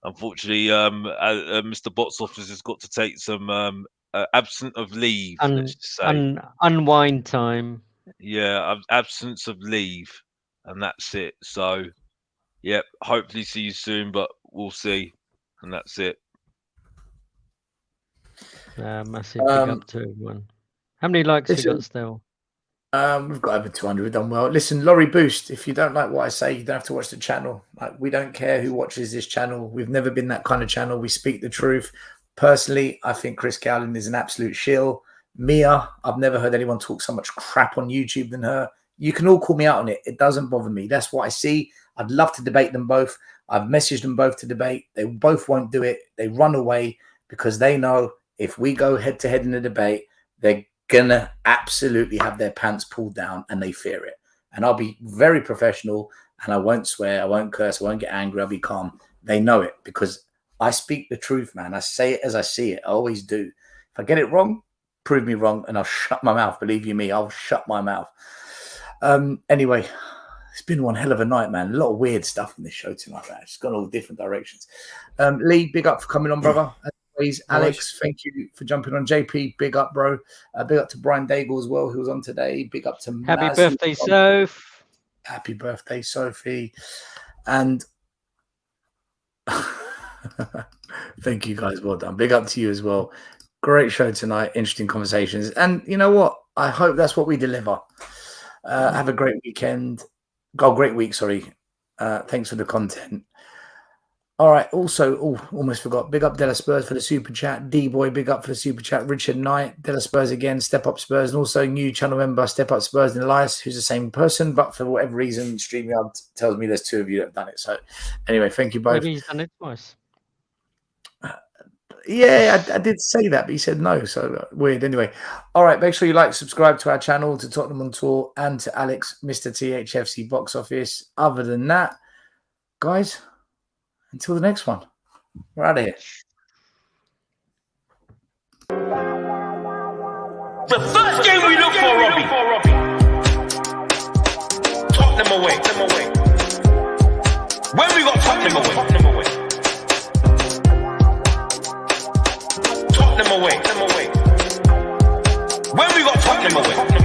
unfortunately, Mr. Box Office has got to take some absent of leave. Let's just say. Unwind time. Yeah, absence of leave, and that's it. So, yep. Hopefully, see you soon, but we'll see, and that's it. Massive big up to everyone. How many likes we got still? We've got over 200. We've done well. Listen, Laurie Boost, if you don't like what I say, you don't have to watch the channel. Like, we don't care who watches this channel. We've never been that kind of channel. We speak the truth. Personally, I think Chris Cowling is an absolute shill. Mia, I've never heard anyone talk so much crap on YouTube than her. You can all call me out on it. It doesn't bother me. That's what I see. I'd love to debate them both. I've messaged them both to debate. They both won't do it. They run away because they know if we go head to head in a debate, they're going to absolutely have their pants pulled down and they fear it. And I'll be very professional and I won't swear. I won't curse. I won't get angry. I'll be calm. They know it because I speak the truth, man. I say it as I see it. I always do. If I get it wrong, prove me wrong and I'll shut my mouth. Believe you me, I'll shut my mouth. Anyway, it's been one hell of a night, man. A lot of weird stuff in this show tonight, man. It's gone all different directions. Lee, big up for coming on, brother. As always, Alex, thank you for jumping on. JP, big up, bro. Big up to Brian Dagul as well, who was on today. Big up to Happy Maz, birthday, Soph. Happy birthday, Sophie. And thank you guys. Well done. Big up to you as well. Great show tonight. Interesting conversations. And you know what? I hope that's what we deliver. Have a great weekend. Great week, sorry. Thanks for the content. All right. Also, almost forgot. Big up Della Spurs for the super chat. D-Boy, big up for the super chat. Richard Knight, Della Spurs again. Step Up Spurs. And also new channel member, Step Up Spurs and Elias, who's the same person. But for whatever reason, StreamYard tells me there's two of you that have done it. So anyway, thank you both. Maybe he's done it twice. Yeah, I did say that, but he said no. So weird. Anyway, all right. Make sure you like, subscribe to our channel, to Tottenham on Tour, and to Alex, Mr. THFC Box Office. Other than that, guys, until the next one, we're out of here. The first game we look for, Robbie. Tottenham away. When we got Tottenham away. Tottenham away. When we got Tottenham away.